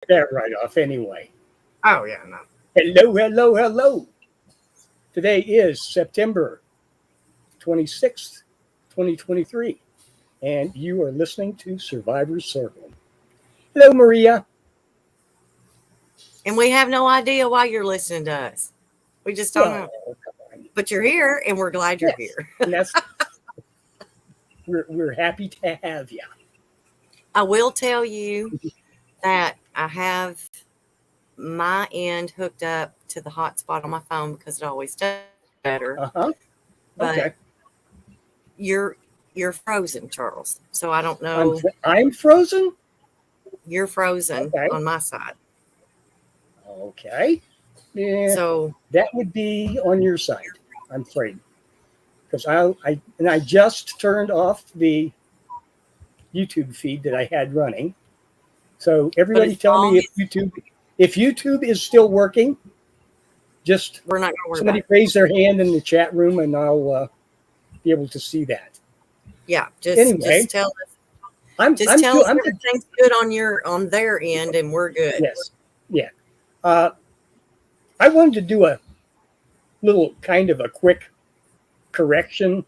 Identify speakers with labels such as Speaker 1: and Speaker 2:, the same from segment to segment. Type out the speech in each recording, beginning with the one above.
Speaker 1: that right off anyway.
Speaker 2: Oh, yeah, no.
Speaker 1: Hello, hello, hello. Today is September 26th, 2023, and you are listening to Survivor's Circle. Hello, Maria.
Speaker 2: And we have no idea why you're listening to us. We just don't
Speaker 1: Well,
Speaker 2: know.
Speaker 1: come on.
Speaker 2: But you're here, and we're glad you're
Speaker 1: Yes,
Speaker 2: here.
Speaker 1: and we're happy to have you.
Speaker 2: I will tell you that I have my end hooked up to the hotspot on my phone because it always does better.
Speaker 1: Uh-huh.
Speaker 2: But
Speaker 1: Okay.
Speaker 2: you're frozen, Charles. So I don't
Speaker 1: I'm
Speaker 2: know.
Speaker 1: I'm frozen?
Speaker 2: You're frozen
Speaker 1: Okay.
Speaker 2: on my side.
Speaker 1: Okay. Yeah,
Speaker 2: So
Speaker 1: that would be on your side, I'm afraid. Because I just turned off the YouTube feed that I had running. So
Speaker 2: but
Speaker 1: everybody
Speaker 2: as
Speaker 1: tell
Speaker 2: long
Speaker 1: me
Speaker 2: as
Speaker 1: if YouTube is still working, just
Speaker 2: we're not going to worry about
Speaker 1: somebody
Speaker 2: it.
Speaker 1: raise their hand in the chat room and I'll be able to see that.
Speaker 2: Yeah,
Speaker 1: Anyway,
Speaker 2: just tell us.
Speaker 1: I'm
Speaker 2: Just
Speaker 1: I'm
Speaker 2: tell
Speaker 1: feel
Speaker 2: us
Speaker 1: I'm
Speaker 2: everything's good on their end, and we're good.
Speaker 1: yes. Yeah. Uh, I wanted to do a little kind of a quick correction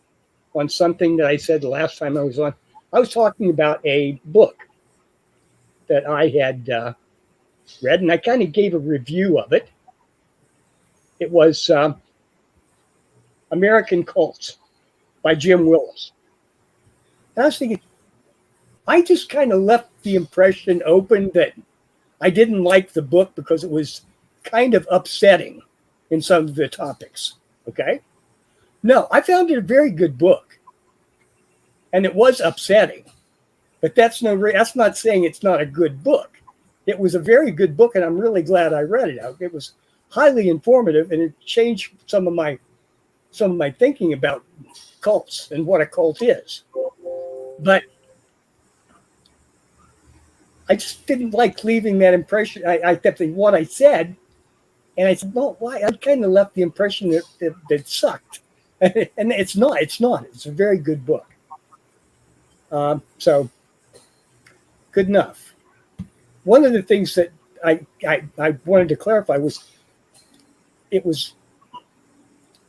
Speaker 1: on something that I said the last time I was on. I was talking about a book that I had read, and I kind of gave a review of it. It was American Cults by Jim Willis. And I was thinking, I just kind of left the impression open that I didn't like the book because it was kind of upsetting in some of the topics. Okay. No, I found it a very good book. And it was upsetting. But that's not saying it's not a good book. It was a very good book, and I'm really glad I read it. It was highly informative, and it changed some of my thinking about cults and what a cult is. But I just didn't like leaving that impression. I kept thinking what I said, and I said, well, why? I kind of left the impression that it sucked. And it's not. It's not. It's a very good book. So good enough. One of the things that I wanted to clarify was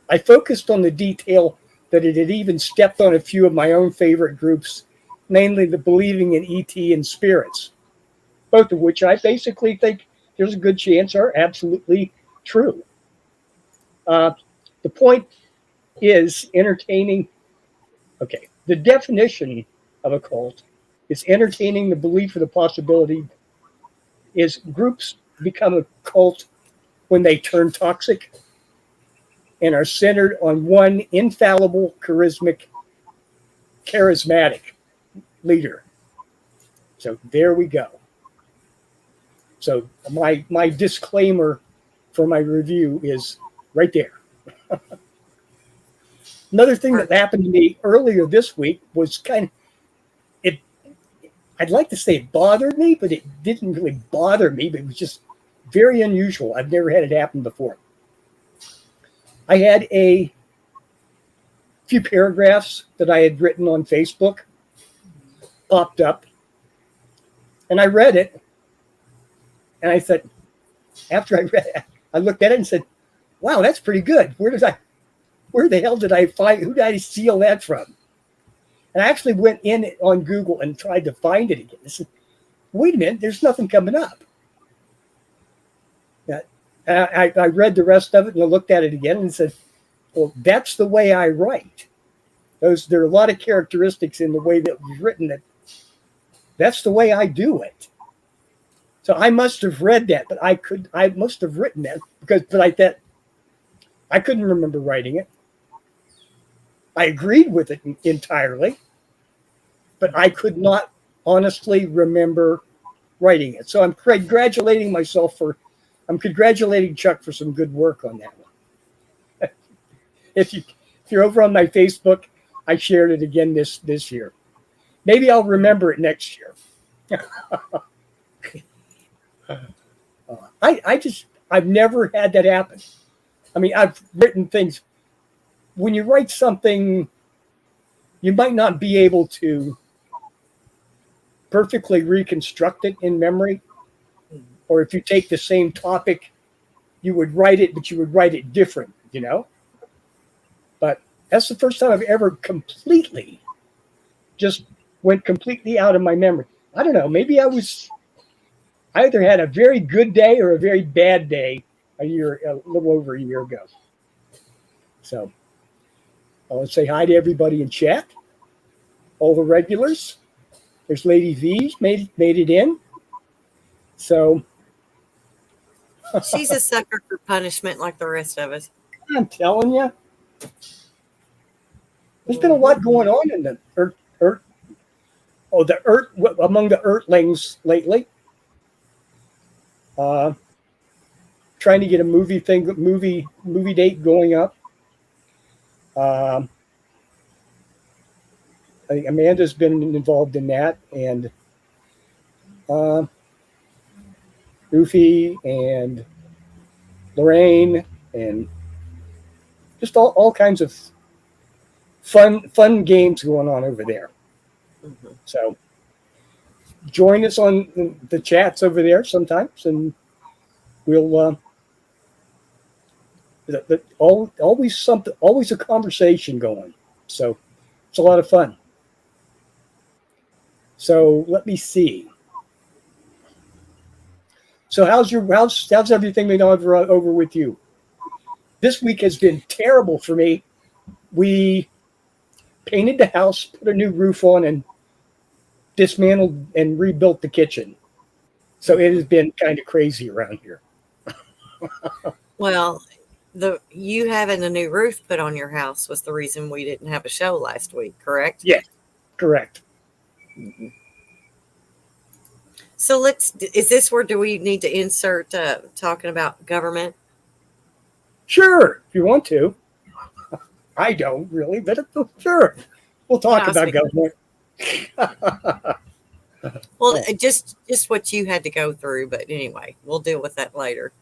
Speaker 1: I focused on the detail that it had even stepped on a few of my own favorite groups, namely the believing in ET and spirits, both of which I basically think there's a good chance are absolutely true. The point is entertaining. Okay, the definition of a cult is entertaining the belief of the possibility. Is groups become a cult when they turn toxic and are centered on one infallible, charismatic leader. So there we go. So my disclaimer for my review is right there. Another thing that happened to me earlier this week was it. I'd like to say it bothered me, but it didn't really bother me. But it was just very unusual. I've never had it happen before. I had a few paragraphs that I had written on Facebook popped up, and I read it, and I said, after I read it, I looked at it and said, "Wow, that's pretty good. Where the hell did I find? Who did I steal that from?" And I actually went in on Google and tried to find it again. I said, "Wait a minute, there's nothing coming up." I read the rest of it and I looked at it again and said, "Well, that's the way I write. There are a lot of characteristics in the way that it was written that's the way I do it." So I must have read that, but I must have written that but I couldn't remember writing it. I agreed with it entirely, but I could not honestly remember writing it. So I'm congratulating Chuck for some good work on that one. If you're over on my Facebook, I shared it again this year. Maybe I'll remember it next year. I've never had that happen. I mean, I've written things. When you write something, you might not be able to perfectly reconstruct it in memory, Or if you take the same topic, you would write it, but you would write it different, But that's the first time I've ever completely just went completely out of my memory. I don't know. Maybe I either had a very good day or a very bad day a little over a year ago. So I want to say hi to everybody in chat, all the regulars. There's Lady V made it in. So
Speaker 2: She's a sucker for punishment like the rest of us.
Speaker 1: I'm telling you, there's been a lot going on in the Earth. Among the Earthlings lately. Trying to get a movie date going up. I think Amanda's been involved in that, and Ruthie and Lorraine, and just all kinds of fun games going on over there.
Speaker 2: Mm-hmm.
Speaker 1: So join us on the chats over there sometimes, and we'll always a conversation going. So it's a lot of fun. So let me see. So how's everything been over with you? This week has been terrible for me. We painted the house, put a new roof on, and dismantled and rebuilt the kitchen. So it has been kind of crazy around here.
Speaker 2: Well, you having a new roof put on your house was the reason we didn't have a show last week, correct?
Speaker 1: Yeah, correct.
Speaker 2: Mm-hmm. So is this where do we need to insert talking about government?
Speaker 1: Sure, if you want to. I don't really, but sure. We'll talk about government.
Speaker 2: Well, just what you had to go through, but anyway, we'll deal with that later.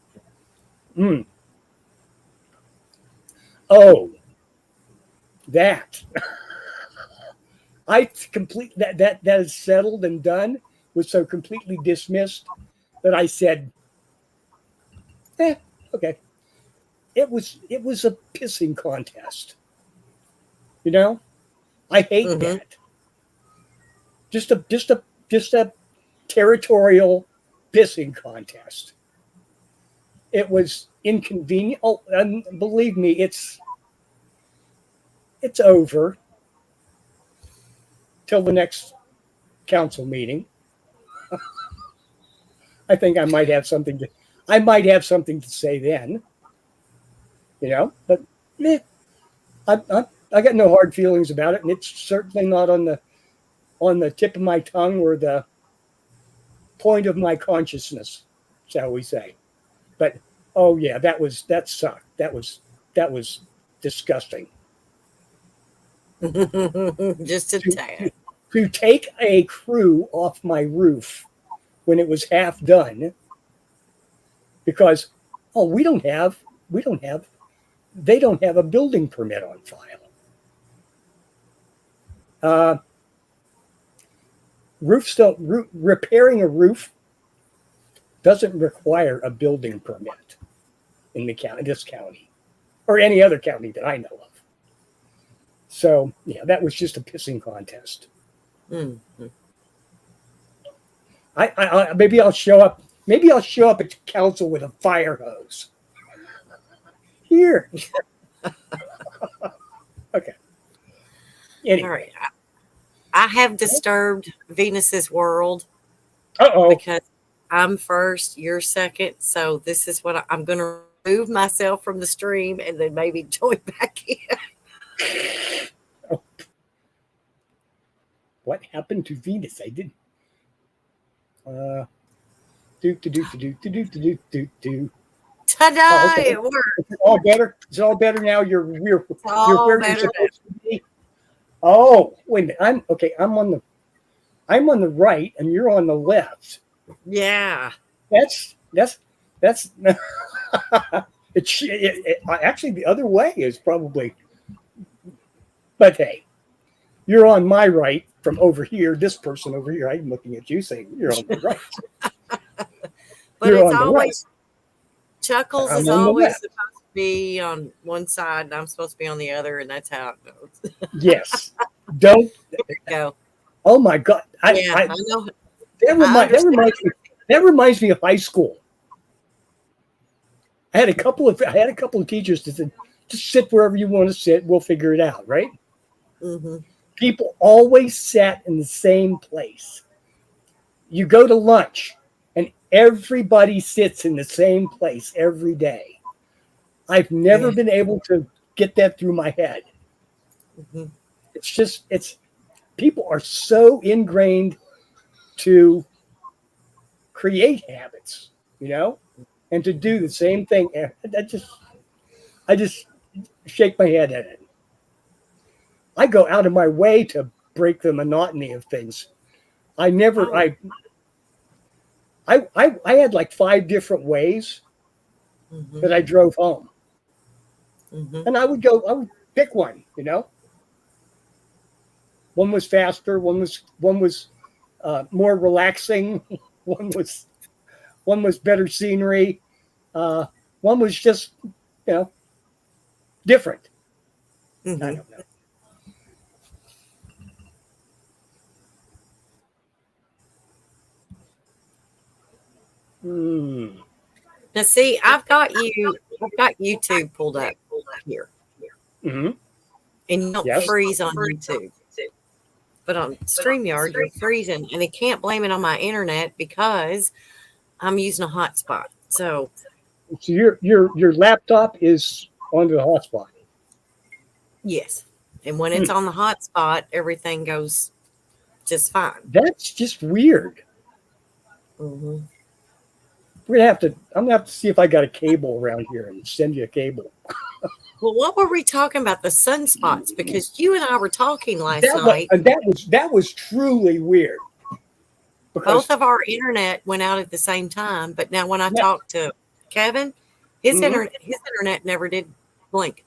Speaker 1: Oh, that. that is settled and done, was so completely dismissed that I said, okay. It was a pissing contest. I hate that. Just a territorial pissing contest. It was inconvenient. Oh, and believe me, it's over till the next council meeting. I think I might have something to say then. But I got no hard feelings about it, and it's certainly not on the tip of my tongue or the point of my consciousness, shall we say. But oh yeah, that sucked. That was disgusting.
Speaker 2: Just a tad.
Speaker 1: To take a crew off my roof when it was half done because they don't have a building permit on file. Repairing a roof doesn't require a building permit in this county, or any other county that I know of. So yeah, that was just a pissing contest.
Speaker 2: Mm-hmm.
Speaker 1: Maybe I'll show up. Maybe I'll show up at council with a fire hose. Here. Okay. Anyway.
Speaker 2: All right. I have disturbed Venus's world. Because I'm first, you're second. So this is what I'm going to remove myself from the stream and then maybe join back in.
Speaker 1: Oh. What happened to Venus? I didn't.
Speaker 2: Ta-da! Okay. It worked.
Speaker 1: Is it all better? Is it all better now? You're where you're supposed to be. Oh, wait a minute. I'm on the right and you're on the left.
Speaker 2: Yeah.
Speaker 1: That's actually the other way is probably. But hey, you're on my right from over here. This person over here, I'm looking at you saying you're on the right.
Speaker 2: But
Speaker 1: You're
Speaker 2: it's
Speaker 1: on the right.
Speaker 2: always Chuckles
Speaker 1: I'm
Speaker 2: is
Speaker 1: on the
Speaker 2: always
Speaker 1: left.
Speaker 2: supposed to be on one side and I'm supposed to be on the other, and that's how it goes.
Speaker 1: Yes. Don't.
Speaker 2: Go.
Speaker 1: Oh my God.
Speaker 2: Yeah, I know.
Speaker 1: That
Speaker 2: I understand.
Speaker 1: that reminds me of high school. I had a couple of teachers that said, just sit wherever you want to sit. We'll figure it out, right?
Speaker 2: Mm-hmm.
Speaker 1: People always sat in the same place. You go to lunch and everybody sits in the same place every day. I've never
Speaker 2: Yeah.
Speaker 1: been able to get that through my head.
Speaker 2: Mm-hmm.
Speaker 1: It's people are so ingrained to create habits, and to do the same thing. I just shake my head at it. I go out of my way to break the monotony of things. I never,
Speaker 2: Oh.
Speaker 1: I had like 5 different ways
Speaker 2: Mm-hmm.
Speaker 1: that I drove home,
Speaker 2: Mm-hmm.
Speaker 1: and I would pick one. One was faster, one was more relaxing, one was one was better scenery, uh, one was just different. I
Speaker 2: Mm-hmm.
Speaker 1: don't know. Hmm.
Speaker 2: Now, see, I've got YouTube pulled up here,
Speaker 1: Hmm.
Speaker 2: and you don't
Speaker 1: Yes.
Speaker 2: freeze on YouTube. But on StreamYard, you're freezing, and they can't blame it on my internet because I'm using a hotspot. So,
Speaker 1: So your laptop is onto the hotspot.
Speaker 2: yes. And when
Speaker 1: Hmm.
Speaker 2: it's on the hotspot, everything goes just fine.
Speaker 1: That's just weird.
Speaker 2: Hmm.
Speaker 1: I'm gonna have to see if I got a cable around here and send you a cable.
Speaker 2: Well, what were we talking about? The sunspots, because you and I were talking last
Speaker 1: That was
Speaker 2: night.
Speaker 1: and that was truly weird
Speaker 2: Both
Speaker 1: because
Speaker 2: of our internet went out at the same time, but now when I
Speaker 1: yeah.
Speaker 2: talked to Kevin,
Speaker 1: Hmm.
Speaker 2: his internet never did blink.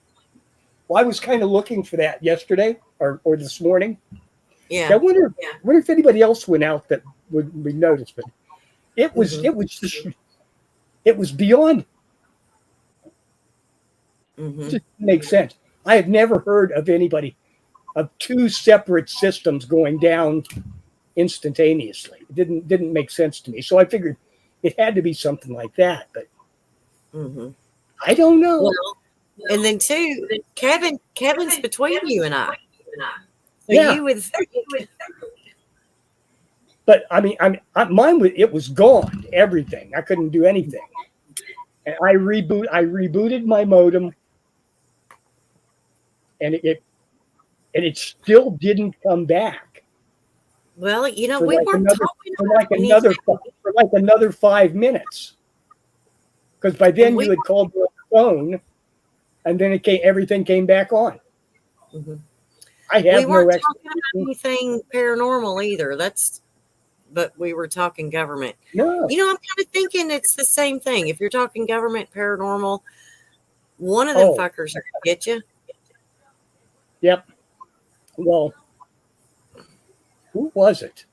Speaker 1: Well, I was kind of looking for that yesterday or this morning. I
Speaker 2: Yeah.
Speaker 1: wonder if anybody else went out that would notice, but it was
Speaker 2: Hmm.
Speaker 1: it was just it was beyond. It
Speaker 2: Hmm.
Speaker 1: just didn't make sense. I had never heard of anybody of two separate systems going down instantaneously. It didn't make sense to me. So I figured it had to be something like that, but
Speaker 2: Hmm.
Speaker 1: I don't know.
Speaker 2: Well, and then two, Kevin's between you and I. So
Speaker 1: Yeah,
Speaker 2: you would think,
Speaker 1: but mine was it was gone. Everything. I couldn't do anything. And I rebooted my modem, and it still didn't come back
Speaker 2: well,
Speaker 1: for
Speaker 2: we
Speaker 1: like
Speaker 2: weren't
Speaker 1: another
Speaker 2: talking
Speaker 1: for
Speaker 2: about
Speaker 1: like another
Speaker 2: anything.
Speaker 1: for like another 5 minutes. Because by
Speaker 2: And
Speaker 1: then you
Speaker 2: we
Speaker 1: had called the phone, and then everything came back on.
Speaker 2: Mhm.
Speaker 1: I
Speaker 2: We
Speaker 1: have no
Speaker 2: weren't talking about
Speaker 1: explanation.
Speaker 2: anything paranormal either. But we were talking government.
Speaker 1: No.
Speaker 2: I'm kind of thinking it's the same thing. If you're talking government paranormal, one of them
Speaker 1: Oh,
Speaker 2: fuckers will get you.
Speaker 1: yep. Well, who was it?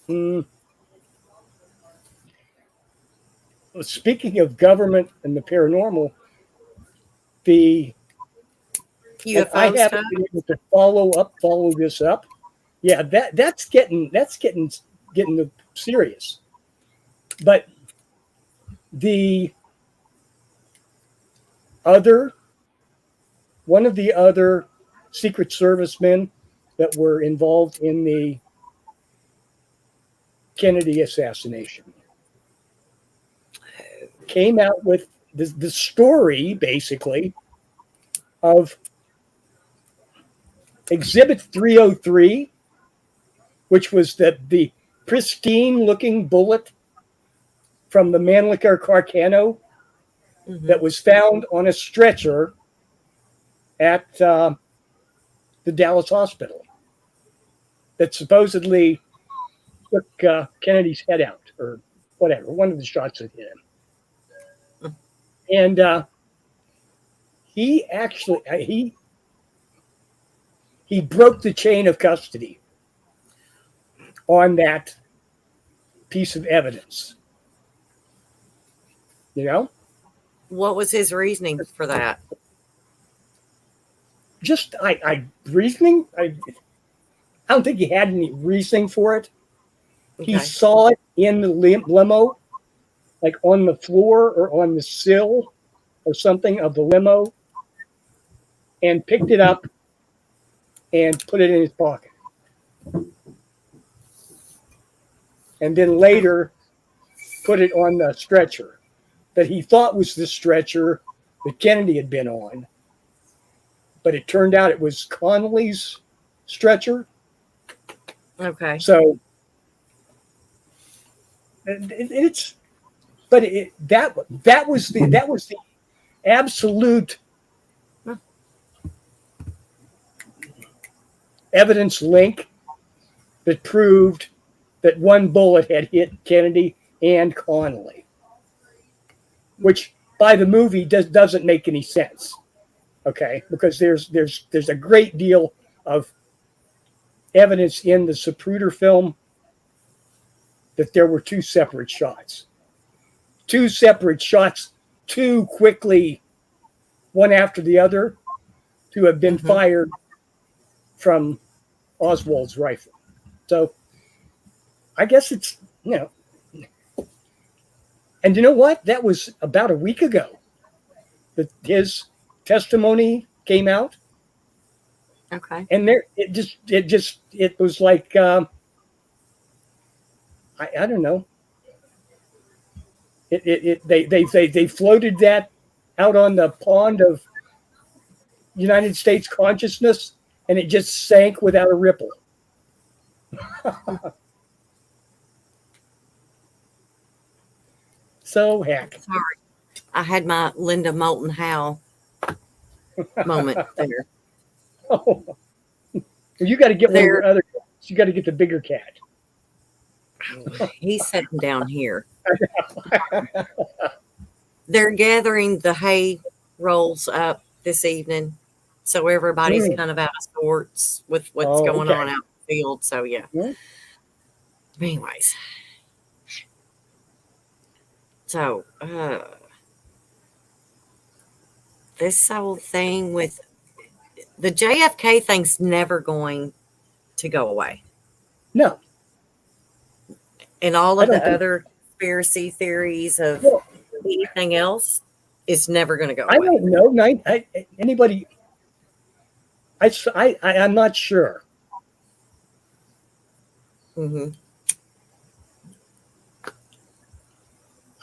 Speaker 1: Hmm. Speaking of government and the paranormal, the and I
Speaker 2: UFO
Speaker 1: haven't
Speaker 2: stuff.
Speaker 1: been able to follow this up. Yeah, that's getting serious. But the other one of the other Secret Service men that were involved in the Kennedy assassination came out with the story basically of Exhibit 303, which was the pristine looking bullet from the Mannlicher Carcano
Speaker 2: Hmm.
Speaker 1: that was found on a stretcher at the Dallas hospital that supposedly took Kennedy's head out or whatever, one of the shots that hit him. And he actually he broke the chain of custody on that piece of evidence. You know?
Speaker 2: What was his reasoning for that?
Speaker 1: Just reasoning. I don't think he had any reasoning for it.
Speaker 2: Okay.
Speaker 1: He saw it in the limo, like on the floor or on the sill or something of the limo, and picked it up and put it in his pocket. And then later put it on the stretcher that he thought was the stretcher that Kennedy had been on. But it turned out it was Connolly's stretcher.
Speaker 2: Okay.
Speaker 1: So that was the absolute evidence link that proved that one bullet had hit Kennedy and Connolly, which by the movie doesn't make any sense. Okay, because there's a great deal of evidence in the Zapruder film that there were two separate shots, too quickly, one after the other, to have been fired from Oswald's rifle. So I guess it's, and you know what? That was about a week ago that his testimony came out.
Speaker 2: Okay.
Speaker 1: And it was like, I don't know. They floated that out on the pond of United States consciousness, and it just sank without a ripple. So heck.
Speaker 2: Sorry. I had my Linda Moulton Howe moment there.
Speaker 1: Oh. You got to get one of your other cats. You got to get the bigger cat.
Speaker 2: He's sitting down here. They're gathering the hay rolls up this evening, so everybody's kind of out of sorts with what's going on out in the field. So yeah. Anyways, so this whole thing with the JFK thing's never going to go away.
Speaker 1: No.
Speaker 2: And all of the other conspiracy theories of anything else is never going to go away.
Speaker 1: I don't know. Anybody? I'm not sure.
Speaker 2: Mm-hmm.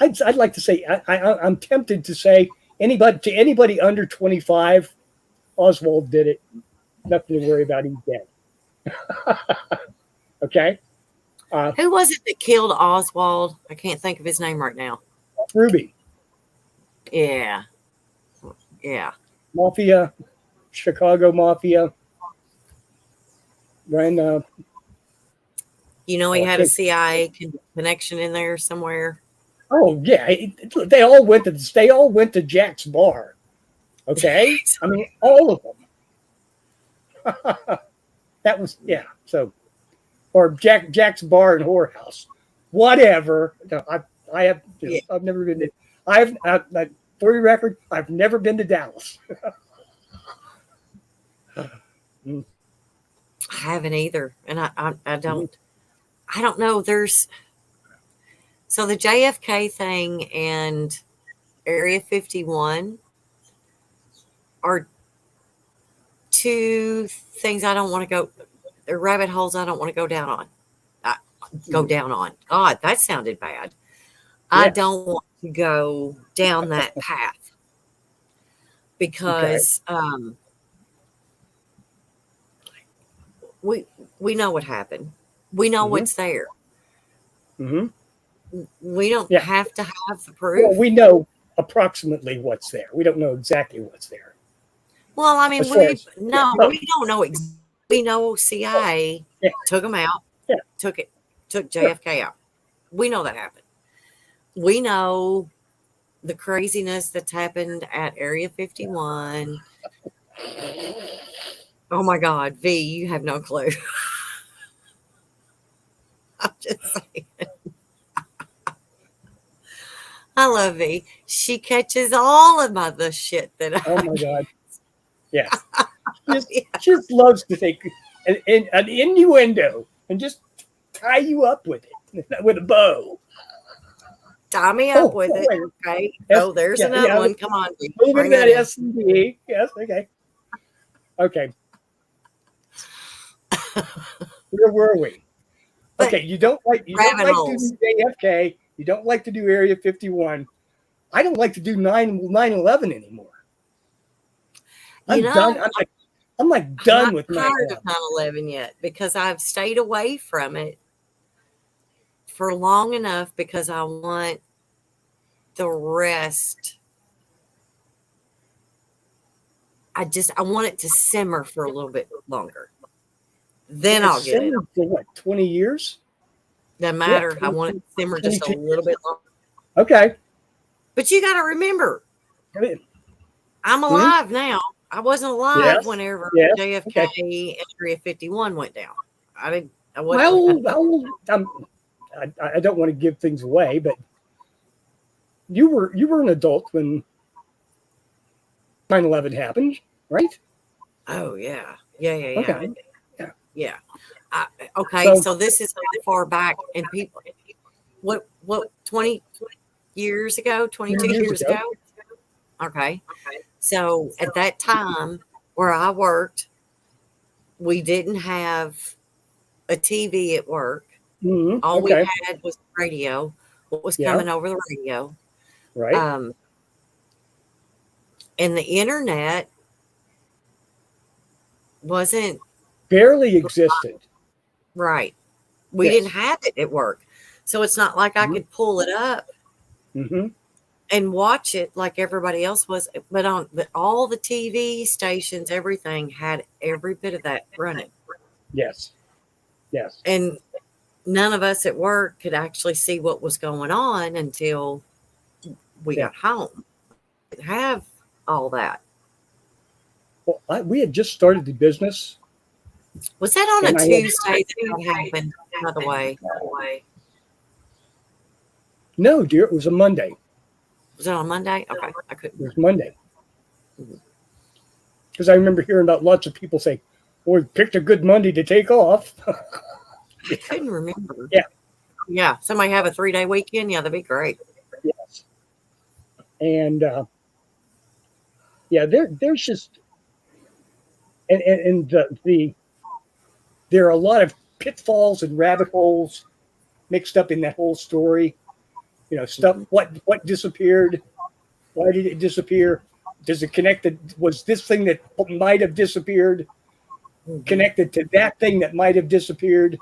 Speaker 1: I'd like to say I'm tempted to say anybody under 25, Oswald did it. Nothing to worry about. He's dead. Okay.
Speaker 2: Who was it that killed Oswald? I can't think of his name right now.
Speaker 1: Ruby.
Speaker 2: Yeah.
Speaker 1: Mafia, Chicago Mafia. Ran.
Speaker 2: He had a CIA connection in there somewhere.
Speaker 1: Oh yeah, they all went to Jack's bar. Okay, I mean all of them. That was So, or Jack's bar and whorehouse, whatever. No, I have. I've never been to. For the record, I've never been to Dallas.
Speaker 2: I haven't either, and I don't. I don't know. So the JFK thing and Area 51 are two things I don't want to go. They're rabbit holes I don't want to go down on. God, that sounded bad. Yeah. I don't want to go down that path because we know what happened. We know what's there. Mm-hmm. We don't have to have the proof.
Speaker 1: Well, we know approximately what's there. We don't know exactly what's there.
Speaker 2: Well, I mean, we don't know. We know CIA took him out, took JFK out. We know that happened. We know the craziness that's happened at Area 51. Oh my God, V, you have no clue. I'm just saying. I love V. She catches all of my the shit that
Speaker 1: Oh
Speaker 2: I
Speaker 1: my God. Yeah.
Speaker 2: get.
Speaker 1: She just loves to take an innuendo and just tie you up with it with a bow.
Speaker 2: Tie me up
Speaker 1: Oh,
Speaker 2: with it.
Speaker 1: wait.
Speaker 2: Okay.
Speaker 1: S,
Speaker 2: Oh, there's
Speaker 1: yeah,
Speaker 2: another
Speaker 1: yeah.
Speaker 2: one. Come on, V.
Speaker 1: Moving
Speaker 2: Bring
Speaker 1: to that
Speaker 2: it in.
Speaker 1: S and D. Yes. Okay. Okay. Where were we?
Speaker 2: But
Speaker 1: Okay. You don't like
Speaker 2: rabbit
Speaker 1: to
Speaker 2: holes.
Speaker 1: do JFK. You don't like to do Area 51. I don't like to do 9/11 anymore.
Speaker 2: You
Speaker 1: I'm done.
Speaker 2: know,
Speaker 1: I'm like
Speaker 2: I'm not
Speaker 1: done with
Speaker 2: tired of
Speaker 1: 9/11.
Speaker 2: 9/11 yet because I've stayed away from it for long enough because I want the rest. I want it to simmer for a little bit longer. Then I'll
Speaker 1: It's
Speaker 2: get it.
Speaker 1: simmered for what, 20 years?
Speaker 2: Doesn't
Speaker 1: Yeah,
Speaker 2: matter. I want it to simmer just a
Speaker 1: 22
Speaker 2: little bit longer.
Speaker 1: Okay.
Speaker 2: But you got to remember, I'm
Speaker 1: Hmm?
Speaker 2: alive now. I wasn't alive
Speaker 1: Yes.
Speaker 2: whenever
Speaker 1: Yes.
Speaker 2: JFK
Speaker 1: Okay.
Speaker 2: and Area 51 went down. I didn't. I
Speaker 1: How
Speaker 2: wasn't.
Speaker 1: old? I don't want to give things away, but you were an adult when 9/11 happened, right?
Speaker 2: Oh yeah, yeah.
Speaker 1: Okay. Yeah.
Speaker 2: Yeah. Okay,
Speaker 1: So
Speaker 2: so this is how far back, and people, what 20 years ago, 22
Speaker 1: years
Speaker 2: years
Speaker 1: ago.
Speaker 2: ago? Okay. So at that time where I worked, we didn't have a TV at work. All we
Speaker 1: Okay.
Speaker 2: had was radio, what was
Speaker 1: Yeah.
Speaker 2: coming over the radio.
Speaker 1: Right.
Speaker 2: Um, and the internet wasn't
Speaker 1: Barely existed.
Speaker 2: right. We didn't
Speaker 1: Yes.
Speaker 2: have it at work. So it's not like I could pull it up
Speaker 1: Mm-hmm.
Speaker 2: and watch it like everybody else was. But all the TV stations, everything had every bit of that running.
Speaker 1: Yes. Yes.
Speaker 2: And none of us at work could actually see what was going on until we
Speaker 1: Yeah.
Speaker 2: got home. Didn't have all that.
Speaker 1: Well, we had just started the business,
Speaker 2: Was that on a
Speaker 1: and I had
Speaker 2: Tuesday that happened, by the way?
Speaker 1: no, dear. It was a Monday.
Speaker 2: Was it on Monday? Okay. I
Speaker 1: It
Speaker 2: couldn't.
Speaker 1: was Monday because I remember hearing about lots of people say, "Well, we picked a good Monday to take off."
Speaker 2: I couldn't remember.
Speaker 1: Yeah.
Speaker 2: Yeah. Somebody have a 3-day weekend? Yeah, that'd be great.
Speaker 1: Yes. And yeah, there's just and there are a lot of pitfalls and rabbit holes mixed up in that whole story. Stuff. What disappeared? Why did it disappear? Does it connect? Was this thing that might have disappeared connected to that thing that might have disappeared?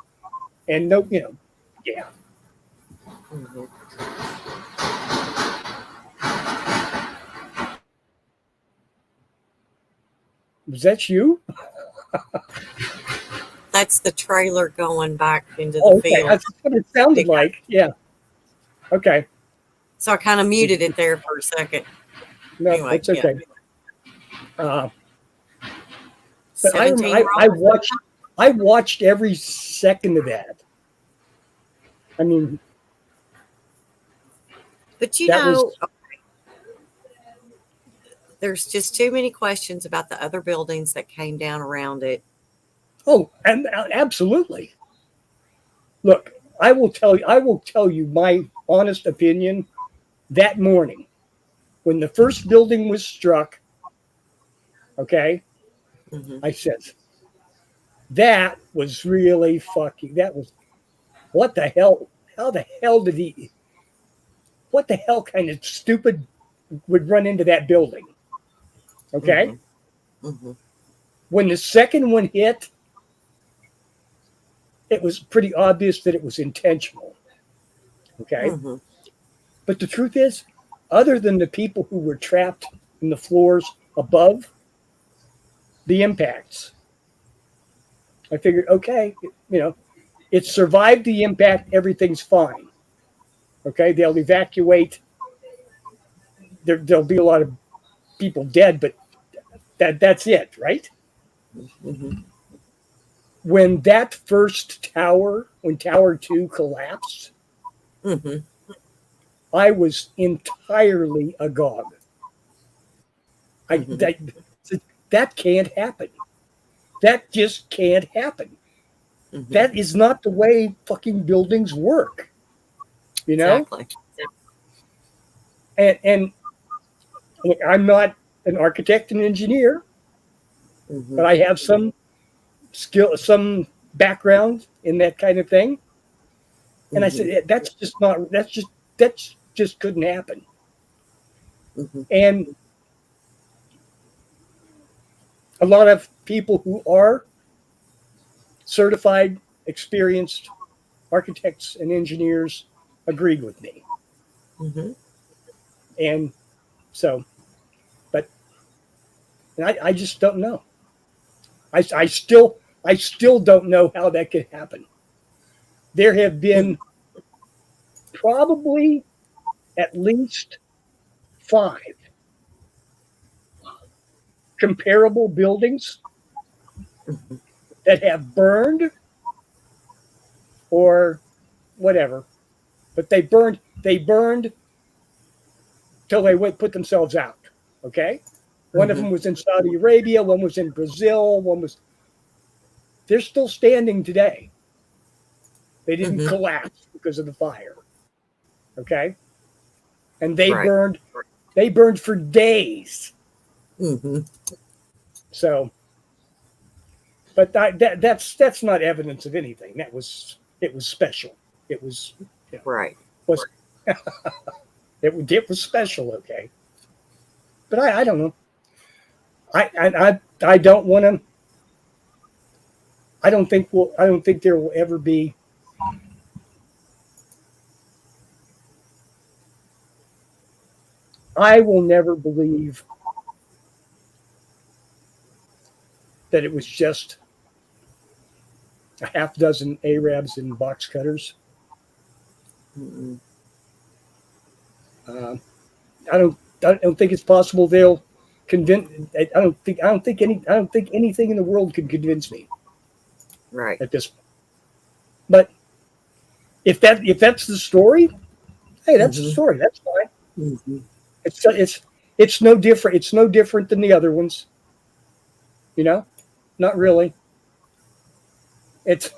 Speaker 1: And no, yeah.
Speaker 2: Mhm.
Speaker 1: Was that you?
Speaker 2: That's the trailer going back into the
Speaker 1: Oh, okay.
Speaker 2: field.
Speaker 1: That's what it sounded like. Yeah. Okay.
Speaker 2: So I kind of muted it there for a second.
Speaker 1: No,
Speaker 2: Anyway,
Speaker 1: it's okay. But
Speaker 2: 17
Speaker 1: I watched every second of that. I mean,
Speaker 2: But
Speaker 1: that was
Speaker 2: there's just too many questions about the other buildings that came down around it.
Speaker 1: and absolutely. Look, I will tell you my honest opinion. That morning, when the first building was struck, okay,
Speaker 2: Mhm.
Speaker 1: I said that was really fucking. That was what the hell? How the hell did he? What the hell kind of stupid would run into that building? Okay.
Speaker 2: Mm-hmm.
Speaker 1: When the second one hit, it was pretty obvious that it was intentional. Okay.
Speaker 2: Mm-hmm.
Speaker 1: But the truth is, other than the people who were trapped in the floors above the impacts, I figured, okay, it survived the impact. Everything's fine. Okay. They'll evacuate. There'll be a lot of people dead, but that's it, right?
Speaker 2: Mm-hmm.
Speaker 1: When that first tower, when Tower 2 collapsed,
Speaker 2: Mm-hmm.
Speaker 1: I was entirely agog. That can't happen. That just can't happen. That is not the way fucking buildings work. You know?
Speaker 2: Exactly.
Speaker 1: And look, I'm not an architect and engineer, but I have some skill, some background in that kind of thing. And I said, that's just couldn't happen. And a lot of people who are certified, experienced architects and engineers agreed with me. And so, but I just don't know. I still don't know how that could happen. There have been probably at least 5 comparable buildings that have burned or whatever, but they burned till they put themselves out. Okay, one of them was in Saudi Arabia, one was in Brazil, they're still standing today. They didn't collapse because of the fire. Okay, and they burned for days. So, but that's not evidence of anything. It was special. It was was it was special. Okay, but I don't know. I don't want to. I don't think there will ever be. I will never believe that it was just a half dozen Arabs in box cutters. I don't think it's possible they'll convince. I don't think anything in the world could convince me.
Speaker 2: Right.
Speaker 1: At this point. But if that's the story, hey, that's the story. That's fine. It's no different. It's no different than the other ones. You know, not really. It's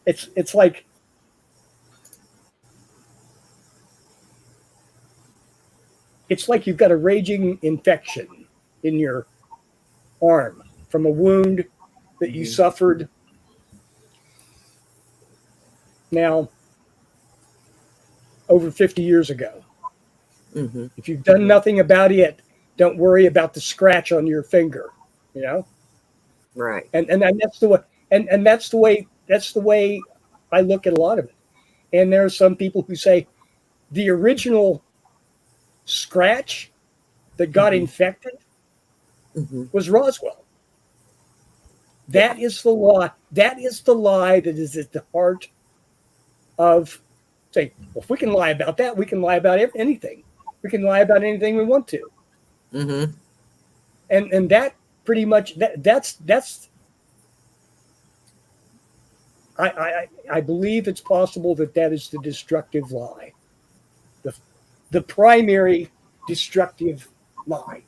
Speaker 1: it's like you've got a raging infection in your arm from a wound that you suffered. Now, over 50 years ago. If you've done nothing about it, don't worry about the scratch on your finger. You know,
Speaker 2: right?
Speaker 1: And that's the way. And that's the way I look at a lot of it. And there are some people who say the original scratch that got infected was Roswell. That is the lie. That is the lie that is at the heart of say, well, if we can lie about that, we can lie about anything. We can lie about anything we want to. And that pretty much that's I believe it's possible that is the destructive lie, the primary destructive lie.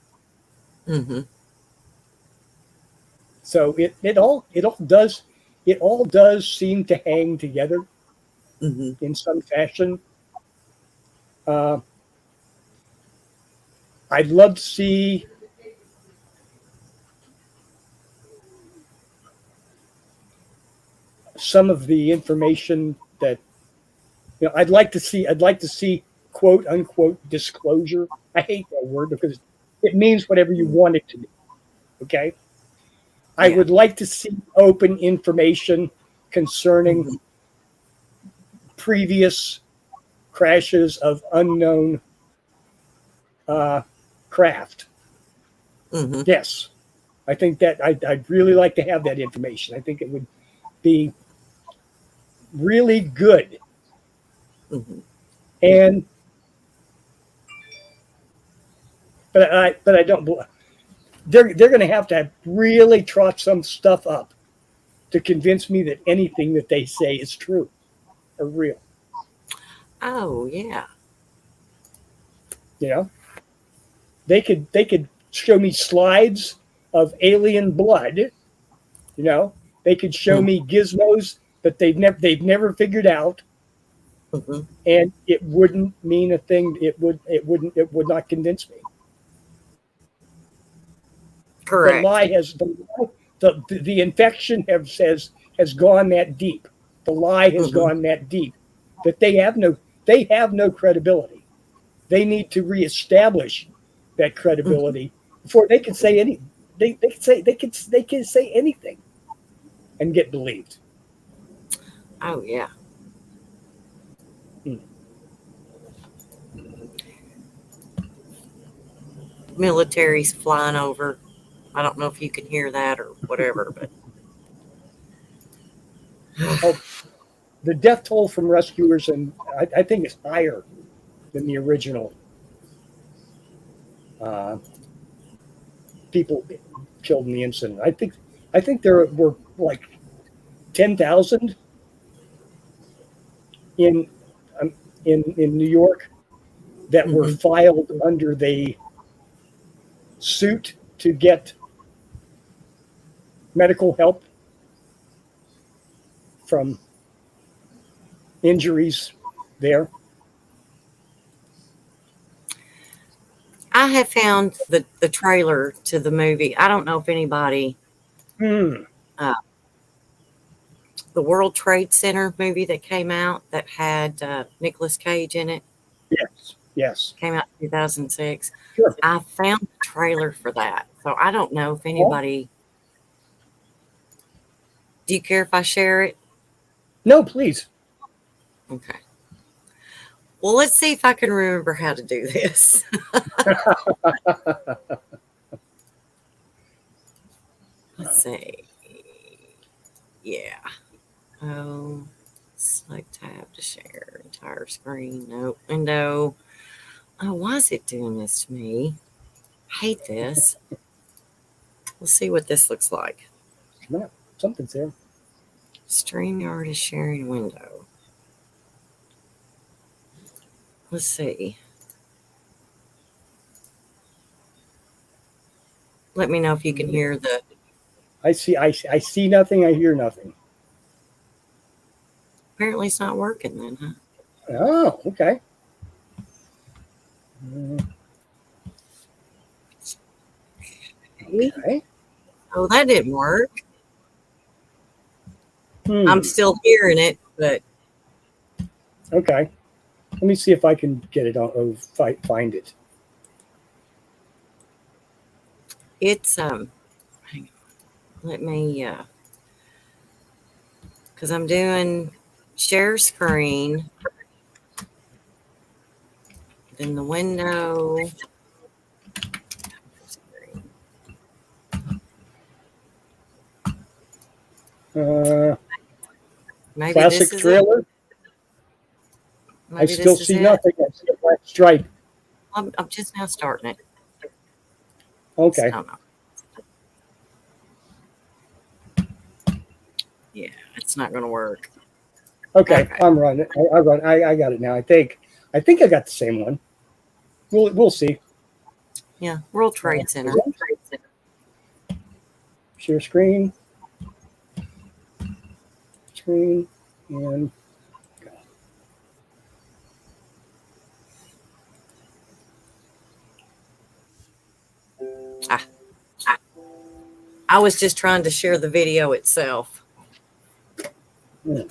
Speaker 1: So it all does seem to hang together in some fashion. I'd love to see some of the information that I'd like to see quote unquote disclosure. I hate that word because it means whatever you want it to be. Okay. I would like to see open information concerning previous crashes of unknown craft. Yes. I think that I'd really like to have that information. I think it would be really good. And but I don't. They're going to have really trot some stuff up to convince me that anything that they say is true or real.
Speaker 2: Oh yeah.
Speaker 1: You know, they could show me slides of alien blood. You know, they could show me gizmos that they've never figured out,
Speaker 2: Mhm.
Speaker 1: and it wouldn't mean a thing. It would not convince me. The
Speaker 2: Correct.
Speaker 1: lie has the infection has gone that deep. The lie has
Speaker 2: Mhm.
Speaker 1: gone that deep that they have no credibility. They need to reestablish that
Speaker 2: Mhm.
Speaker 1: credibility before they can say any. They can say anything and get believed.
Speaker 2: Oh yeah.
Speaker 1: Hmm.
Speaker 2: Military's flying over. I don't know if you can hear that or whatever, but
Speaker 1: Oh, the death toll from rescuers, and I think is higher than the original uh, people killed in the incident. I think there were like 10,000 in um, in New York that were
Speaker 2: Mhm.
Speaker 1: filed under the suit to get medical help from injuries there.
Speaker 2: I have found the trailer to the movie. I don't know if anybody,
Speaker 1: Hmm.
Speaker 2: uh, the World Trade Center movie that came out that had Nicolas Cage in it,
Speaker 1: Yes. Yes.
Speaker 2: came out in 2006.
Speaker 1: Sure.
Speaker 2: I found the trailer for that. So I don't know if
Speaker 1: Oh,
Speaker 2: anybody, do you care if I share it?
Speaker 1: no, please.
Speaker 2: Okay. Well, let's see if I can remember how to do this. Let's see. Yeah. Oh, select tab to share entire screen. Nope. Window. Oh, why is it doing this to me? I hate this. Let's see what this looks like.
Speaker 1: Come on, something's there.
Speaker 2: StreamYard is sharing window. Let's see. Let me know if you can hear the.
Speaker 1: I see nothing. I hear nothing.
Speaker 2: Apparently, it's not working then, huh?
Speaker 1: Oh, okay. Uh,
Speaker 2: Okay.
Speaker 1: Okay.
Speaker 2: Oh, that didn't work. I'm
Speaker 1: Hmm.
Speaker 2: still hearing it, but
Speaker 1: Okay. Let me see if I can get it on. Oh, find it.
Speaker 2: it's hang on. Let me because I'm doing share screen, then the window.
Speaker 1: Uh,
Speaker 2: Maybe this
Speaker 1: Classic
Speaker 2: is it.
Speaker 1: trailer. I
Speaker 2: Maybe
Speaker 1: still
Speaker 2: this is
Speaker 1: see
Speaker 2: it.
Speaker 1: nothing. I see a black stripe.
Speaker 2: I'm just now starting it.
Speaker 1: Okay.
Speaker 2: Oh no. Yeah, it's not going to work.
Speaker 1: Okay.
Speaker 2: Okay.
Speaker 1: I'm running. I run. I got it now. I think. I think I got the same one. We'll see.
Speaker 2: Yeah, World Trade Center.
Speaker 1: Share screen. Screen and go.
Speaker 2: Ah, I was just trying to share the video itself.
Speaker 1: Hmm.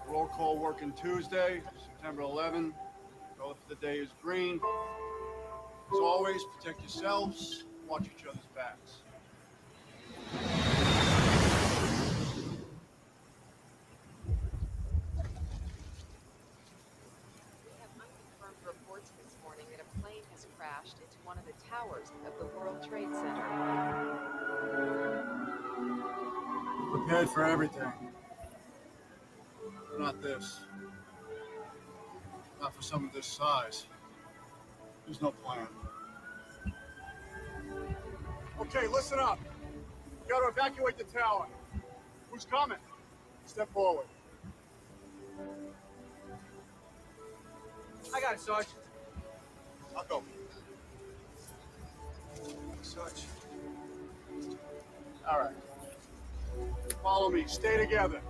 Speaker 3: Roll call working Tuesday, September 11. Color for the day is green. As always, protect yourselves, watch each other's backs.
Speaker 4: We have unconfirmed reports this morning that a plane has crashed into one of the towers of the World Trade Center.
Speaker 3: Prepared for everything. Not this. Not for something this size. There's no plan. Okay, listen up. We gotta evacuate the tower. Who's coming? Step forward. got it, Sarge. I'll go. Sarge. All right. Follow me. Stay together.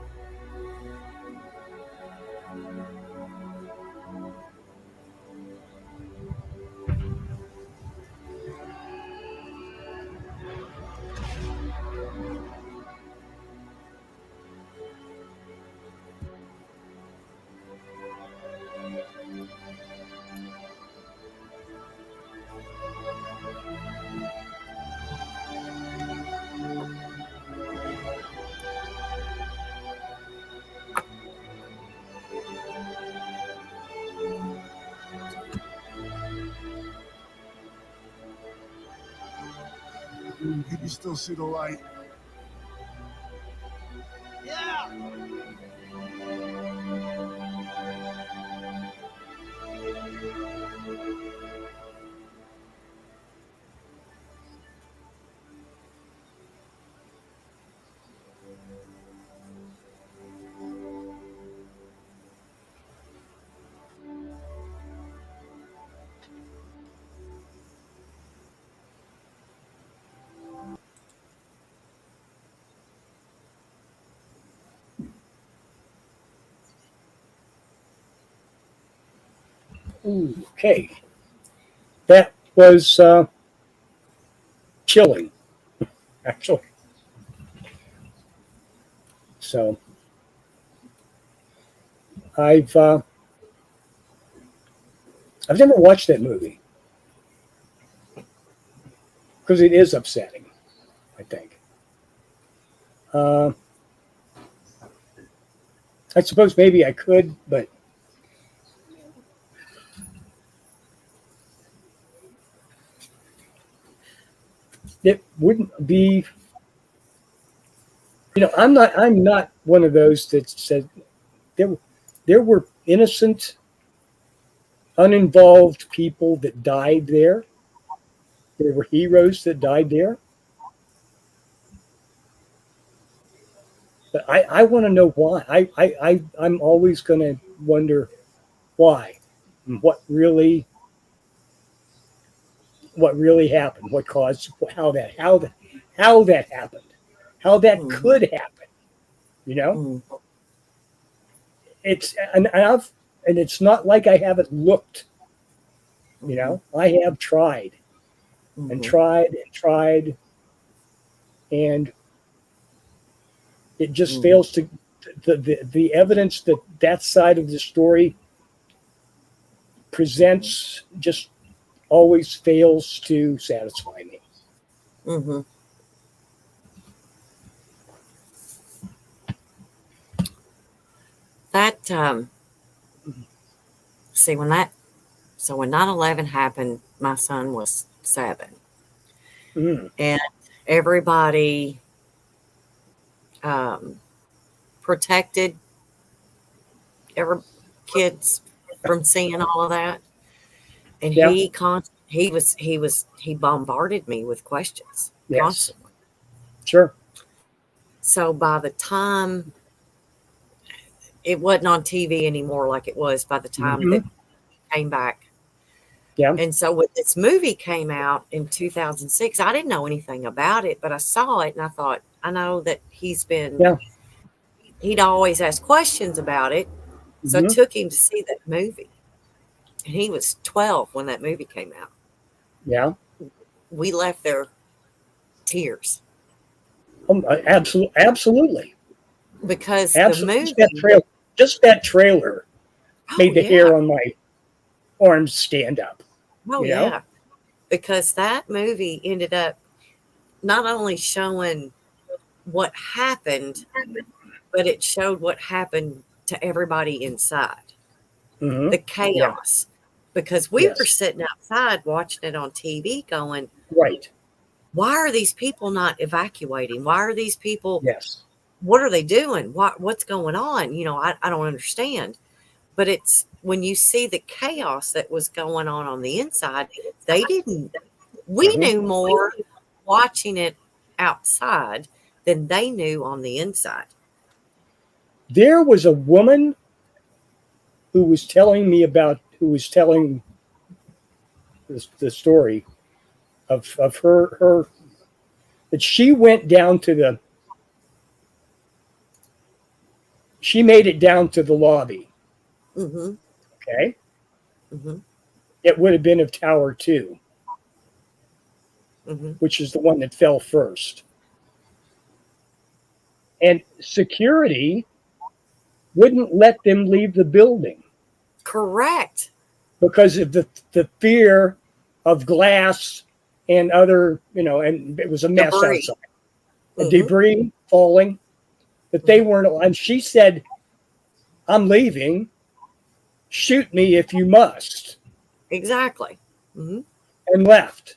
Speaker 3: Can you still see the light? Yeah!
Speaker 1: Okay. That was chilling, actually. So I've never watched that movie because it is upsetting, I think. I suppose maybe I could, but it wouldn't be. I'm not one of those that said there were innocent, uninvolved people that died there. There were heroes that died there. But I want to know why. I'm always going to wonder why and what really happened, what caused, how that happened, how that could happen. It's and it's not like I haven't looked. I have tried and tried and tried, and it just fails to. The evidence that side of the story presents just always fails to satisfy me.
Speaker 2: Mm-hmm. That see when 9/11 happened, my son was 7, and everybody protected every kids from seeing all of that, and he bombarded me with questions constantly.
Speaker 1: Sure.
Speaker 2: So by the time it wasn't on TV anymore like it was by the time that it came back.
Speaker 1: Yeah.
Speaker 2: And so when this movie came out in 2006, I didn't know anything about it, but I saw it and I thought, I know that he'd always ask questions about it. So I took him to see that movie. And he was 12 when that movie came out.
Speaker 1: Yeah.
Speaker 2: We left there tears.
Speaker 1: Absolutely.
Speaker 2: Because the movie,
Speaker 1: just that trailer made the hair on my arms stand up.
Speaker 2: Oh, yeah. Because that movie ended up not only showing what happened, but it showed what happened to everybody inside. The chaos. Because we were sitting outside watching it on TV going,
Speaker 1: right.
Speaker 2: Why are these people not evacuating? Why are these people?
Speaker 1: Yes.
Speaker 2: What are they doing? What's going on? I don't understand. But it's when you see the chaos that was going on the inside, we knew more watching it outside than they knew on the inside.
Speaker 1: There was a woman who was telling me about who was telling the story of her that she went down to she made it down to the lobby.
Speaker 2: Mm-hmm.
Speaker 1: Okay.
Speaker 2: Mm-hmm.
Speaker 1: It would have been of Tower 2,
Speaker 2: Mm-hmm.
Speaker 1: which is the one that fell first. And security wouldn't let them leave the building
Speaker 2: Correct.
Speaker 1: because of the fear of glass and other, and it was a mess
Speaker 2: Debris.
Speaker 1: outside.
Speaker 2: Mm-hmm.
Speaker 1: Debris falling, that they weren't. And she said, "I'm leaving. Shoot me if you must."
Speaker 2: Exactly. Mm-hmm.
Speaker 1: And left,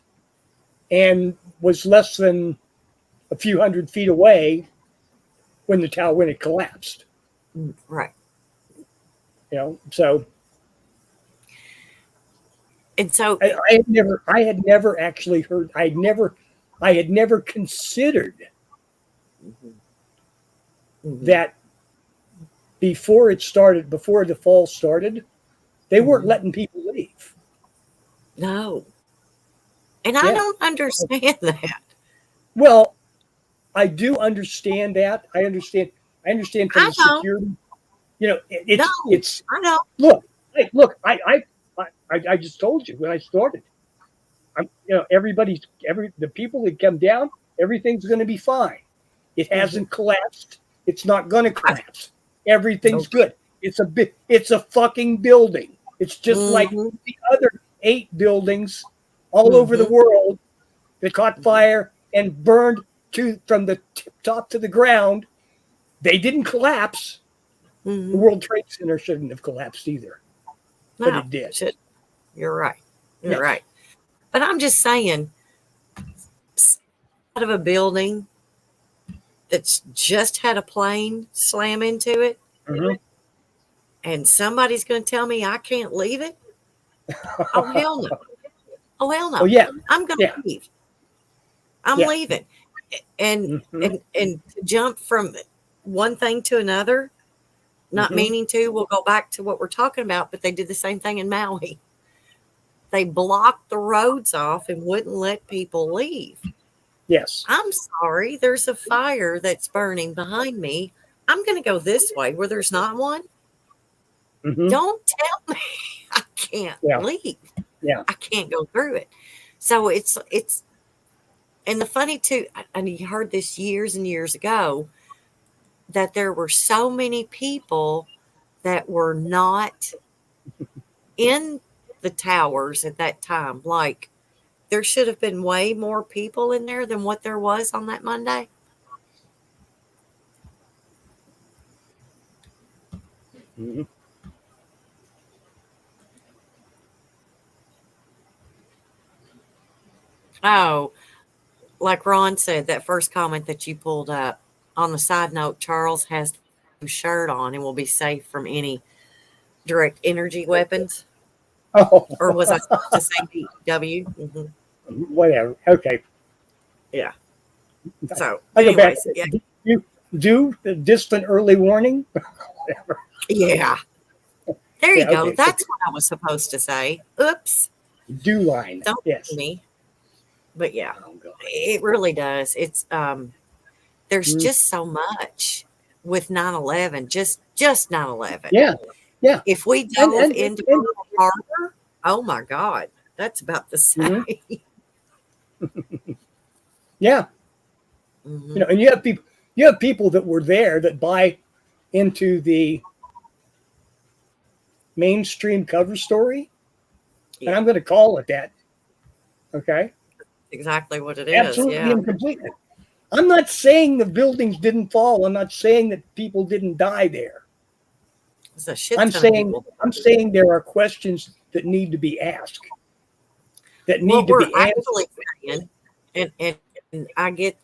Speaker 1: and was less than a few hundred feet away when it collapsed.
Speaker 2: Right.
Speaker 1: So
Speaker 2: And so
Speaker 1: I had never actually heard. I had never considered
Speaker 2: mm-hmm.
Speaker 1: that before the fall started, they weren't letting people leave.
Speaker 2: No. And I don't understand that.
Speaker 1: Well, I do understand that. I understand from the
Speaker 2: don't.
Speaker 1: security.
Speaker 2: No,
Speaker 1: It's
Speaker 2: I don't.
Speaker 1: look. I just told you when I started. The people that come down, everything's going to be fine. It hasn't collapsed. It's not going to collapse. Everything's good. It's a fucking building. It's just like the other 8 buildings all over the world that caught fire and burned from the top to the ground. They didn't collapse.
Speaker 2: Mm-hmm.
Speaker 1: The World Trade Center shouldn't have collapsed either, but it did.
Speaker 2: You're right. You're right. But I'm just saying, out of a building that's just had a plane slam into it, and somebody's going to tell me I can't leave it? Oh, hell no. Oh, hell no.
Speaker 1: Oh, yeah.
Speaker 2: I'm going to leave. I'm leaving. And to jump from one thing to another, not meaning to, we'll go back to what we're talking about, but they did the same thing in Maui. They blocked the roads off and wouldn't let people leave.
Speaker 1: Yes.
Speaker 2: I'm sorry, there's a fire that's burning behind me. I'm going to go this way where there's not one. Don't tell me I can't leave.
Speaker 1: Yeah.
Speaker 2: I can't go through it. So it's, and the funny too, and you heard this years and years ago, that there were so many people that were not in the towers at that time. Like, there should have been way more people in there than what there was on that Monday. Oh, like Ron said, that first comment that you pulled up. On the side note, Charles has a shirt on and will be safe from any direct energy weapons.
Speaker 1: Oh.
Speaker 2: Or was I supposed to say DW?
Speaker 1: Whatever. Okay.
Speaker 2: Yeah. So,
Speaker 1: I go back.
Speaker 2: anyways,
Speaker 1: You do the distant early warning? Whatever.
Speaker 2: Yeah. There you go.
Speaker 1: Okay.
Speaker 2: That's what I was supposed to say. Oops.
Speaker 1: Do line.
Speaker 2: Don't
Speaker 1: yes.
Speaker 2: me. But yeah, it really does. It's there's just so much with 9/11. Just 9/11.
Speaker 1: Yeah. Yeah.
Speaker 2: If we dove into Pearl Harbor, oh my God, that's about the same.
Speaker 1: Yeah. And you have people that were there that buy into the mainstream cover story, and I'm going to call it that. Okay.
Speaker 2: Exactly what it is.
Speaker 1: Absolutely and completely. I'm not saying the buildings didn't fall. I'm not saying that people didn't die there. I'm saying there are questions that need to be asked. That need to be answered.
Speaker 2: And I get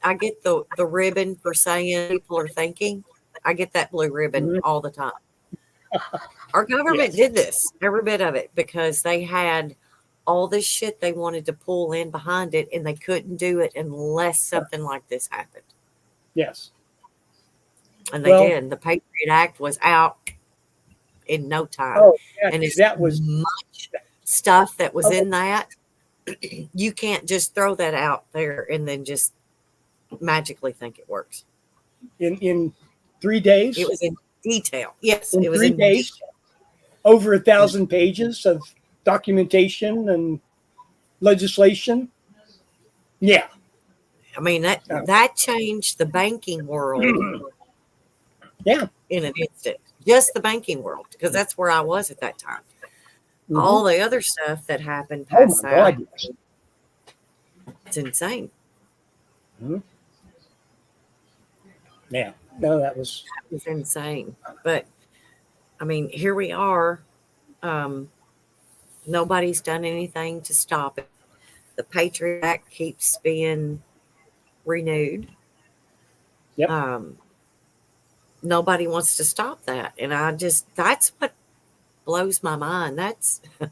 Speaker 2: the ribbon for saying people are thinking. I get that blue ribbon all the time. Our government did this, every bit of it, because they had all this shit they wanted to pull in behind it, and they couldn't do it unless something like this happened.
Speaker 1: Yes.
Speaker 2: And they did. The Patriot Act was out in no time.
Speaker 1: Oh, yeah,
Speaker 2: And it's
Speaker 1: that was
Speaker 2: much stuff that was in that. You can't just throw that out there and then just magically think it works.
Speaker 1: in 3 days.
Speaker 2: It was in detail. Yes,
Speaker 1: In
Speaker 2: it was
Speaker 1: 3
Speaker 2: in
Speaker 1: days,
Speaker 2: detail.
Speaker 1: over 1,000 pages of documentation and legislation. Yeah.
Speaker 2: I mean, that changed the banking world
Speaker 1: Yeah.
Speaker 2: in an instant. Just the banking world, because that's where I was at that time.
Speaker 1: Mhm.
Speaker 2: All the other stuff that happened
Speaker 1: Oh
Speaker 2: past
Speaker 1: my
Speaker 2: that,
Speaker 1: God.
Speaker 2: it's insane.
Speaker 1: Mhm. Yeah. No, that was.
Speaker 2: It was insane. But I mean, here we are. Um, Nobody's done anything to stop it. The Patriot Act keeps being renewed.
Speaker 1: Yep.
Speaker 2: Nobody wants to stop that. And that's what blows my mind. That's the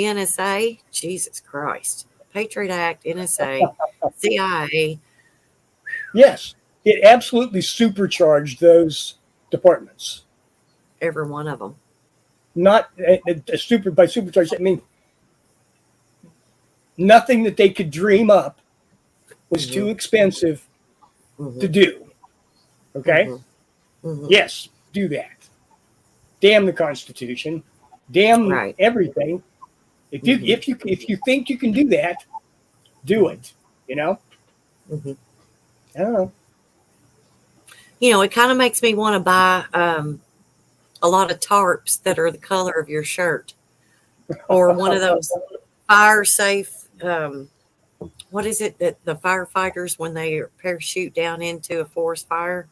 Speaker 2: NSA. Jesus Christ. Patriot Act, NSA, CIA.
Speaker 1: Yes. It absolutely supercharged those departments.
Speaker 2: Every one of them.
Speaker 1: Not by supercharged. I mean, nothing that they could dream up was
Speaker 2: Mm-hmm.
Speaker 1: too expensive
Speaker 2: Mm-hmm.
Speaker 1: to do. Okay.
Speaker 2: Mm-hmm. Mm-hmm.
Speaker 1: Yes, do that. Damn the Constitution. Damn
Speaker 2: Right.
Speaker 1: everything. If you think you can do that, do it. You know.
Speaker 2: Mm-hmm.
Speaker 1: I don't know.
Speaker 2: You know, it kind of makes me want to buy a lot of tarps that are the color of your shirt, or one of those fire safe. What is it that the firefighters, when they parachute down into a forest fire,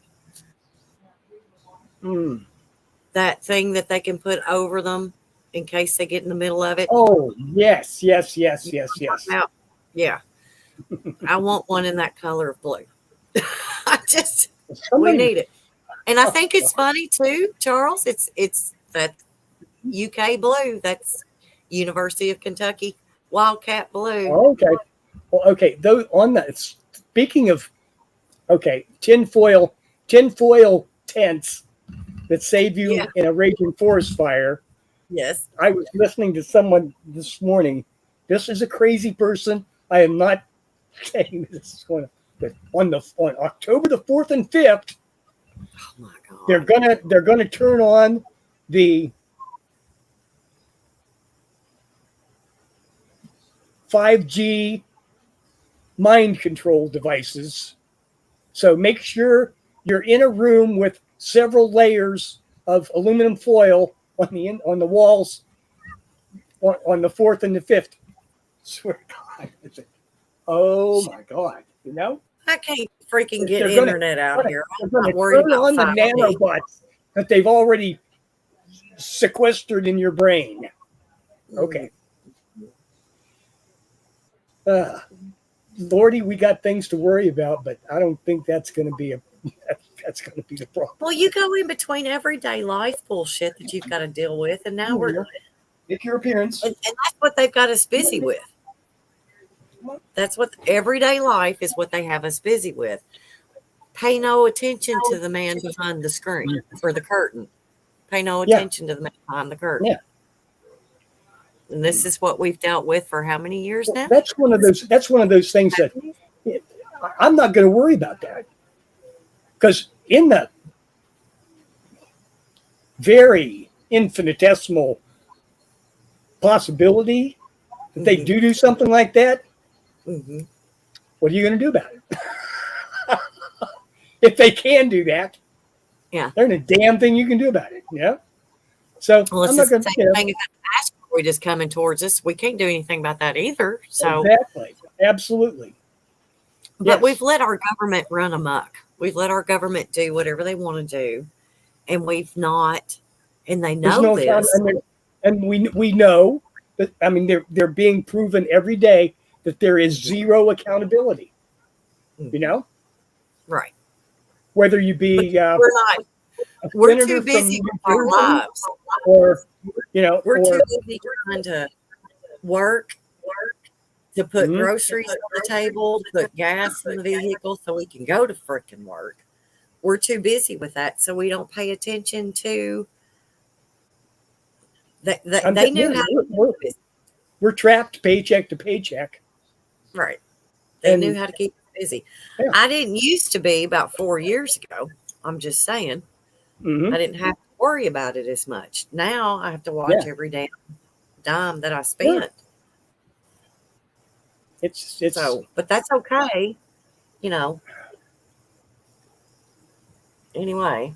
Speaker 2: that thing that they can put over them in case they get in the middle of it?
Speaker 1: Oh yes.
Speaker 2: Now, yeah, I want one in that color of blue. We
Speaker 1: Somebody.
Speaker 2: need it. And I think it's funny too, Charles. It's that UK blue. That's University of Kentucky Wildcat blue.
Speaker 1: Okay. Well, okay. Though on that, speaking of, okay, tinfoil tents that save you
Speaker 2: Yeah.
Speaker 1: in a raging forest fire.
Speaker 2: Yes.
Speaker 1: I was listening to someone this morning. This is a crazy person. I am not saying this is going to. But on October the 4th and 5th,
Speaker 2: Oh my God.
Speaker 1: they're gonna turn on the 5G mind control devices. So make sure you're in a room with several layers of aluminum foil on the walls on the 4th and the 5th. Swear to God. Oh my God. You know?
Speaker 2: I can't freaking get
Speaker 1: They're gonna-
Speaker 2: internet out here.
Speaker 1: They're
Speaker 2: I'm
Speaker 1: going
Speaker 2: not
Speaker 1: to
Speaker 2: worried
Speaker 1: turn
Speaker 2: about
Speaker 1: on the
Speaker 2: 5G.
Speaker 1: nanobots that they've already sequestered in your brain. Okay. Lordy, we got things to worry about, but I don't think that's going to be the problem.
Speaker 2: Well, you go in between everyday life bullshit that you've got to deal with, and now
Speaker 1: Make your appearance.
Speaker 2: and that's what they've got us busy with. That's what everyday life is. What they have us busy with. Pay no attention to the man behind the screen or the curtain. Pay no attention to the man behind the curtain.
Speaker 1: Yeah.
Speaker 2: And this is what we've dealt with for how many years now?
Speaker 1: That's one of those things that I'm not going to worry about that, because in the very infinitesimal possibility that they do something like that,
Speaker 2: Mm-hmm.
Speaker 1: what are you going to do about it? If they can do that,
Speaker 2: Yeah,
Speaker 1: there ain't a damn thing you can do about it. Yeah. So
Speaker 2: well, it's
Speaker 1: I'm
Speaker 2: the
Speaker 1: not going
Speaker 2: same
Speaker 1: to.
Speaker 2: thing if an asteroid is coming towards us. We can't do anything about that either. So,
Speaker 1: Exactly. Absolutely.
Speaker 2: but
Speaker 1: Yes.
Speaker 2: we've let our government run amok. We've let our government do whatever they want to do, and we've not. And they
Speaker 1: There's
Speaker 2: know
Speaker 1: no
Speaker 2: this.
Speaker 1: and we know that. I mean, they're being proven every day that there is zero accountability. You know,
Speaker 2: Right.
Speaker 1: whether you be
Speaker 2: We're not. We're
Speaker 1: senator
Speaker 2: too busy
Speaker 1: from
Speaker 2: with our
Speaker 1: New Jersey,
Speaker 2: lives.
Speaker 1: or
Speaker 2: We're
Speaker 1: or
Speaker 2: too busy trying to work, to put groceries on the table, put gas in the vehicle so we can go to freaking work. We're too busy with that, so we don't pay attention to They knew how to keep us busy.
Speaker 1: We're trapped paycheck to paycheck.
Speaker 2: Right. They knew how to keep us busy.
Speaker 1: Yeah.
Speaker 2: I didn't used to be about 4 years ago. I'm just saying.
Speaker 1: Mm-hmm.
Speaker 2: I didn't have to worry about it as much. Now I have to watch every damn dime that I spent.
Speaker 1: Sure. It's
Speaker 2: so, but that's okay. You know. Anyway.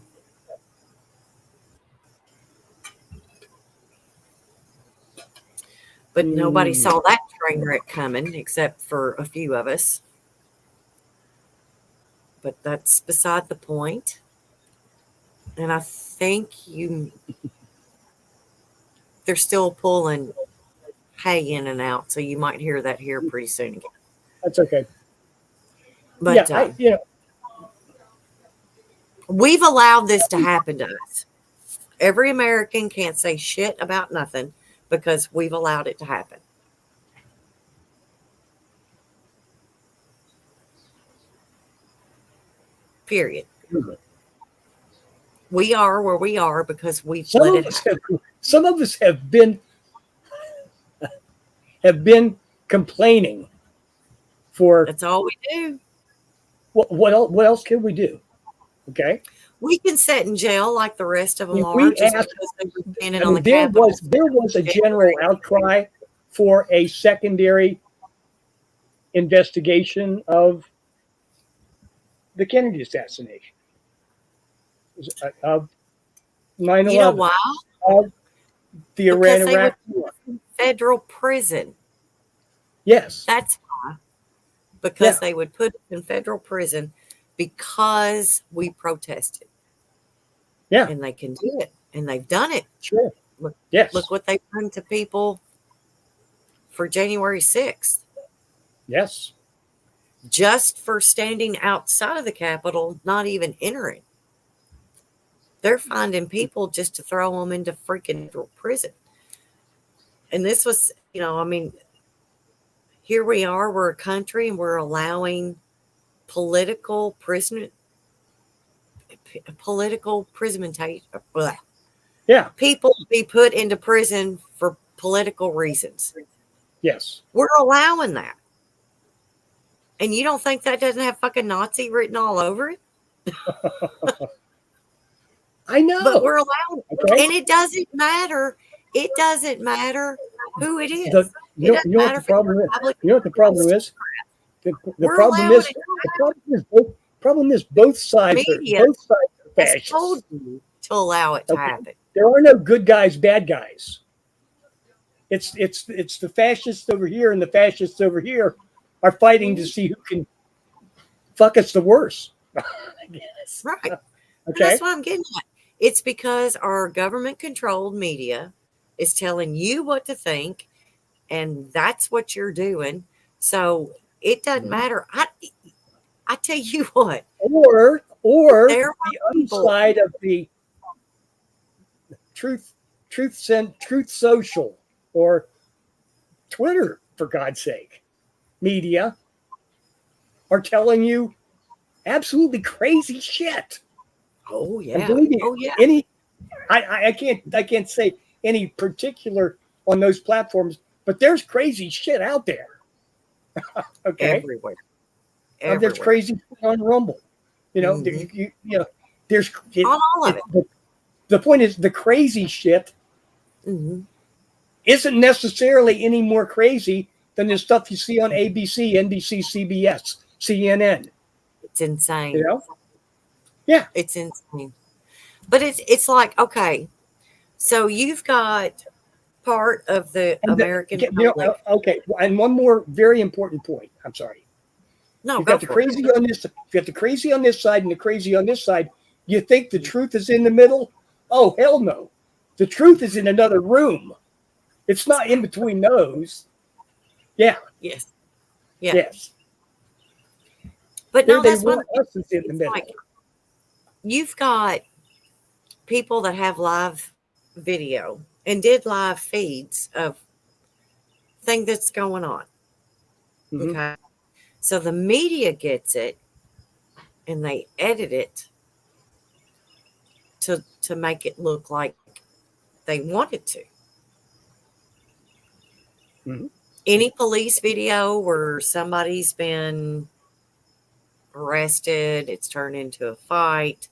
Speaker 2: But nobody saw that train wreck coming except for a few of us. But that's beside the point. And I think they're still pulling hay in and out, so you might hear that here pretty soon again.
Speaker 1: That's okay.
Speaker 2: But we've allowed this to happen to us. Every American can't say shit about nothing because we've allowed it to happen. Period. Mm-hmm. We are where we are because we've let it happen.
Speaker 1: Some of us have been complaining for.
Speaker 2: That's all we do.
Speaker 1: What else can we do? Okay.
Speaker 2: We can sit in jail like the rest of them are.
Speaker 1: There was a general outcry for a secondary investigation of the Kennedy assassination, of 9/11.
Speaker 2: You know why?
Speaker 1: Of the Iran-Iraq war.
Speaker 2: Federal prison.
Speaker 1: Yes.
Speaker 2: That's why. Because they would put us in federal prison because we protested.
Speaker 1: Yeah.
Speaker 2: And they can do it. And they've done it.
Speaker 1: Sure.
Speaker 2: Look,
Speaker 1: yes.
Speaker 2: Look what they've done to people for January 6th.
Speaker 1: Yes.
Speaker 2: Just for standing outside of the Capitol, not even entering. They're finding people just to throw them into freaking prison. And this was, here we are, we're a country and we're allowing political imprisonment. Yeah. People be put into prison for political reasons.
Speaker 1: Yes.
Speaker 2: We're allowing that. And you don't think that doesn't have fucking Nazi written all over it?
Speaker 1: I know.
Speaker 2: But we're allowed. Okay. And it doesn't matter. It doesn't matter who it is.
Speaker 1: You know what the problem is? You know what the problem is? The problem is both sides are fascists.
Speaker 2: Told you to allow it to happen.
Speaker 1: There are no good guys, bad guys. It's the fascists over here and the fascists over here are fighting to see who can fuck us the worst. I guess.
Speaker 2: Right. Okay. And that's what I'm getting at. It's because our government-controlled media is telling you what to think, and that's what you're doing. So it doesn't matter. I tell you what.
Speaker 1: Or the other side of the truth social or Twitter, for God's sake, media are telling you absolutely crazy shit.
Speaker 2: Oh yeah.
Speaker 1: I can't say any particular on those platforms, but there's crazy shit out there. Okay.
Speaker 2: Everywhere.
Speaker 1: There's crazy shit on Rumble. There's
Speaker 2: on all of it.
Speaker 1: The point is the crazy shit isn't necessarily any more crazy than the stuff you see on ABC, NBC, CBS, CNN.
Speaker 2: It's insane.
Speaker 1: Yeah.
Speaker 2: It's insane. But it's like, okay, so you've got part of the American public.
Speaker 1: Okay, and one more very important point. I'm sorry.
Speaker 2: No,
Speaker 1: you've got the crazy on this. You got the crazy on this side and the crazy on this side. You think the truth is in the middle? Oh, hell no. The truth is in another room. It's not in between those. Yeah.
Speaker 2: Yes. Yeah.
Speaker 1: Yes.
Speaker 2: But no, that's what
Speaker 1: in the middle.
Speaker 2: Like, you've got people that have live video and did live feeds of things that's going on. Mm-hmm. Okay. So the media gets it and they edit it to make it look like they wanted to.
Speaker 1: Mhm.
Speaker 2: Any police video where somebody's been arrested, it's turned into a fight.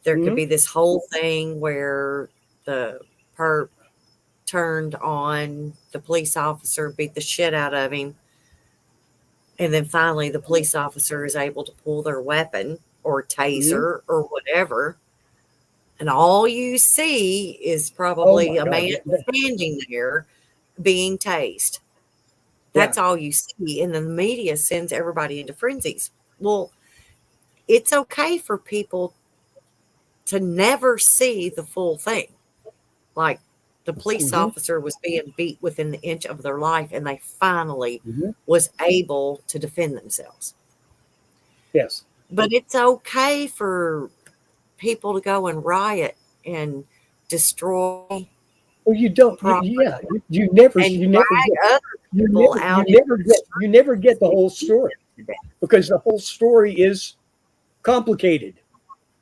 Speaker 2: There could
Speaker 1: Mhm.
Speaker 2: be this whole thing where the perp turned on the police officer, beat the shit out of him, and then finally the police officer is able to pull their weapon or
Speaker 1: Mhm.
Speaker 2: taser or whatever, and all you see is
Speaker 1: Oh
Speaker 2: probably
Speaker 1: my
Speaker 2: a
Speaker 1: God.
Speaker 2: man standing there being tased.
Speaker 1: Yeah.
Speaker 2: That's all you see, and the media sends everybody into frenzies. Well, it's okay for people to never see the full thing. Like the police
Speaker 1: Mhm.
Speaker 2: officer was being beat within the inch of their life, and they finally
Speaker 1: Mhm.
Speaker 2: was able to defend themselves.
Speaker 1: Yes.
Speaker 2: But it's okay for people to go and riot and destroy
Speaker 1: Well, you don't.
Speaker 2: property
Speaker 1: Yeah. You never.
Speaker 2: and
Speaker 1: You never
Speaker 2: drag
Speaker 1: get.
Speaker 2: other
Speaker 1: You
Speaker 2: people
Speaker 1: never. You
Speaker 2: out into
Speaker 1: never
Speaker 2: the
Speaker 1: get. You never get the whole story
Speaker 2: street.
Speaker 1: because the whole story is complicated.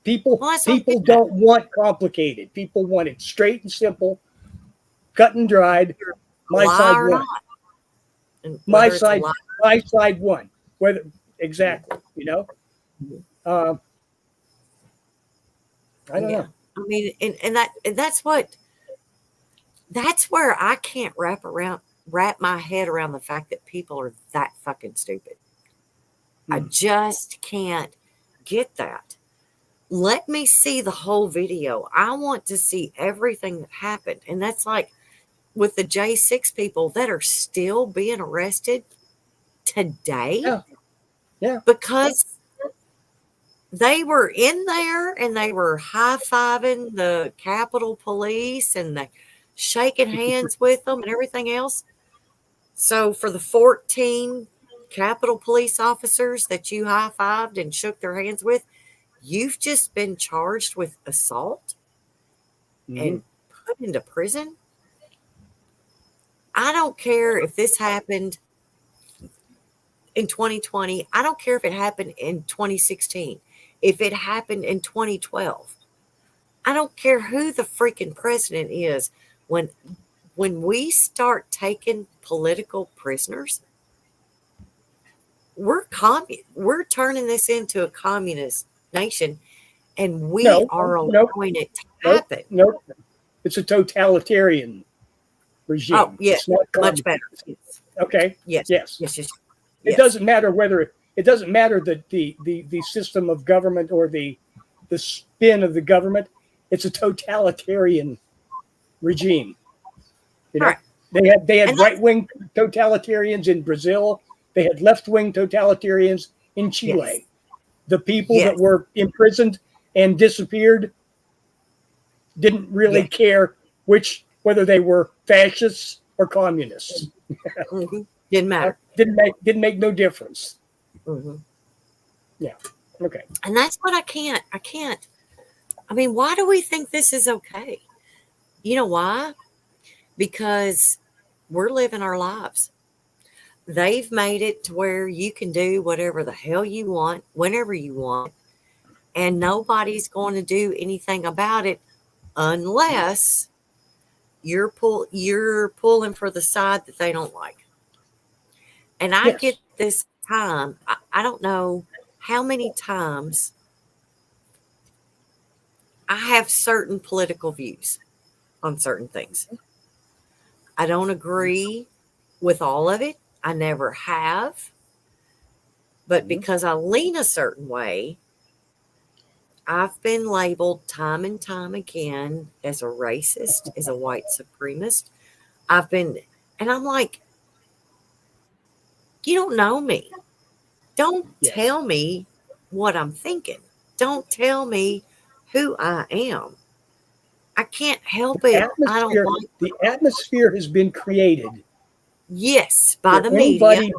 Speaker 1: People.
Speaker 2: Well, that's what I'm
Speaker 1: People
Speaker 2: getting at.
Speaker 1: don't want complicated. People want it straight and simple, cut and dried.
Speaker 2: A
Speaker 1: My
Speaker 2: lie
Speaker 1: side
Speaker 2: or
Speaker 1: won.
Speaker 2: not, and
Speaker 1: My
Speaker 2: whether it's a
Speaker 1: side.
Speaker 2: lie.
Speaker 1: My side won. Whether exactly. You know. Uh, I don't
Speaker 2: Yeah,
Speaker 1: know.
Speaker 2: I mean, and that's where I can't wrap my head around the fact that people are that fucking stupid. I
Speaker 1: Hmm.
Speaker 2: just can't get that. Let me see the whole video. I want to see everything that happened. And that's like with the J6 people that are still being arrested today
Speaker 1: Yeah. Yeah.
Speaker 2: because they were in there and they were high-fiving the Capitol Police and the shaking hands with them and everything else. So for the 14 Capitol Police officers that you high-fived and shook their hands with, you've just been charged with assault
Speaker 1: Hmm.
Speaker 2: and put into prison. I don't care if this happened in 2020. I don't care if it happened in 2016. If it happened in 2012. I don't care who the freaking president is. When when we start taking political prisoners, we're turning this into a communist nation, and we
Speaker 1: No.
Speaker 2: are
Speaker 1: No.
Speaker 2: allowing it to
Speaker 1: No.
Speaker 2: happen.
Speaker 1: No. It's a totalitarian
Speaker 2: Oh,
Speaker 1: regime.
Speaker 2: yes,
Speaker 1: It's not
Speaker 2: much
Speaker 1: communist.
Speaker 2: better. Yes,
Speaker 1: Okay.
Speaker 2: yes,
Speaker 1: Yes.
Speaker 2: yes, yes,
Speaker 1: It
Speaker 2: yes.
Speaker 1: doesn't matter whether it doesn't matter the system of government or the spin of the government. It's a totalitarian regime. You
Speaker 2: All
Speaker 1: know,
Speaker 2: right,
Speaker 1: they
Speaker 2: and
Speaker 1: had right
Speaker 2: that's
Speaker 1: wing totalitarians in Brazil. They had left wing totalitarians in
Speaker 2: yes,
Speaker 1: Chile. The people that
Speaker 2: yes,
Speaker 1: were imprisoned and disappeared didn't really
Speaker 2: yes.
Speaker 1: care whether they were fascists or communists.
Speaker 2: Didn't matter.
Speaker 1: Didn't make no difference.
Speaker 2: Hmm.
Speaker 1: Yeah. Okay.
Speaker 2: And that's what I can't. I mean, why do we think this is okay? You know why? Because we're living our lives. They've made it to where you can do whatever the hell you want, whenever you want, and nobody's going to do anything about it unless you're pulling for the side that they don't like. And I get
Speaker 1: Yes.
Speaker 2: this time. I don't know how many times I have certain political views on certain things. I don't agree with all of it. I never have. But
Speaker 1: Mhm.
Speaker 2: because I lean a certain way, I've been labeled time and time again as a racist, as a white supremacist. I've been, and I'm like, you don't know me. Don't
Speaker 1: Yes.
Speaker 2: tell me what I'm thinking. Don't tell me who I am. I can't help
Speaker 1: The
Speaker 2: it. I don't
Speaker 1: atmosphere
Speaker 2: like,
Speaker 1: the atmosphere has been created
Speaker 2: yes, by
Speaker 1: where
Speaker 2: the media, which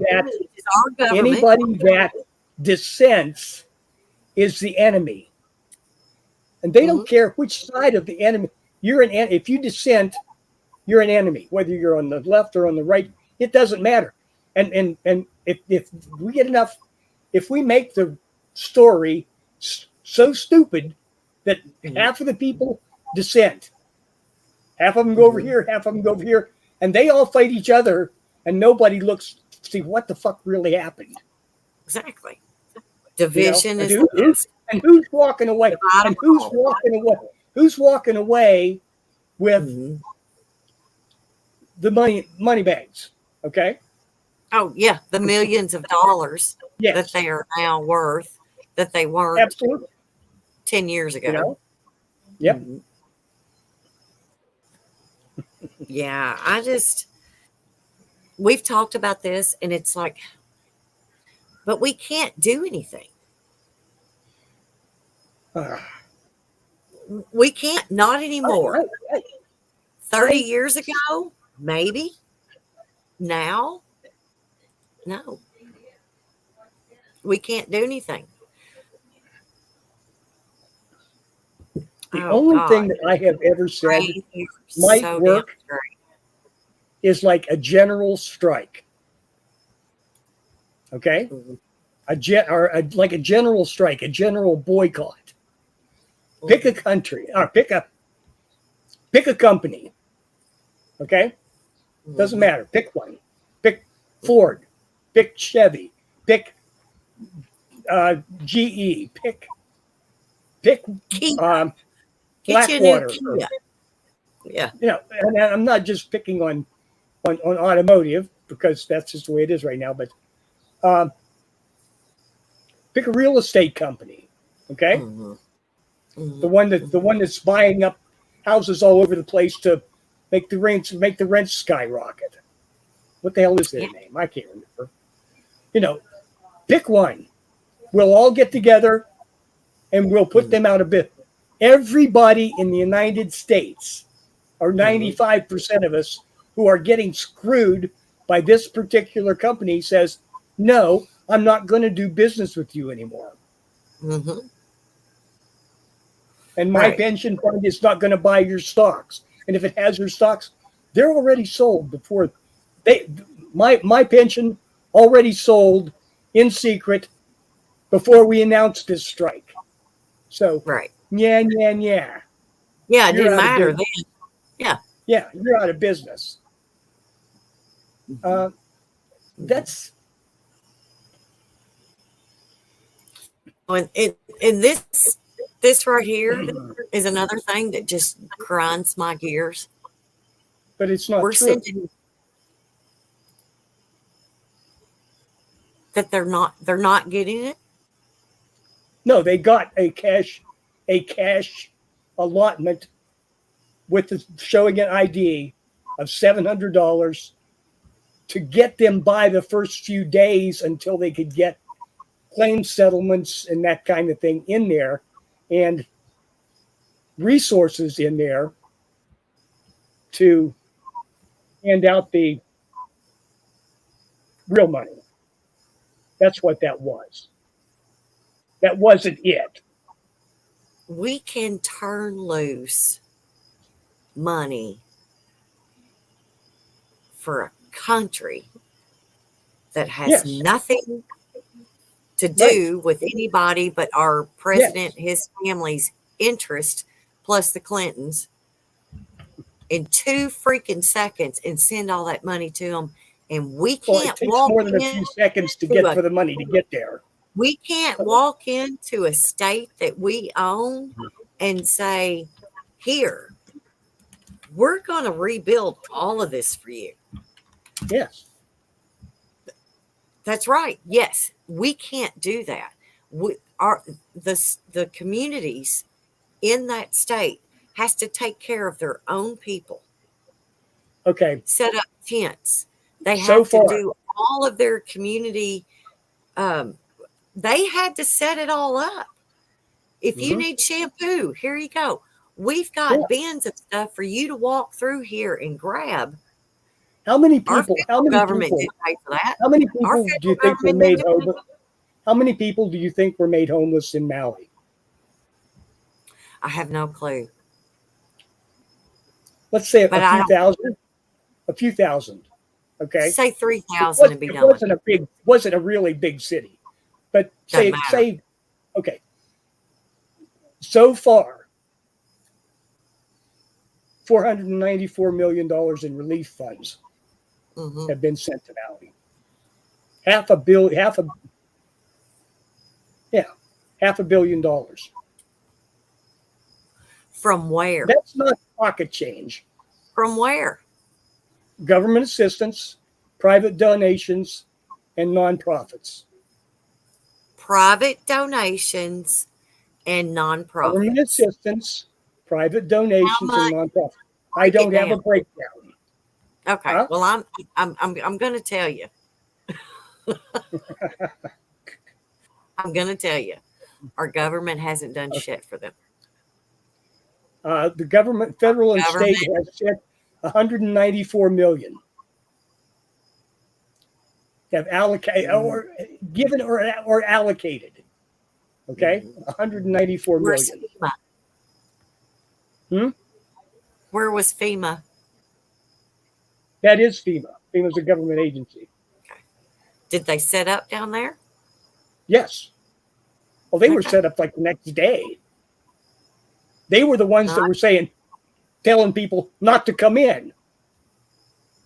Speaker 2: is our government.
Speaker 1: anybody that dissents is the enemy. And they don't
Speaker 2: Mhm.
Speaker 1: care which side of the enemy you're an if you dissent, you're an enemy, whether you're on the left or on the right, it doesn't matter. And if we get enough if we make the story so stupid that
Speaker 2: Mhm.
Speaker 1: half of the people dissent, half of them go over
Speaker 2: Mhm.
Speaker 1: here, half of them go over here. and they all fight each other, and nobody looks to see what the fuck really happened.
Speaker 2: Exactly. Division
Speaker 1: And
Speaker 2: is
Speaker 1: who's walking away? And who's walking away? Who's walking away with the money bags? Okay.
Speaker 2: Oh yeah, the millions of dollars
Speaker 1: Yes.
Speaker 2: that they are now worth that they weren't
Speaker 1: Absolutely.
Speaker 2: 10 years ago.
Speaker 1: Yep.
Speaker 2: Yeah, we've talked about this, and it's like, but we can't do anything. We can't, not anymore. 30 years ago, maybe. Now, no. We can't do anything.
Speaker 1: The only thing that I have ever said might work is like a general strike. Okay? Like a general strike, a general boycott. Pick a country, or pick a company. Okay? Doesn't matter. Pick one. Pick Ford. Pick Chevy. Pick GE. Pick Blackwater.
Speaker 2: Yeah.
Speaker 1: And I'm not just picking on automotive, because that's just the way it is right now, but pick a real estate company. Okay? The one that's buying up houses all over the place to make the rents skyrocket. What the hell is their name? I can't remember. Pick one. We'll all get together and we'll put them out of business. Everybody in the United States, or 95% of us who are getting screwed by this particular company, says, no, I'm not going to do business with you anymore. And my pension fund is not going to buy your stocks. And if it has your stocks, they're already sold before my pension already sold in secret before we announced this strike. So yeah.
Speaker 2: Yeah, it didn't matter then.
Speaker 1: Yeah, you're out of business. That's
Speaker 2: and this right here is another thing that just grinds my gears.
Speaker 1: But it's not true.
Speaker 2: That they're not getting it.
Speaker 1: No, they got a cash allotment with showing an ID of $700 to get them by the first few days until they could get claim settlements and that kind of thing in there, and resources in there to hand out the real money. That's what that was. That wasn't it.
Speaker 2: We can turn loose money for a country that has nothing to do with anybody but our president, his family's interest, plus the Clintons, in 2 freaking seconds, and send all that money to them. And we can't
Speaker 1: it takes more than a few seconds to get for the money to get there.
Speaker 2: We can't walk into a state that we own and say, here, we're going to rebuild all of this for you.
Speaker 1: Yes.
Speaker 2: That's right. Yes, we can't do that. The communities in that state has to take care of their own people.
Speaker 1: Okay.
Speaker 2: Set up tents. They have to do all of their community. They had to set it all up. If you need shampoo, here you go. We've got bins of stuff for you to walk through here and grab.
Speaker 1: How many people?
Speaker 2: How many government didn't pay for that?
Speaker 1: How many people do you think were made homeless? How many people do you think were made homeless in Maui?
Speaker 2: I have no clue.
Speaker 1: Let's say a few thousand. A few thousand. Okay.
Speaker 2: Say 3,000 and be done.
Speaker 1: It wasn't a really big city, but say okay. So far, $494 million in relief funds
Speaker 2: Mm-hmm.
Speaker 1: have been sent to Maui. $500 million.
Speaker 2: From where?
Speaker 1: That's not pocket change.
Speaker 2: From where?
Speaker 1: Government assistance, private donations, and nonprofits.
Speaker 2: Private donations and
Speaker 1: Government
Speaker 2: nonprofits.
Speaker 1: assistance, private donations,
Speaker 2: much?
Speaker 1: and nonprofits. I don't have a
Speaker 2: down.
Speaker 1: breakdown.
Speaker 2: Okay.
Speaker 1: Huh?
Speaker 2: Well, I'm going to tell you. I'm going to tell you. Our government hasn't done shit for them.
Speaker 1: The government, federal and state, has sent $194 million. Have allocated or given or allocated. Okay, $194
Speaker 2: Where's
Speaker 1: million.
Speaker 2: FEMA? Where was FEMA?
Speaker 1: That is FEMA. FEMA's a government agency.
Speaker 2: Did they set up down there?
Speaker 1: Yes. Well, they were
Speaker 2: Okay.
Speaker 1: set up like the next day. They were the ones that were telling people not to come in.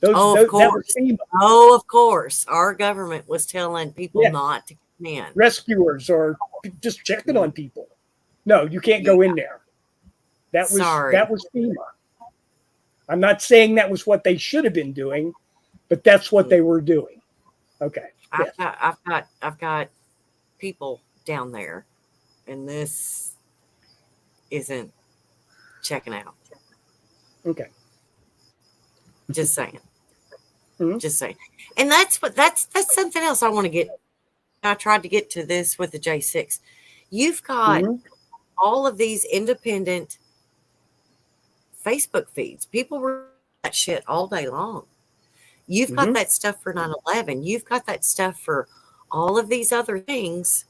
Speaker 2: Of
Speaker 1: That was
Speaker 2: course.
Speaker 1: FEMA.
Speaker 2: Oh, of course. Our government was telling people not to come in.
Speaker 1: Rescuers or just checking on people. No, you can't go in there. That was FEMA. I'm not saying that was what they should have been doing, but that's what they were doing. Okay.
Speaker 2: I've got people down there, and this isn't checking out.
Speaker 1: Okay.
Speaker 2: Just saying.
Speaker 1: Mhm.
Speaker 2: Just saying. And that's something else I want to get. I tried to get to this with the J6. You've got all of these independent Facebook feeds. People read that shit all day long. You've got that stuff for 9/11. You've got that stuff for all of these other things,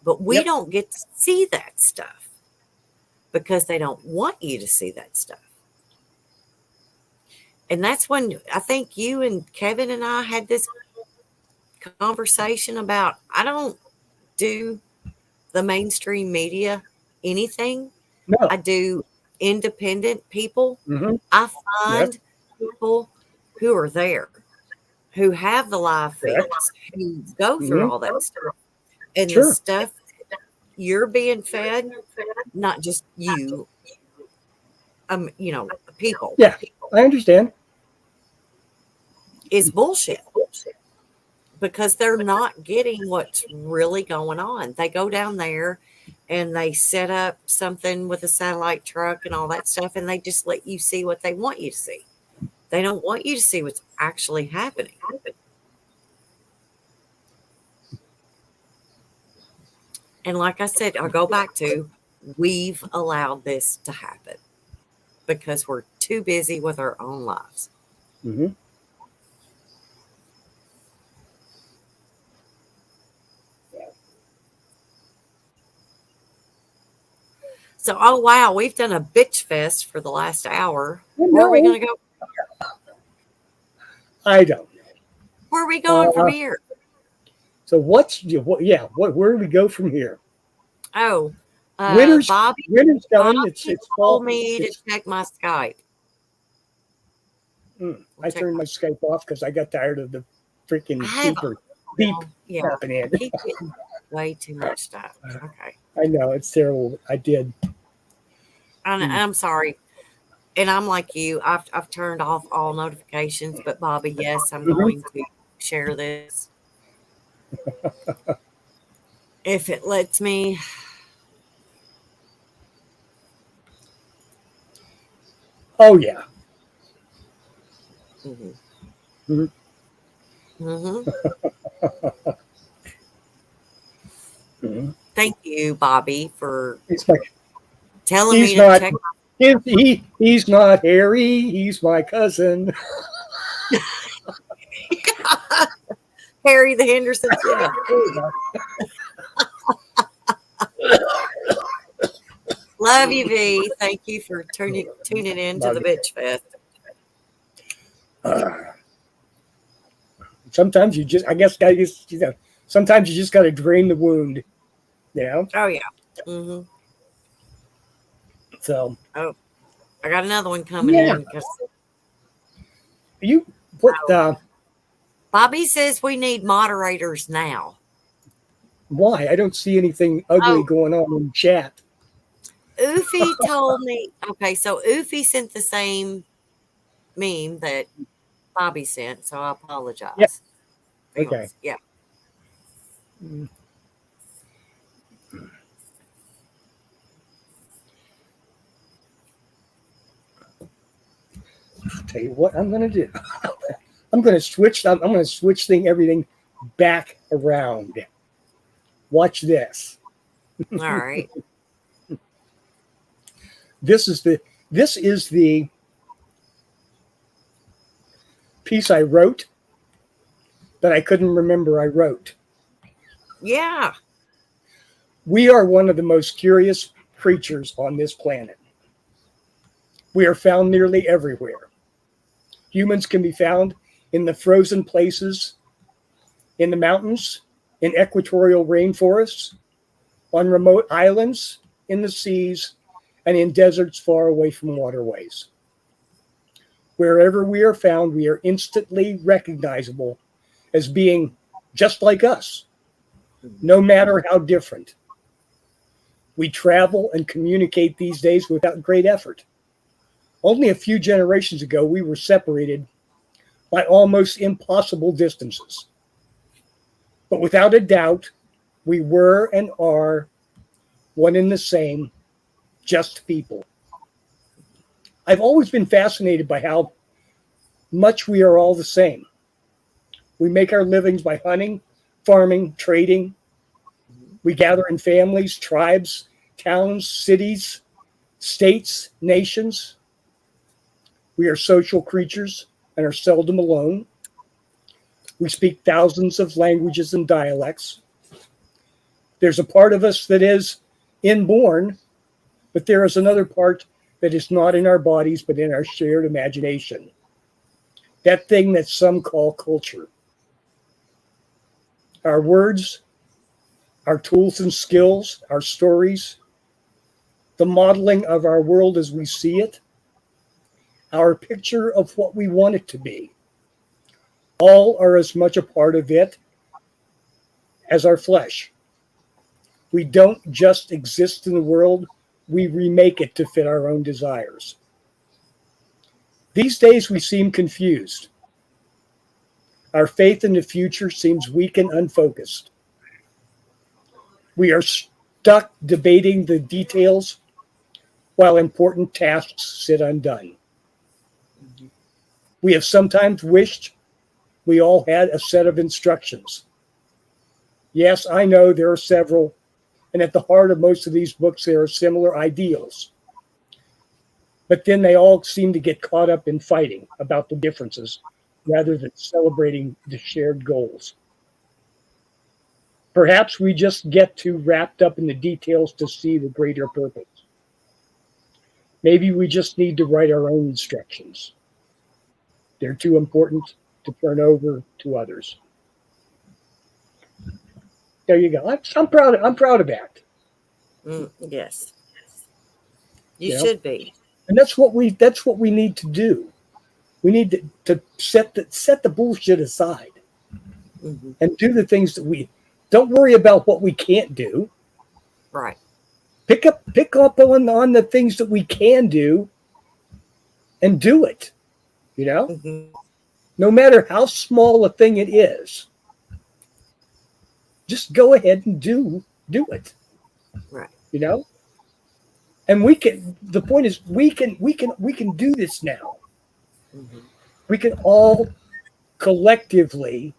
Speaker 2: but we don't get to see that stuff because they don't want you to see that stuff. And that's when I think you and Kevin and I had this conversation about, I don't do the mainstream media anything.
Speaker 1: No.
Speaker 2: I do independent people.
Speaker 1: Mm-hmm.
Speaker 2: I find people who are there, who have the live feeds, who go through all that stuff. And the stuff you're being fed, not just you, people.
Speaker 1: Yeah, I understand.
Speaker 2: Is bullshit. Because they're not getting what's really going on. They go down there and they set up something with a satellite truck and all that stuff, and they just let you see what they want you to see. They don't want you to see what's actually happening. And like I said, I'll go back to, we've allowed this to happen because we're too busy with our own lives.
Speaker 1: Mm-hmm.
Speaker 2: So, oh wow, we've done a bitch fest for the last hour. Where are we going to go?
Speaker 1: I don't know.
Speaker 2: Where are we going from here?
Speaker 1: So where do we go from here?
Speaker 2: Oh,
Speaker 1: Winter's done.
Speaker 2: Bobby
Speaker 1: It's
Speaker 2: told me to check my Skype.
Speaker 1: I turned my Skype off because I got tired of the freaking beep popping in.
Speaker 2: Keep getting way too much stuff. Okay.
Speaker 1: I know, it's terrible. I did.
Speaker 2: I'm sorry. And I'm like you. I've turned off all notifications. But Bobby, yes, I'm going to share this if it lets me.
Speaker 1: Oh yeah.
Speaker 2: Mm-hmm. Thank you, Bobby, for telling me to check.
Speaker 1: He's not Harry. He's my cousin.
Speaker 2: Harry the Hendersons. Yeah. Love you, V. Thank you for tuning in to the Bitch Fest.
Speaker 1: Sometimes you just, sometimes you just got to drain the wound, you know?
Speaker 2: Oh, yeah. Mm-hmm.
Speaker 1: So.
Speaker 2: Oh. I got another one coming
Speaker 1: Yeah.
Speaker 2: in.
Speaker 1: You put
Speaker 2: Bobby says we need moderators now.
Speaker 1: why? I don't see anything ugly
Speaker 2: Oh.
Speaker 1: going on in chat.
Speaker 2: Oofy told me. Okay, so Oofy sent the same meme that Bobby sent, so I apologize.
Speaker 1: Yeah. Okay.
Speaker 2: Yeah.
Speaker 1: I'll tell you what I'm going to do. I'm going to switch. I'm going to switch everything back around. Watch this.
Speaker 2: All right.
Speaker 1: This is the piece I wrote that I couldn't remember I wrote.
Speaker 2: Yeah.
Speaker 1: We are one of the most curious creatures on this planet. We are found nearly everywhere. Humans can be found in the frozen places, in the mountains, in equatorial rainforests, on remote islands, in the seas, and in deserts far away from waterways. Wherever we are found, we are instantly recognizable as being just like us, no matter how different. We travel and communicate these days without great effort. Only a few generations ago, we were separated by almost impossible distances. But without a doubt, we were and are one and the same, just people. I've always been fascinated by how much we are all the same. We make our livings by hunting, farming, trading. We gather in families, tribes, towns, cities, states, nations. We are social creatures and are seldom alone. We speak thousands of languages and dialects. There's a part of us that is inborn, but there is another part that is not in our bodies, but in our shared imagination. That thing that some call culture. Our words, our tools and skills, our stories, the modeling of our world as we see it, our picture of what we want it to be. All are as much a part of it as our flesh. We don't just exist in the world, we remake it to fit our own desires. These days we seem confused. Our faith in the future seems weak and unfocused. We are stuck debating the details while important tasks sit undone. We have sometimes wished we all had a set of instructions. Yes, I know there are several, and at the heart of most of these books, there are similar ideals. But then they all seem to get caught up in fighting about the differences rather than celebrating the shared goals. Perhaps we just get too wrapped up in the details to see the greater purpose. Maybe we just need to write our own instructions. They're too important to turn over to others. There you go. I'm proud of that.
Speaker 2: Yes. You should be.
Speaker 1: And that's what we need to do. We need to set the bullshit aside and do the things that we don't worry about what we can't do.
Speaker 2: Right.
Speaker 1: Pick up on the things that we can do and do it. You know? No matter how small a thing it is. Just go ahead and do it.
Speaker 2: Right.
Speaker 1: You know? And the point is we can do this now. We can all collectively,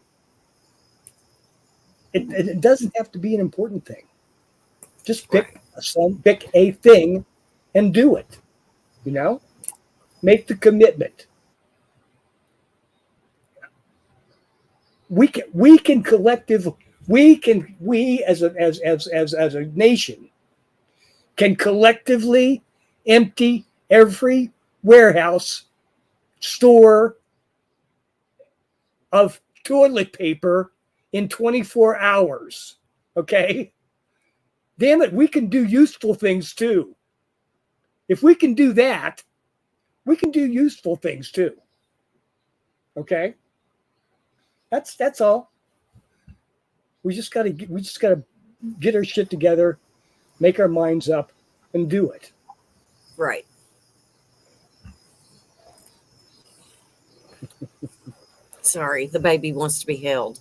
Speaker 1: it doesn't have to be an important thing. Just pick a thing and do it. You know? Make the commitment. We as a nation can collectively empty every warehouse store of toilet paper in 24 hours. Okay? Damn it, we can do useful things too. If we can do that, we can do useful things too. Okay? That's all. We just gotta get our shit together, make our minds up, and do it.
Speaker 2: Right. Sorry, the baby wants to be held.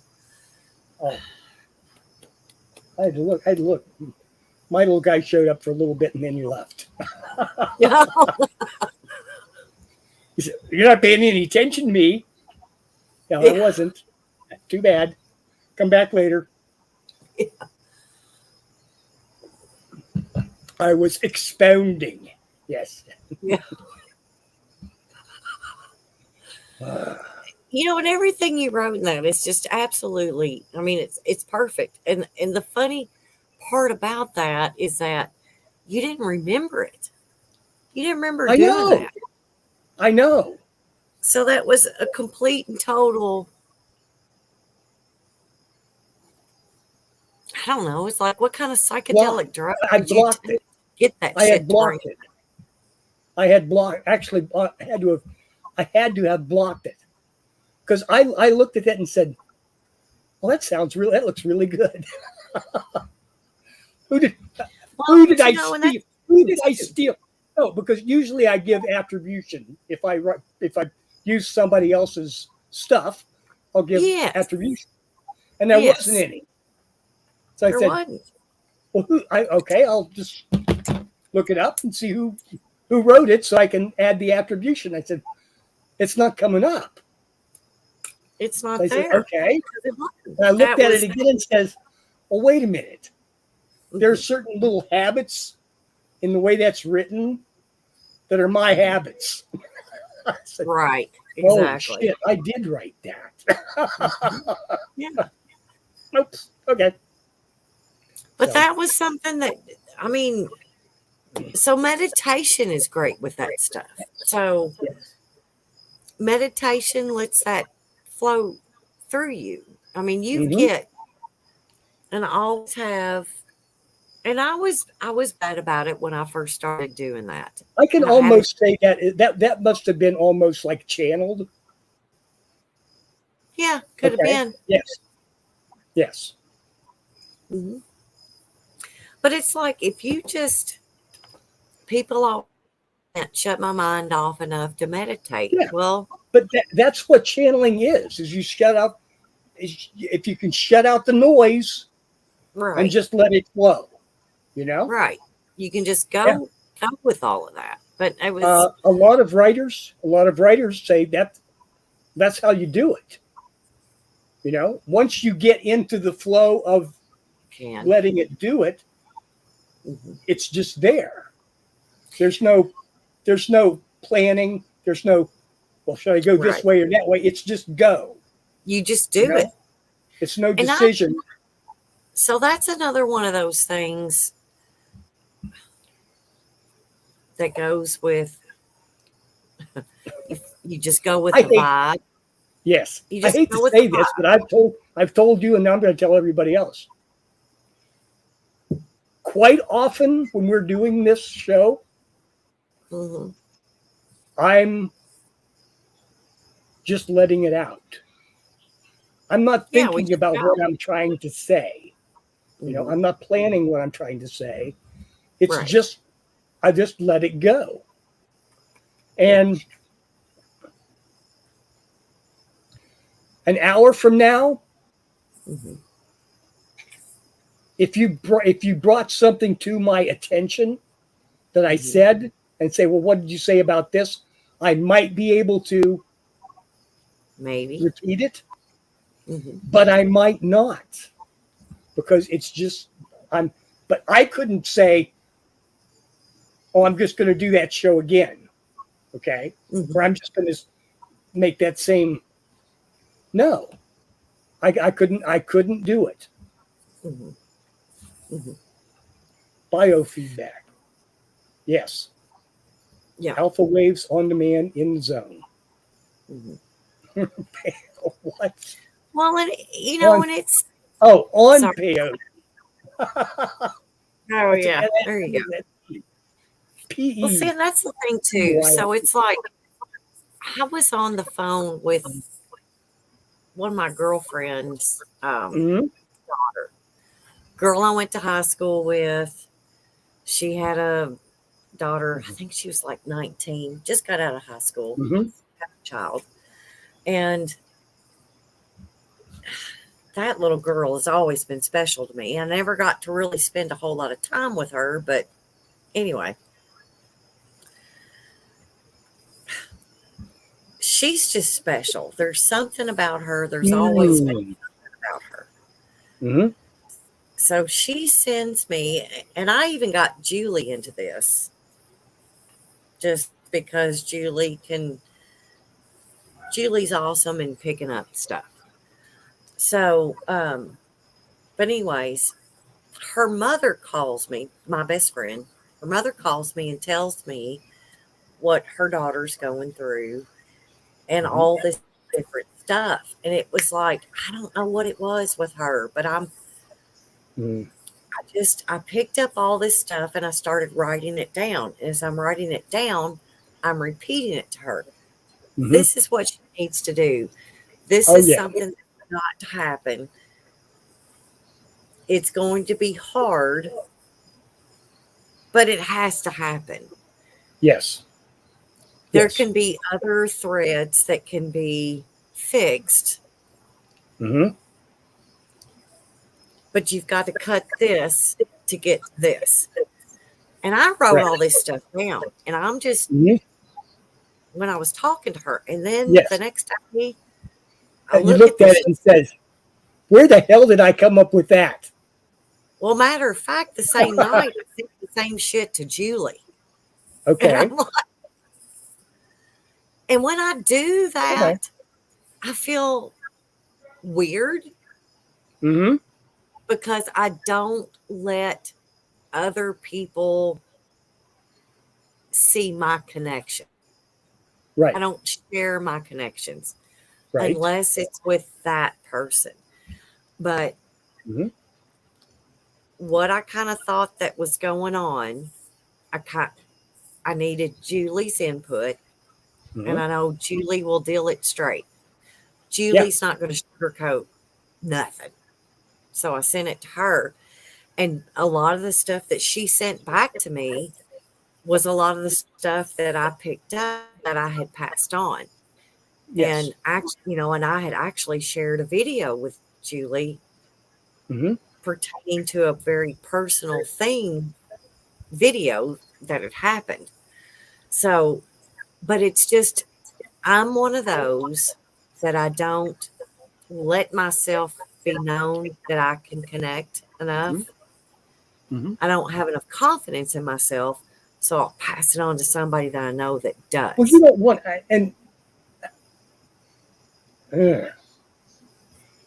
Speaker 1: Oh. I had to look. My little guy showed up for a little bit and then he left. He said, "You're not paying any attention to me." No, I wasn't. Too bad. Come back later.
Speaker 2: Yeah.
Speaker 1: I was expounding. Yes.
Speaker 2: Yeah. And everything you wrote in that is just absolutely, I mean, it's perfect. And the funny part about that is that you didn't remember it. You didn't remember doing that.
Speaker 1: I know.
Speaker 2: So that was a complete and total, I don't know. It's like, what kind of psychedelic drug
Speaker 1: I
Speaker 2: did you
Speaker 1: blocked it.
Speaker 2: get that
Speaker 1: I
Speaker 2: shit
Speaker 1: had blocked it. I had blocked. Actually, I had to have blocked it because I looked at that and said, "Well, that looks really good." Who did I steal? Who did I steal? No, because usually I give attribution if I use somebody else's stuff. I'll give attribution, and there wasn't any. So I said, "Well, I'll just look it up and see who wrote it, so I can add the attribution." I said, "It's not coming up.
Speaker 2: It's not
Speaker 1: so I
Speaker 2: there."
Speaker 1: said, okay. And I looked at it again and says, "Well, wait a minute. There's certain little habits in the way that's written that are my habits." I said,
Speaker 2: right. Exactly.
Speaker 1: Oh, shit, I did write that.
Speaker 2: Yeah.
Speaker 1: Oops. Okay.
Speaker 2: But that was something that, I mean, so meditation is great with that stuff. So meditation lets that flow through you. I mean, you get, and I always have, and I was bad about it when I first started doing that.
Speaker 1: I can almost say that must have been almost like channeled.
Speaker 2: Yeah, could have been.
Speaker 1: Yes.
Speaker 2: Mm-hmm. But it's like if you just, people all can't shut my mind off enough to meditate.
Speaker 1: Yeah.
Speaker 2: Well,
Speaker 1: but that's what channeling is you shut out, if you can shut out the noise and just let it flow,
Speaker 2: Right. You can just go with all of that. But it was
Speaker 1: a lot of writers say that's how you do it. Once you get into the flow of letting it do it, it's just there. There's no planning. There's no, well, should I go this way or that way? It's just go.
Speaker 2: You just do it.
Speaker 1: It's no decision.
Speaker 2: So that's another one of those things that goes with, you just go with the vibe.
Speaker 1: Yes. I hate to say this, but I've told you, and now I'm going to tell everybody else. Quite often when we're doing this show, I'm just letting it out. I'm not thinking about what I'm trying to say. I'm not planning what I'm trying to say. It's just, I just let it go. And an hour from now, if you brought something to my attention that I said and say, well, what did you say about this? I might be able to repeat it, but I might not, because it's just, but I couldn't say, oh, I'm just going to do that show again. Okay. Or I'm just going to make that same, no, I couldn't do it. Biofeedback. Yes.
Speaker 2: Yeah.
Speaker 1: Alpha waves on demand in the zone. What?
Speaker 2: Well, and when it's
Speaker 1: on peyote.
Speaker 2: Oh yeah, there you go. Well, see,
Speaker 1: PE.
Speaker 2: and that's the thing too. So it's like I was on the phone with one of my girlfriends,
Speaker 1: Mhm.
Speaker 2: girl I went to high school with. She had a daughter. I think she was like 19, just got out of high school,
Speaker 1: Mhm.
Speaker 2: had a child, and that little girl has always been special to me. I never got to really spend a whole lot of time with her, but anyway, she's just special. There's something about her. There's always been
Speaker 1: Mm.
Speaker 2: something about her.
Speaker 1: Mhm.
Speaker 2: So she sends me, and I even got Julie into this just because Julie's awesome in picking up stuff. So, but anyways, her mother calls me, my best friend. Her mother calls me and tells me what her daughter's going through and
Speaker 1: Mhm.
Speaker 2: all this different stuff. And it was like, I don't know what it was with her, but
Speaker 1: Mm.
Speaker 2: I picked up all this stuff and I started writing it down. As I'm writing it down, I'm repeating it to her.
Speaker 1: Mhm.
Speaker 2: This is what she needs to do. This
Speaker 1: Oh
Speaker 2: is
Speaker 1: yeah.
Speaker 2: something that's got to happen. It's going to be hard, but it has to happen.
Speaker 1: Yes.
Speaker 2: There
Speaker 1: Yes.
Speaker 2: can be other threads that can be fixed,
Speaker 1: Mhm.
Speaker 2: but you've got to cut this to get this. And I wrote
Speaker 1: Right.
Speaker 2: all this stuff down. And I'm just,
Speaker 1: Mhm.
Speaker 2: when I was talking to her, and then the
Speaker 1: Yes.
Speaker 2: next day I
Speaker 1: You
Speaker 2: look at
Speaker 1: looked at
Speaker 2: this.
Speaker 1: it and said, "Where the hell did I come up with that?"
Speaker 2: Well, matter of fact, the same night, I sent the same shit to Julie. And
Speaker 1: Okay.
Speaker 2: I'm like, and when I do
Speaker 1: Okay.
Speaker 2: that, I feel weird
Speaker 1: Mhm.
Speaker 2: because I don't let other people see my connection. I
Speaker 1: Right.
Speaker 2: don't share my connections
Speaker 1: Right.
Speaker 2: unless it's with that person. But
Speaker 1: Mhm.
Speaker 2: what I kind of thought that was going on, I needed Julie's input, and
Speaker 1: Mhm.
Speaker 2: I know Julie will deal it straight.
Speaker 1: Yeah.
Speaker 2: Julie's not going to sugarcoat nothing. So I sent it to her, and a lot of the stuff that she sent back to me was a lot of the stuff that I picked up that I had passed on.
Speaker 1: Yes.
Speaker 2: And actually, and I had actually shared a video with Julie
Speaker 1: Mhm.
Speaker 2: pertaining to a very personal thing video that had happened. So, but it's just, I'm one of those that I don't let myself be known that I can connect
Speaker 1: Mhm.
Speaker 2: enough.
Speaker 1: Mhm.
Speaker 2: I don't have enough confidence in myself. So I'll pass it on to somebody that I know that
Speaker 1: Well, you
Speaker 2: does.
Speaker 1: don't want, and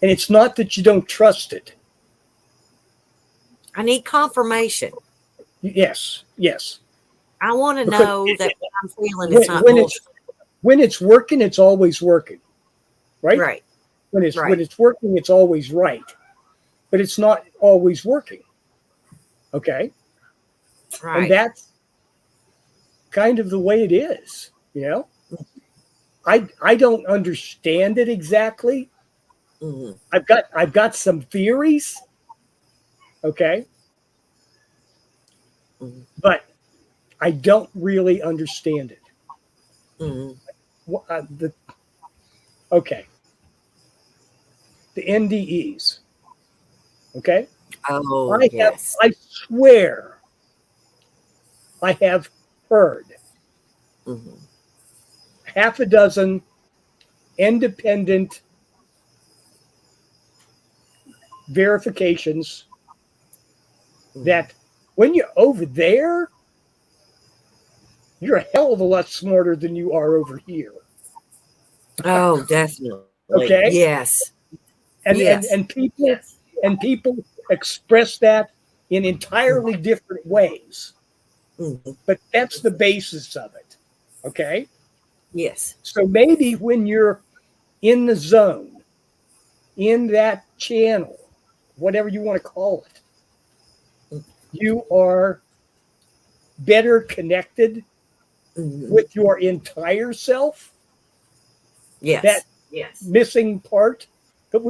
Speaker 1: it's not that you don't trust it.
Speaker 2: I need confirmation.
Speaker 1: Yes. Yes.
Speaker 2: I want to
Speaker 1: Because
Speaker 2: know that what I'm feeling is
Speaker 1: when,
Speaker 2: not
Speaker 1: when it's
Speaker 2: bullshit.
Speaker 1: when it's working, it's always working, right?
Speaker 2: Right.
Speaker 1: When
Speaker 2: Right.
Speaker 1: it's working, it's always right. But it's not always working. Okay, and
Speaker 2: Right.
Speaker 1: that's kind of the way it is. I don't understand it exactly.
Speaker 2: Mm-hmm.
Speaker 1: I've got some theories. Okay,
Speaker 2: Mm-hmm.
Speaker 1: but I don't really understand it.
Speaker 2: Mm-hmm.
Speaker 1: The okay, the NDEs. Okay,
Speaker 2: Oh,
Speaker 1: I have.
Speaker 2: yes.
Speaker 1: I swear, I have heard
Speaker 2: Mm-hmm.
Speaker 1: half a dozen independent verifications
Speaker 2: Mm-hmm.
Speaker 1: that when you're over there, you're a hell of a lot smarter than you are over here.
Speaker 2: Oh, definitely.
Speaker 1: Okay,
Speaker 2: Yes.
Speaker 1: and and
Speaker 2: Yes.
Speaker 1: and people and people express that in
Speaker 2: Mm-hmm.
Speaker 1: entirely different ways,
Speaker 2: Mm-hmm.
Speaker 1: but that's the basis of it. Okay,
Speaker 2: Yes.
Speaker 1: so maybe when you're in the zone, in that channel, whatever you want to call it, you are better connected
Speaker 2: Mhm.
Speaker 1: with your entire self,
Speaker 2: Yes.
Speaker 1: that
Speaker 2: Yes.
Speaker 1: missing part. But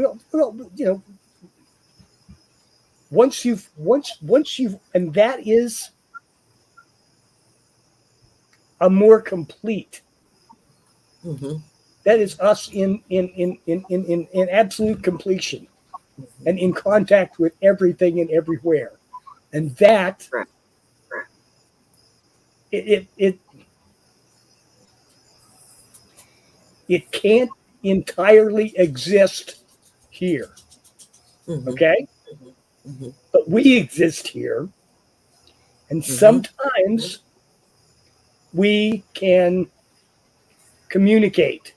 Speaker 1: once you've, and that is a more complete.
Speaker 2: Mhm.
Speaker 1: That is us in absolute completion and in contact with everything and everywhere. And that
Speaker 2: Right. Right.
Speaker 1: it it can't entirely exist here.
Speaker 2: Mhm.
Speaker 1: Okay?
Speaker 2: Mhm.
Speaker 1: But we exist here. And
Speaker 2: Mhm.
Speaker 1: sometimes we can communicate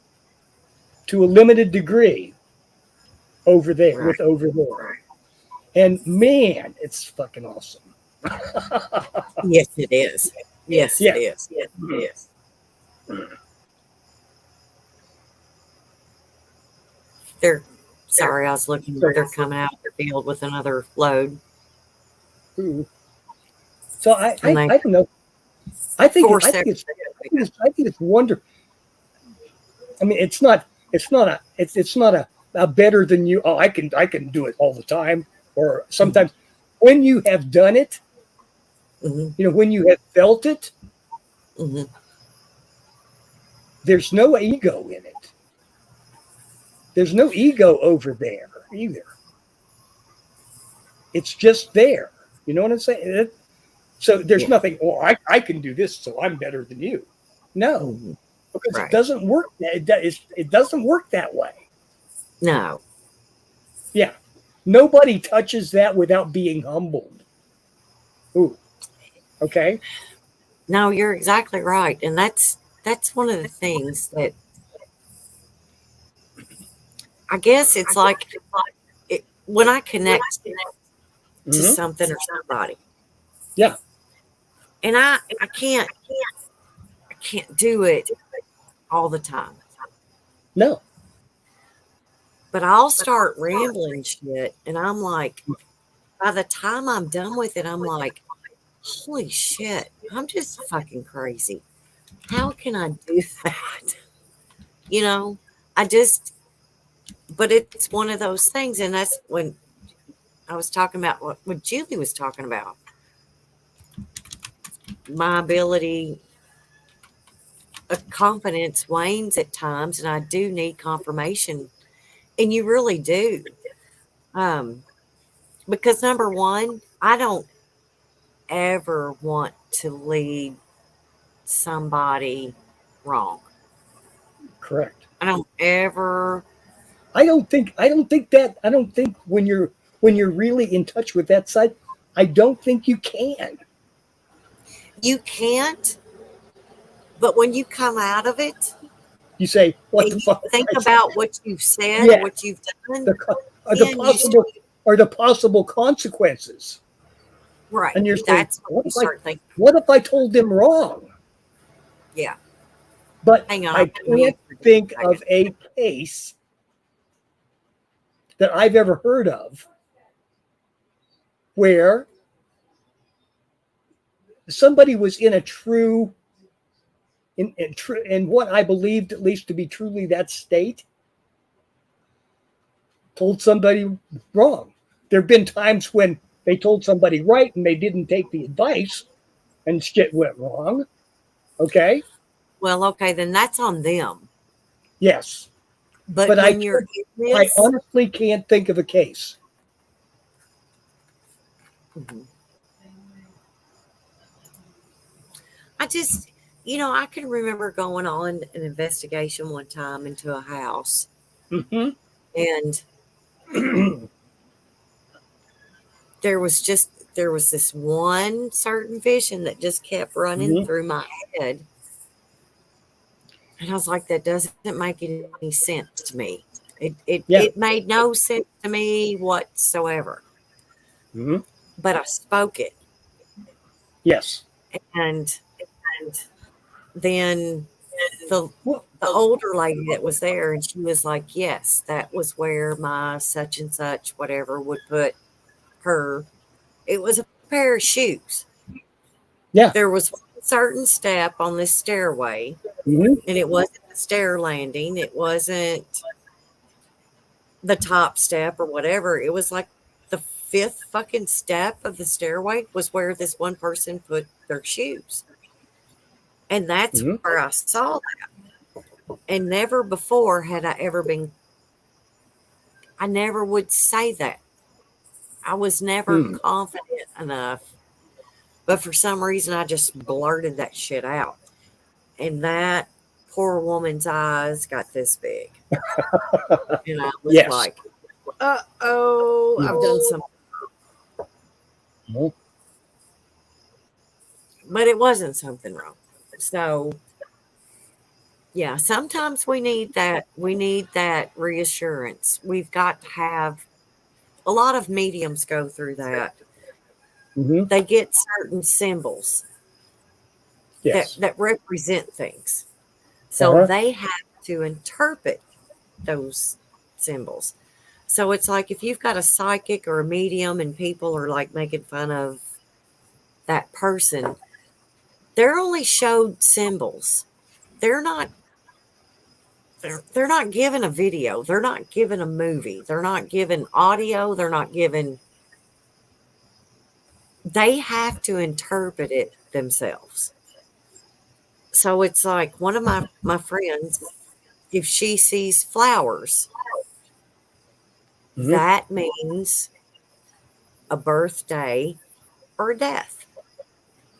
Speaker 1: to a limited degree over there
Speaker 2: Right.
Speaker 1: with over there. And man, it's fucking awesome.
Speaker 2: Yes, it is. Yes, it
Speaker 1: Yeah.
Speaker 2: is. Yes, it is. They're sorry, I was looking. They're coming out of the field with another load,
Speaker 1: So
Speaker 2: and they
Speaker 1: I don't know. I think
Speaker 2: force
Speaker 1: I think it's wonderful. I mean, it's not a better than you. Oh, I can do it all the time. Or
Speaker 2: Mhm.
Speaker 1: sometimes when you have done it,
Speaker 2: Mhm.
Speaker 1: when you have felt it,
Speaker 2: Mhm.
Speaker 1: there's no ego in it. There's no ego over there either. It's just there. You know what I'm saying? So there's
Speaker 2: Yeah.
Speaker 1: nothing. Oh, I can do this, so I'm better than you. No,
Speaker 2: Mhm.
Speaker 1: because it
Speaker 2: Right.
Speaker 1: doesn't work. It doesn't work that way.
Speaker 2: No.
Speaker 1: Yeah, nobody touches that without being humbled. Ooh, okay.
Speaker 2: No, you're exactly right, and that's one of the things that I guess it's like when I connect to
Speaker 1: Hmm.
Speaker 2: something or somebody,
Speaker 1: Yeah.
Speaker 2: and I can't do it all the time,
Speaker 1: No.
Speaker 2: but I'll start rambling shit, and I'm like, by the time I'm done with it, I'm like, holy shit, I'm just fucking crazy. How can I do that? You know, I just, but it's one of those things, and that's when I was talking about what Julie was talking about. My ability of confidence wanes at times, and I do need confirmation, and you really do. Um, because number one, I don't ever want to lead somebody wrong.
Speaker 1: Correct.
Speaker 2: I don't ever.
Speaker 1: I don't think when you're really in touch with that side, I don't think you can.
Speaker 2: You can't, but when you come out of it
Speaker 1: You say, what
Speaker 2: and
Speaker 1: the
Speaker 2: you
Speaker 1: fuck?
Speaker 2: think about what you've said or
Speaker 1: Yeah.
Speaker 2: what you've done,
Speaker 1: The the
Speaker 2: then you start,
Speaker 1: possible consequences.
Speaker 2: right.
Speaker 1: And you're saying,
Speaker 2: That's when you start thinking,
Speaker 1: what if I told them wrong?
Speaker 2: yeah,
Speaker 1: But
Speaker 2: hang on,
Speaker 1: I
Speaker 2: I'm going to mute
Speaker 1: can't
Speaker 2: for just
Speaker 1: think
Speaker 2: a second.
Speaker 1: of a case that I've ever heard of where somebody was in a true in what I believed at least to be truly that state, told somebody wrong. There have been times when they told somebody right and they didn't take the advice and shit went wrong. Okay.
Speaker 2: Well, okay, then that's on them.
Speaker 1: Yes.
Speaker 2: But
Speaker 1: But
Speaker 2: when you're in
Speaker 1: I
Speaker 2: this,
Speaker 1: honestly can't think of a case.
Speaker 2: mhm, I just, I can remember going on an investigation one time into a house,
Speaker 1: Mm-hmm.
Speaker 2: and there was this one certain vision that just kept running
Speaker 1: Mm-hmm.
Speaker 2: through my head, and I was like, that doesn't make any sense to me.
Speaker 1: Yeah.
Speaker 2: It made no sense to me whatsoever.
Speaker 1: Mm-hmm.
Speaker 2: But I spoke it,
Speaker 1: Yes.
Speaker 2: and then the
Speaker 1: Well,
Speaker 2: the older lady that was there, and she was like, yes, that was where my such and such whatever would put her. It was a pair of shoes.
Speaker 1: Yeah.
Speaker 2: There was one certain step on this stairway,
Speaker 1: Mm-hmm.
Speaker 2: and it wasn't the stair landing. It wasn't the top step or whatever. It was like the fifth fucking step of the stairway was where this one person put their shoes. And that's
Speaker 1: Mm-hmm.
Speaker 2: where I saw that. And never before had I ever been, I never would say that. I was never
Speaker 1: Mm.
Speaker 2: confident enough. But for some reason, I just blurted that shit out. And that poor woman's eyes got this big. And I was
Speaker 1: Yes.
Speaker 2: like, uh-oh, I've done something.
Speaker 1: Mhm.
Speaker 2: But it wasn't something wrong. So, yeah, sometimes we need that. We need that reassurance. We've got to have a lot of mediums go through that.
Speaker 1: Mm-hmm.
Speaker 2: They get certain symbols
Speaker 1: Yes.
Speaker 2: that represent things. So
Speaker 1: Uh-huh.
Speaker 2: they have to interpret those symbols. So it's like if you've got a psychic or a medium and people are like making fun of that person, they're only showed symbols. They're not they're not given a video. They're not given a movie. They're not given audio. They're not given they have to interpret it themselves. So it's like one of my friends, if she sees flowers,
Speaker 1: Mm-hmm.
Speaker 2: that means a birthday or a death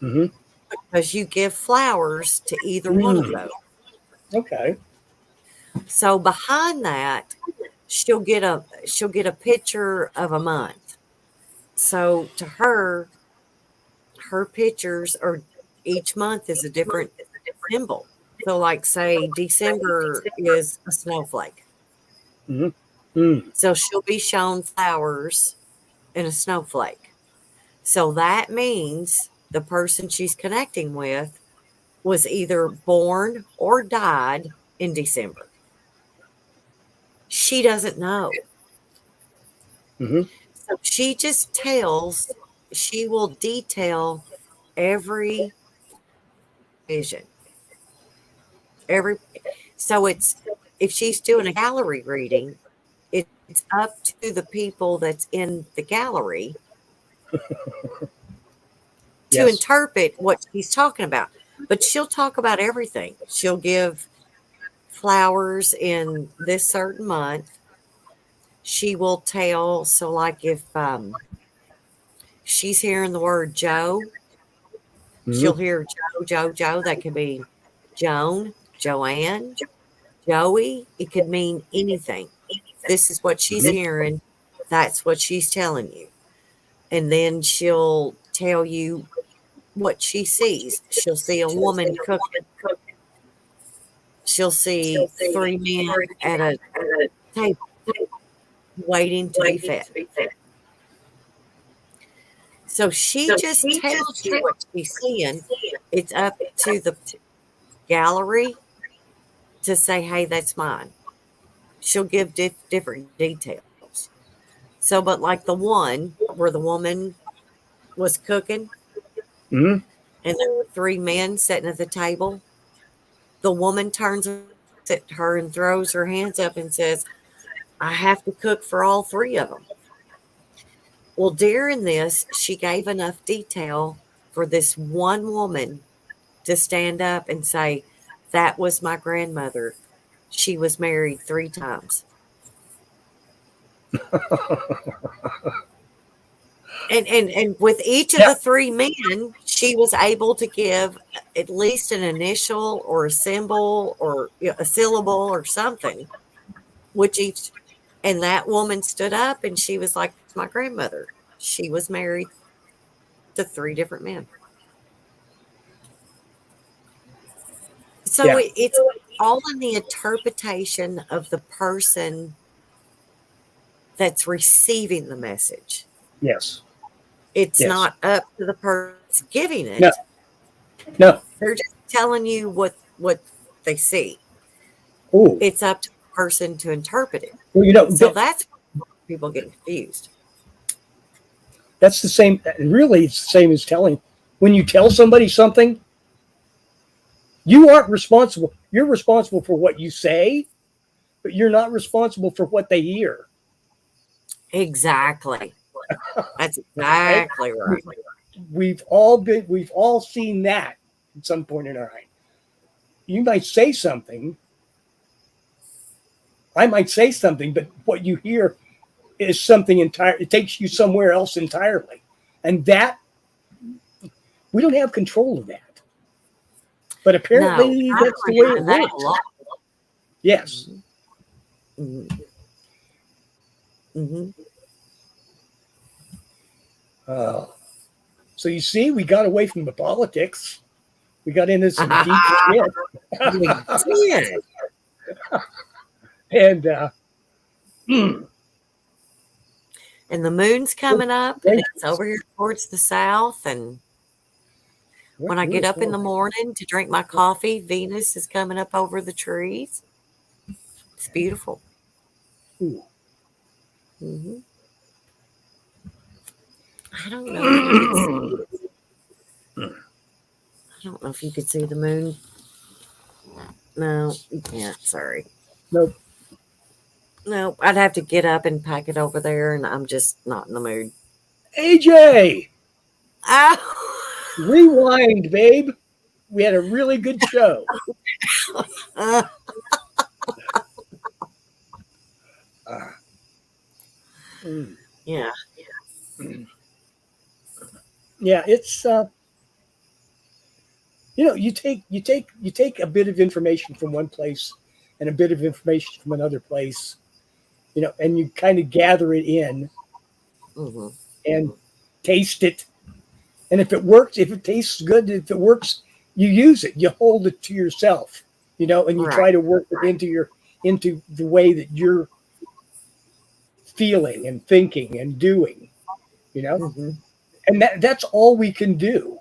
Speaker 1: Mm-hmm.
Speaker 2: because you give flowers to either one of those.
Speaker 1: Okay.
Speaker 2: So behind that, she'll get a picture of a month. So to her, her pictures are each month is a different symbol. So like say December is a snowflake.
Speaker 1: Mm-hmm. Mm.
Speaker 2: So she'll be shown flowers and a snowflake. So that means the person she's connecting with was either born or died in December. She doesn't know.
Speaker 1: Mm-hmm.
Speaker 2: So she will detail every vision. Every so it's if she's doing a gallery reading, it's up to the people that's in the gallery to
Speaker 1: Yes.
Speaker 2: interpret what he's talking about. But she'll talk about everything. She'll give flowers in this certain month. She will tell, so like if she's hearing the word Joe, she'll
Speaker 1: Mm-hmm.
Speaker 2: hear Joe. That could be Joan, Joanne, Joey. It could mean anything. This is what she's
Speaker 1: Mm-hmm.
Speaker 2: hearing. That's what she's telling you. And then she'll tell you what she sees. She'll see a woman cooking. She'll see three men at a table waiting to be fed. So she just tells you what she's seeing. It's up to the gallery to say, hey, that's mine. She'll give different details. So, but like the one where the woman was cooking
Speaker 1: Mm-hmm.
Speaker 2: and there were three men sitting at the table, the woman turns at her and throws her hands up and says, I have to cook for all three of them. Well, during this, she gave enough detail for this one woman to stand up and say, that was my grandmother. She was married 3 times. And with each of
Speaker 1: Yeah.
Speaker 2: the 3 men, she was able to give at least an initial or a symbol or a syllable or something, which each, and that woman stood up and she was like, my grandmother. She was married to 3 different men. So
Speaker 1: Yeah.
Speaker 2: it's all in the interpretation of the person that's receiving the message.
Speaker 1: Yes.
Speaker 2: It's
Speaker 1: Yes.
Speaker 2: not up to the person giving it.
Speaker 1: No. No.
Speaker 2: They're just telling you what they see.
Speaker 1: Oh.
Speaker 2: It's up to the person to interpret it.
Speaker 1: Well,
Speaker 2: So that's where people get confused.
Speaker 1: that's the same. Really, it's the same as telling when you tell somebody something, you aren't responsible. You're responsible for what you say, but you're not responsible for what they hear.
Speaker 2: Exactly. That's
Speaker 1: Right?
Speaker 2: exactly right.
Speaker 1: We've all seen that at some point in our life. You might say something, I might say something, but what you hear is something entire. It takes you somewhere else entirely, and that we don't have control of that. But
Speaker 2: No,
Speaker 1: apparently,
Speaker 2: I
Speaker 1: that's the way it
Speaker 2: find that a
Speaker 1: works.
Speaker 2: lot.
Speaker 1: Yes.
Speaker 2: hmm hmm
Speaker 1: Uh, so you see, we got away from the politics. We got into some deep shit,
Speaker 2: We did.
Speaker 1: and
Speaker 2: And the moon's coming up, and it's over here towards the south. And when I
Speaker 1: what
Speaker 2: get
Speaker 1: is
Speaker 2: up in
Speaker 1: going
Speaker 2: the
Speaker 1: on?
Speaker 2: morning to drink my coffee, Venus is coming up over the trees. It's beautiful.
Speaker 1: Ooh.
Speaker 2: hmm I don't know if you could see. I don't know if you could see the moon. No, you can't. Sorry.
Speaker 1: Nope.
Speaker 2: No, I'd have to get up and pack it over there, and I'm just not in the mood.
Speaker 1: AJ,
Speaker 2: Oh,
Speaker 1: rewind, babe. We had a really good show.
Speaker 2: uh,
Speaker 1: Uh, mm,
Speaker 2: yeah.
Speaker 1: yeah, it's you take a bit of information from one place and a bit of information from another place, and you kind of gather it in
Speaker 2: hmm
Speaker 1: and taste it. And if it works, if it tastes good, if it works, you use it. You hold it to yourself, and you
Speaker 2: Right.
Speaker 1: try to work it into the way that you're feeling and thinking and doing, you know.
Speaker 2: hmm
Speaker 1: And that's all we can do.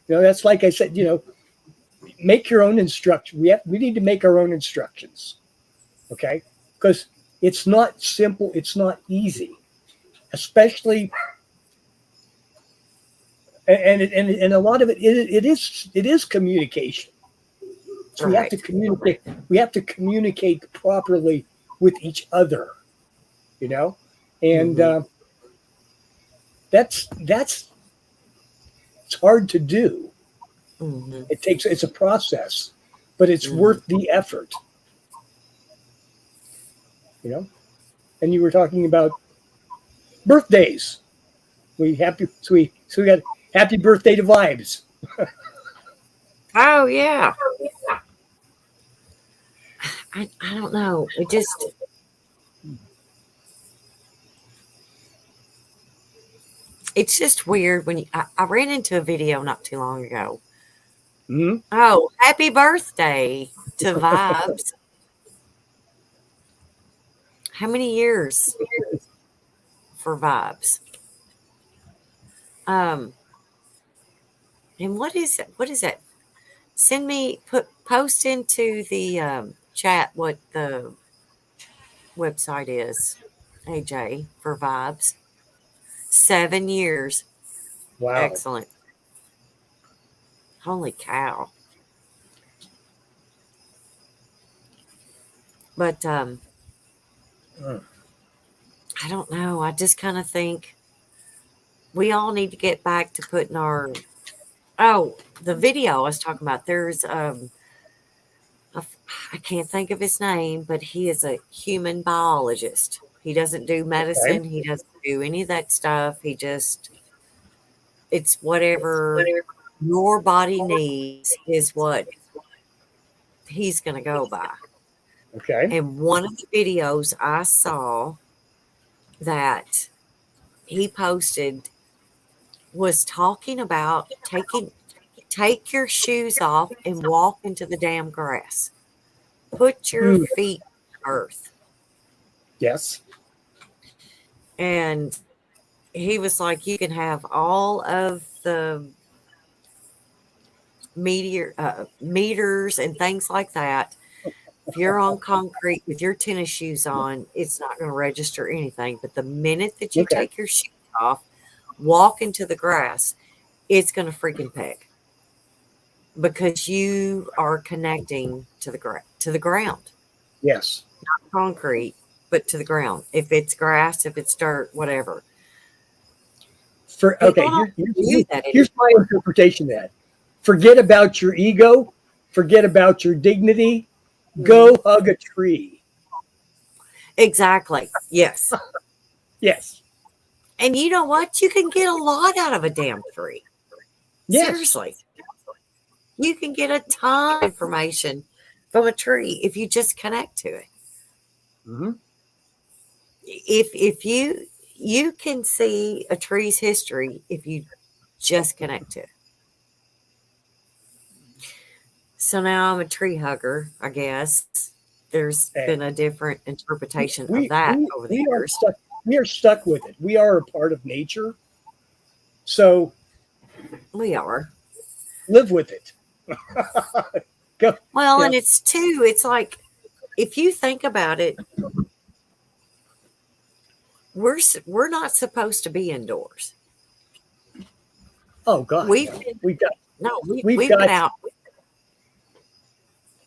Speaker 1: That's like I said, make your own instruction. We need to make our own instructions, okay? Because it's not simple. It's not easy, especially and a lot of it is communication. So we have
Speaker 2: Right.
Speaker 1: to communicate. We have to communicate properly with each other, you know, and
Speaker 2: hmm
Speaker 1: that's it's hard to do.
Speaker 2: hmm
Speaker 1: It's a process, but it's
Speaker 2: hmm
Speaker 1: worth the effort, you know. And you were talking about birthdays. We got happy birthday to Vibes.
Speaker 2: Oh yeah. I don't know. It's just weird when I ran into a video not too long ago.
Speaker 1: Hmm.
Speaker 2: Oh, happy birthday to Vibes. How many years for Vibes? Um, and what is it? What is that? Post into the chat what the website is. AJ for Vibes. 7 years.
Speaker 1: Wow.
Speaker 2: Excellent. Holy cow. But
Speaker 1: Mm.
Speaker 2: I don't know. I just kind of think we all need to get back to putting our the video I was talking about. There's a f- I can't think of his name, but he is a human biologist. He doesn't do
Speaker 1: Okay.
Speaker 2: medicine. He doesn't do any of that stuff. It's whatever your body needs is what he's going to go by.
Speaker 1: Okay.
Speaker 2: And one of the videos I saw that he posted was talking about take your shoes off and walk into the damn grass. Put your
Speaker 1: Mm.
Speaker 2: feet on earth.
Speaker 1: Yes.
Speaker 2: And he was like, you can have all of the meters and things like that. If you're on concrete with your tennis shoes on, it's not going to register anything. But the minute that you
Speaker 1: Okay.
Speaker 2: take your shoes off, walk into the grass, it's going to freaking pick because you are connecting to the ground,
Speaker 1: Yes.
Speaker 2: not concrete, but to the ground. If it's grass, if it's dirt, whatever.
Speaker 1: Okay, here's my interpretation of that. Forget about your ego. Forget about your dignity. Go hug a tree.
Speaker 2: Exactly. Yes.
Speaker 1: Yes.
Speaker 2: And you know what? You can get a lot out of a damn tree.
Speaker 1: Yes.
Speaker 2: Seriously. You can get a ton of information from a tree if you just connect to it.
Speaker 1: Mm-hmm.
Speaker 2: If you can see a tree's history if you just connect to it. So now I'm a tree hugger, I guess. There's been a different interpretation of that over the years.
Speaker 1: We are stuck with it. We are a part of nature. So
Speaker 2: We are.
Speaker 1: Live with it. Go.
Speaker 2: Well, and it's like, if you think about it, we're not supposed to be indoors.
Speaker 1: Oh God,
Speaker 2: we've
Speaker 1: got
Speaker 2: been out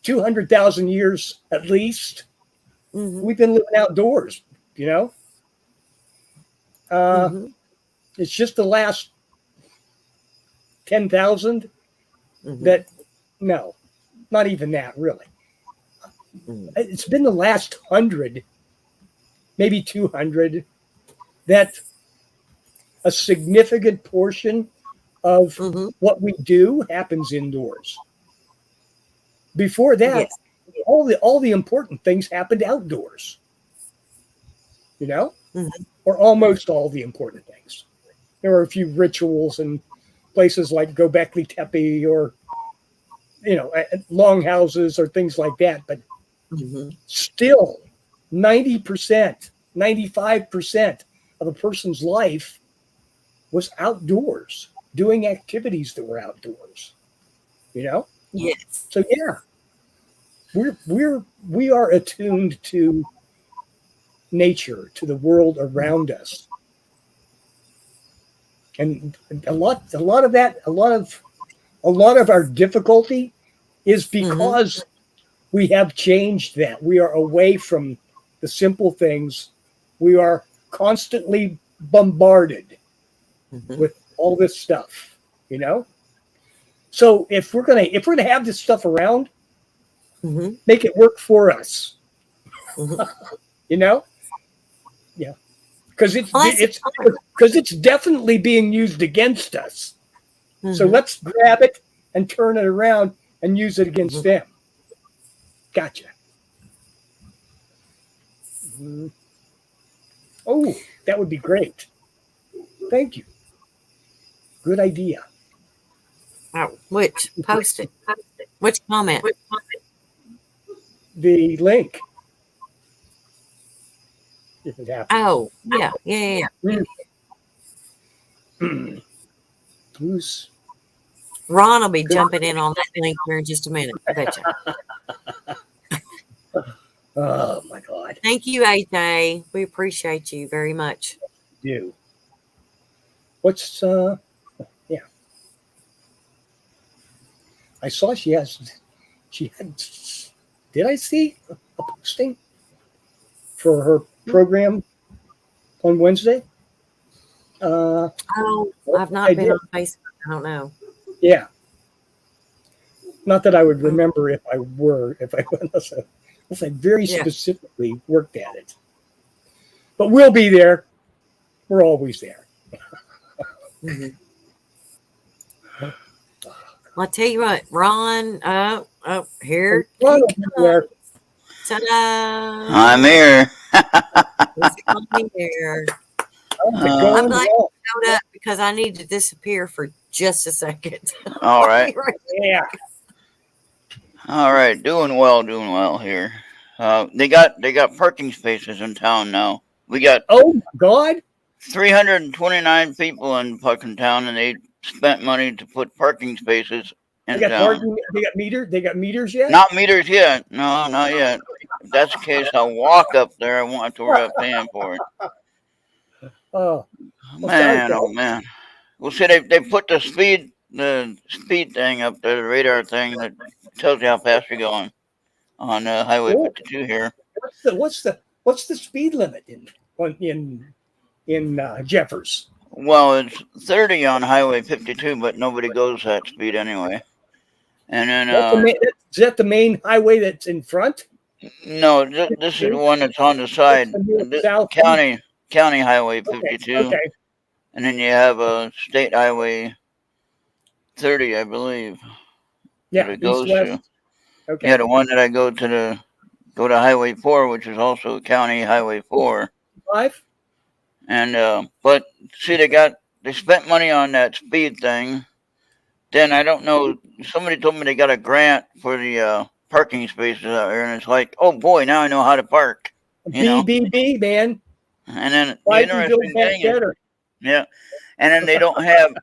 Speaker 1: 200,000 years at least.
Speaker 2: Mm-hmm.
Speaker 1: We've been living outdoors, you know. It's just the last 10,000 that no, not even that really. It's been the last 100, maybe 200, that a significant portion of what we do happens indoors. Before that, all the important things happened outdoors. You know, or almost all the important things. There were a few rituals and places like Göbekli Tepe or, you know, longhouses or things like that. But still, 90%, 95% of a person's life was outdoors, doing activities that were outdoors. You know?
Speaker 2: Yes.
Speaker 1: So yeah, we are attuned to nature, to the world around us, and a lot of our difficulty is because we have changed that. We are away from the simple things. We are constantly bombarded with all this stuff, you know. So if we're gonna have this stuff around, make it work for us. You know, yeah, because it's definitely being used against us. So let's grab it and turn it around and use it against them. Gotcha. Oh, that would be great. Thank you. Good idea.
Speaker 2: Oh, which? Post it. Which comment?
Speaker 1: The link. If it happens.
Speaker 2: Oh, yeah.
Speaker 1: Who's?
Speaker 2: Ron will be jumping in on that link here in just a minute. I bet you.
Speaker 1: Oh my God.
Speaker 2: Thank you, AJ. We appreciate you very much.
Speaker 1: You. What's yeah. I saw she had did I see a posting for her program on Wednesday?
Speaker 2: I've not been on Facebook. I don't know.
Speaker 1: Yeah. Not that I would remember if I unless I very specifically worked at it. But we'll be there. We're always there.
Speaker 2: I'll tell you what, Ron. Here. Ta-da!
Speaker 5: I'm here.
Speaker 2: I'm here. I'm glad you showed up because I need to disappear for just a second.
Speaker 5: All right.
Speaker 1: Yeah.
Speaker 5: All right. Doing well here. They got parking spaces in town now. We got
Speaker 1: oh my God,
Speaker 5: 329 people in fucking town, and they spent money to put parking spaces in town.
Speaker 1: They got meters yet?
Speaker 5: Not meters yet. No, not yet. If that's the case, I'll walk up there. I won't have to worry about paying for it.
Speaker 1: Oh
Speaker 5: man, oh man. Well, see, they put the speed thing up there, the radar thing that tells you how fast you're going on Highway
Speaker 1: Oh,
Speaker 5: 52 here.
Speaker 1: what's the speed limit in Jeffers?
Speaker 5: Well, it's 30 on Highway 52, but nobody goes that speed anyway. And then
Speaker 1: Is that the main highway that's in front?
Speaker 5: no, this is the one that's on the side.
Speaker 1: South
Speaker 5: County Highway 52.
Speaker 1: Okay.
Speaker 5: And then you have a State Highway 30, I believe.
Speaker 1: Yeah,
Speaker 5: that it goes
Speaker 1: east west.
Speaker 5: to.
Speaker 1: Okay.
Speaker 5: Yeah, the one that I go to Highway 4, which is also County Highway 4.
Speaker 1: 5?
Speaker 5: And but see, they spent money on that speed thing. Then I don't know. Somebody told me they got a grant for the parking spaces out there, and it's like, oh boy, now I know how to park.
Speaker 1: BBB, man.
Speaker 5: And then
Speaker 1: Why
Speaker 5: the
Speaker 1: do you
Speaker 5: interesting
Speaker 1: build back
Speaker 5: thing is,
Speaker 1: better?
Speaker 5: yeah, and then they don't have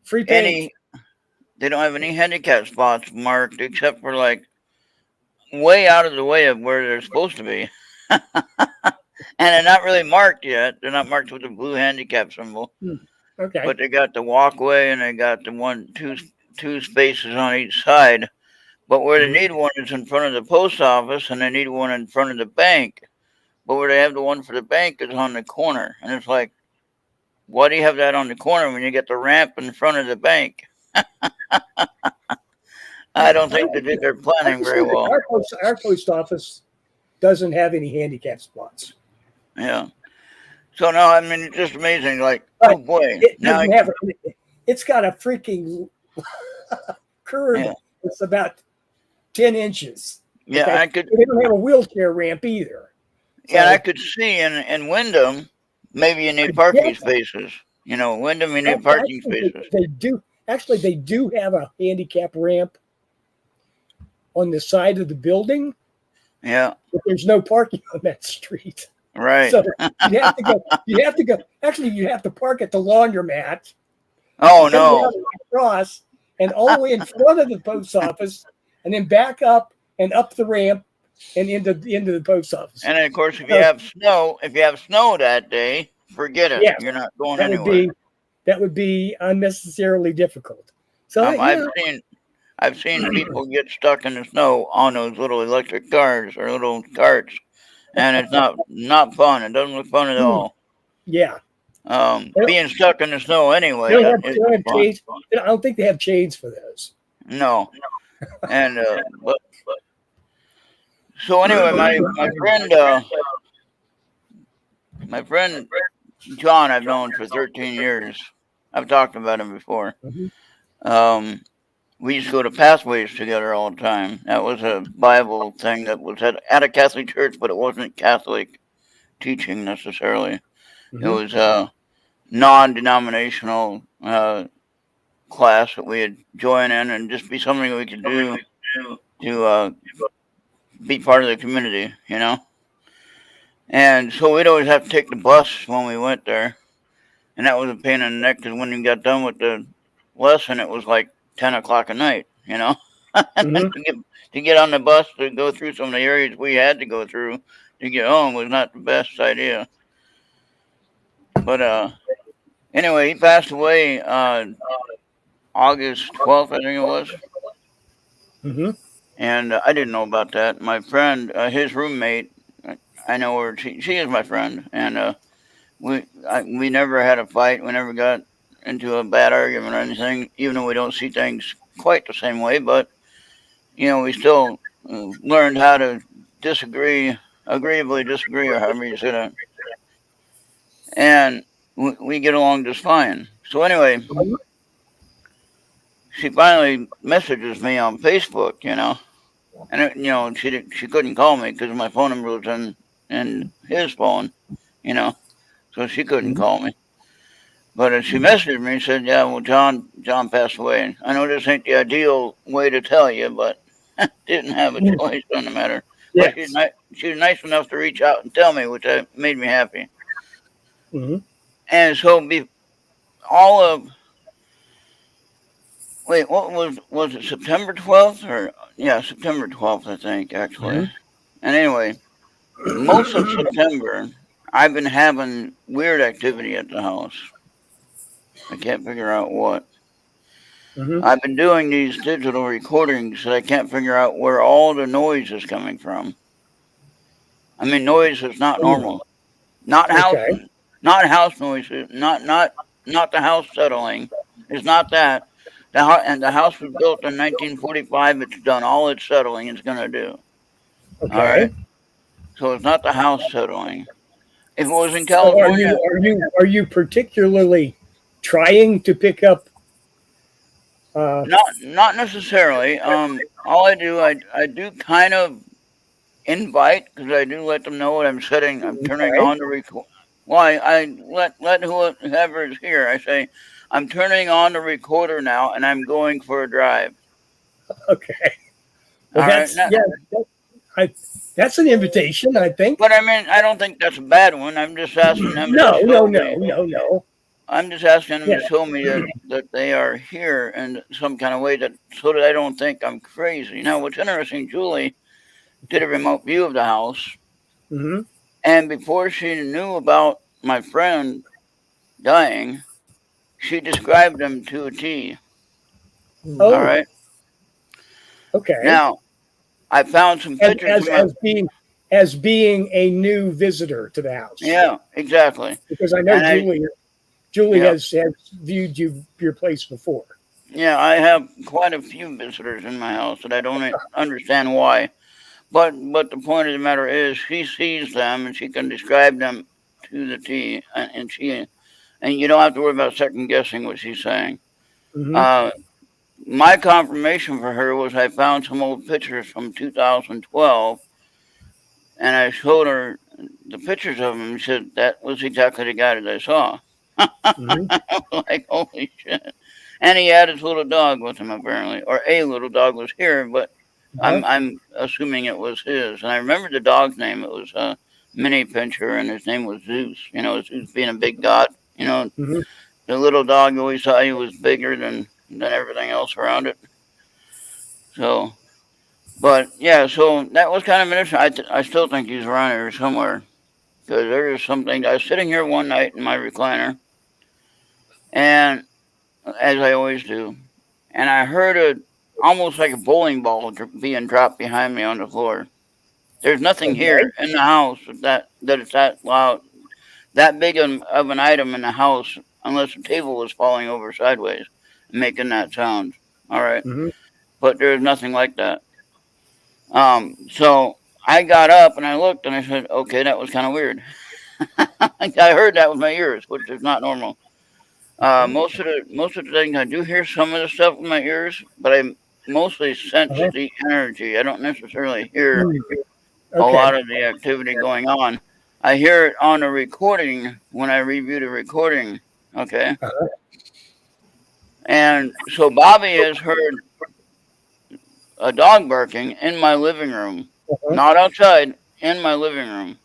Speaker 1: Free paint.
Speaker 5: any handicap spots marked except for like way out of the way of where they're supposed to be. And they're not really marked yet. They're not marked with the blue handicap symbol.
Speaker 1: Okay.
Speaker 5: But they got the walkway and they got the two spaces on each side. But where they need one is in front of the post office, and they need one in front of the bank. But where they have the one for the bank is on the corner. And it's like, why do you have that on the corner when you get the ramp in front of the bank? I don't think they did their planning very well.
Speaker 1: Our post office doesn't have any handicap spots.
Speaker 5: Yeah. So no, I mean, it's just amazing. Like,
Speaker 1: But
Speaker 5: oh boy,
Speaker 1: it
Speaker 5: now
Speaker 1: doesn't have it's got a freaking curve.
Speaker 5: Yeah.
Speaker 1: It's about 10 inches.
Speaker 5: Yeah,
Speaker 1: Okay?
Speaker 5: I could.
Speaker 1: They don't have a wheelchair ramp either.
Speaker 5: Yeah, I could see in Wyndham, maybe you need parking spaces. You know, Wyndham, you need parking spaces.
Speaker 1: They do. Actually, they do have a handicap ramp on the side of the building.
Speaker 5: Yeah.
Speaker 1: But there's no parking on that street.
Speaker 5: Right.
Speaker 1: So you have to go. Actually, you have to park at the laundromat.
Speaker 5: Oh no.
Speaker 1: Across and all the way in front of the post office, and then back up and up the ramp and into the post office.
Speaker 5: And then, of course, if you have snow that day, forget it.
Speaker 1: Yeah,
Speaker 5: You're not going anywhere.
Speaker 1: That would be unnecessarily difficult. So
Speaker 5: I've seen people get stuck in the snow on those little electric cars or little carts, and it's not fun. It doesn't look fun at all.
Speaker 1: Yeah.
Speaker 5: Being stuck in the snow anyway.
Speaker 1: I don't think they have chains for those.
Speaker 5: No. And but so anyway, my friend John, I've known for 13 years. I've talked about him before.
Speaker 1: Mm-hmm.
Speaker 5: We used to go to Pathways together all the time. That was a Bible thing that was at a Catholic church, but it wasn't Catholic teaching necessarily.
Speaker 1: Mm-hmm.
Speaker 5: It was a non-denominational class that we'd join in and just be something we could do to be part of the community, you know. And so we'd always have to take the bus when we went there, and that was a pain in the neck because when you got done with the lesson, it was like 10 o'clock at night, you know. Mm-hmm. to get on the bus to go through some of the areas we had to go through to get home was not the best idea. But anyway, he passed away August 12th, I think it was.
Speaker 1: Mm-hmm.
Speaker 5: And I didn't know about that. My friend, his roommate, I know her. She is my friend, and we never had a fight. We never got into a bad argument or anything, even though we don't see things quite the same way. But you know, we still learned how to agreeably disagree, or however you say that, and we get along just fine. So anyway, she finally messages me on Facebook, you know, and you know she couldn't call me because my phone number was in his phone, you know, so she couldn't call me. But she messaged me and said, "Yeah, well, John passed away." And I know this ain't the ideal way to tell you, but didn't have a choice on the matter. Yes. But she was nice enough to reach out and tell me, which made me happy. Mm-hmm. And so what was it, September 12th? Or yeah, September 12th, I think, actually. Mm-hmm. And anyway, most of September, I've been having weird activity at the house. I can't figure out what.
Speaker 1: Mm-hmm.
Speaker 5: I've been doing these digital recordings, and I can't figure out where all the noise is coming from. I mean, noise is not normal. Not house,
Speaker 1: Okay.
Speaker 5: not house noises. Not the house settling. It's not that. And the house was built in 1945. It's done all its settling it's going to do. All
Speaker 1: Okay.
Speaker 5: right. So it's not the house settling. If it was in
Speaker 1: So
Speaker 5: California,
Speaker 1: are you particularly trying to pick up?
Speaker 5: not necessarily. All I do kind of invite, because I do let them know what I'm setting. I'm turning
Speaker 1: Okay.
Speaker 5: on the record. Why I let whoever is here. I say I'm turning on the recorder now, and I'm going for a drive.
Speaker 1: Okay. Well,
Speaker 5: All right.
Speaker 1: that's
Speaker 5: Now,
Speaker 1: yeah. That's an invitation, I think.
Speaker 5: but I mean, I don't think that's a bad one. I'm just asking them to
Speaker 1: No,
Speaker 5: show
Speaker 1: no, no,
Speaker 5: me.
Speaker 1: no.
Speaker 5: I'm just asking them
Speaker 1: Yeah.
Speaker 5: to show me that they are here in some kind of way so that I don't think I'm crazy. Now, what's interesting, Julie did a remote view of the house,
Speaker 1: Mm-hmm.
Speaker 5: and before she knew about my friend dying, she described him to a T. All
Speaker 1: Oh,
Speaker 5: right.
Speaker 1: okay.
Speaker 5: Now, I found some
Speaker 1: As
Speaker 5: pictures
Speaker 1: as
Speaker 5: of my.
Speaker 1: as being a new visitor to the house,
Speaker 5: Yeah, exactly.
Speaker 1: because I know
Speaker 5: And I,
Speaker 1: Julie
Speaker 5: yeah,
Speaker 1: has viewed your place before.
Speaker 5: yeah, I have quite a few visitors in my house that I don't understand why. But the point of the matter is, she sees them and she can describe them to the T, and you don't have to worry about second guessing what she's saying.
Speaker 1: Mm-hmm.
Speaker 5: Uh, my confirmation for her was I found some old pictures from 2012, and I showed her the pictures of him. And she said that was exactly the guy that I saw.
Speaker 1: Mm-hmm.
Speaker 5: Like, holy shit! And he had his little dog with him apparently, or a little dog was here, but
Speaker 1: Uh-huh.
Speaker 5: I'm assuming it was his. And I remember the dog's name. It was Mini Pincher, and his name was Zeus. You know, Zeus being a big god. You know,
Speaker 1: Mm-hmm.
Speaker 5: the little dog always thought he was bigger than everything else around it. So, but yeah, so that was kind of interesting. I still think he's around here somewhere because there is something. I was sitting here one night in my recliner, and as I always do, and I heard a almost like a bowling ball being dropped behind me on the floor. There's nothing
Speaker 1: Okay.
Speaker 5: here in the house that it's that loud, that big of an item in the house, unless the table was falling over sideways, making that sound. All right,
Speaker 1: Mm-hmm.
Speaker 5: but there's nothing like that. So I got up and I looked and I said, okay, that was kind of weird. I heard that with my ears, which is not normal. Most of the things I do hear some of the stuff with my ears, but I mostly sense
Speaker 1: Uh-huh.
Speaker 5: the energy. I don't necessarily hear
Speaker 1: Mm.
Speaker 5: a
Speaker 1: Okay.
Speaker 5: lot of the activity going on. I hear it on a recording when I review the recording. Okay,
Speaker 1: Uh-huh.
Speaker 5: and so Bobby has heard a dog barking in my living room,
Speaker 1: Uh-huh.
Speaker 5: not outside, in my living room.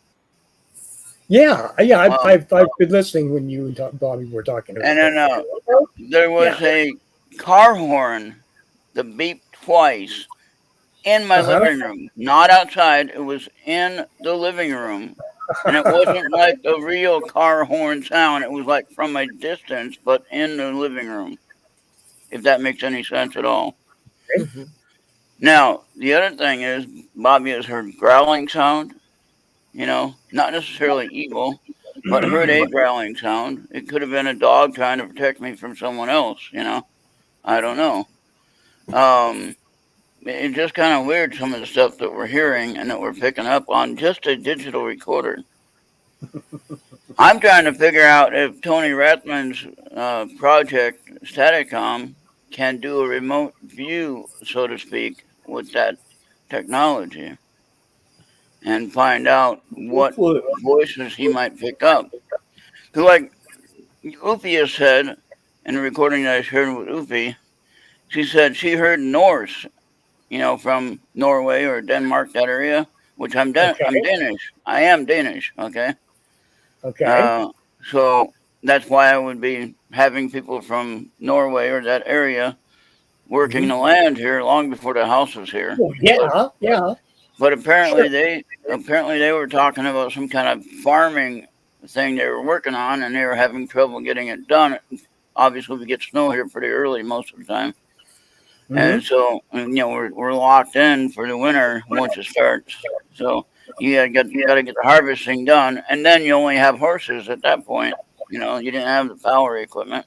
Speaker 1: Yeah.
Speaker 5: Um,
Speaker 1: I've been listening when you and Bobby were talking
Speaker 5: and
Speaker 1: earlier.
Speaker 5: then there
Speaker 1: Yeah.
Speaker 5: was a car horn that beeped twice in my
Speaker 1: Uh-huh.
Speaker 5: living room, not outside. It was in the living room. And it wasn't like a real car horn sound. It was like from a distance, but in the living room, if that makes any sense at all.
Speaker 2: Mhm.
Speaker 5: Now, the other thing is, Bobby has heard growling sound, not necessarily evil, but heard a growling sound. It could have been a dog trying to protect me from someone else. I don't know. Um, it's just kind of weird some of the stuff that we're hearing and that we're picking up on just a digital recorder. I'm trying to figure out if Tony Rathman's project Staticom can do a remote view, so to speak, with that technology and find out what
Speaker 1: Well,
Speaker 5: voices he might pick up. Because, like Upi has said in the recording that I shared with Upi, she said she heard Norse, from Norway or Denmark, that area, which I'm
Speaker 1: okay.
Speaker 5: Danish. I am Danish, okay?
Speaker 1: Okay.
Speaker 5: Uh, so that's why I would be having people from Norway or that area working
Speaker 1: Mm-hmm.
Speaker 5: the land here long before the house was here.
Speaker 1: Well,
Speaker 5: But
Speaker 1: yeah.
Speaker 5: but
Speaker 1: Sure.
Speaker 5: apparently they were talking about some kind of farming thing they were working on, and they were having trouble getting it done obviously we get snow here pretty early most of the time.
Speaker 1: Mhm.
Speaker 5: And so, we're locked in for the winter once it starts. So you got to get the harvesting done, and then you only have horses at that point. You didn't have the power equipment.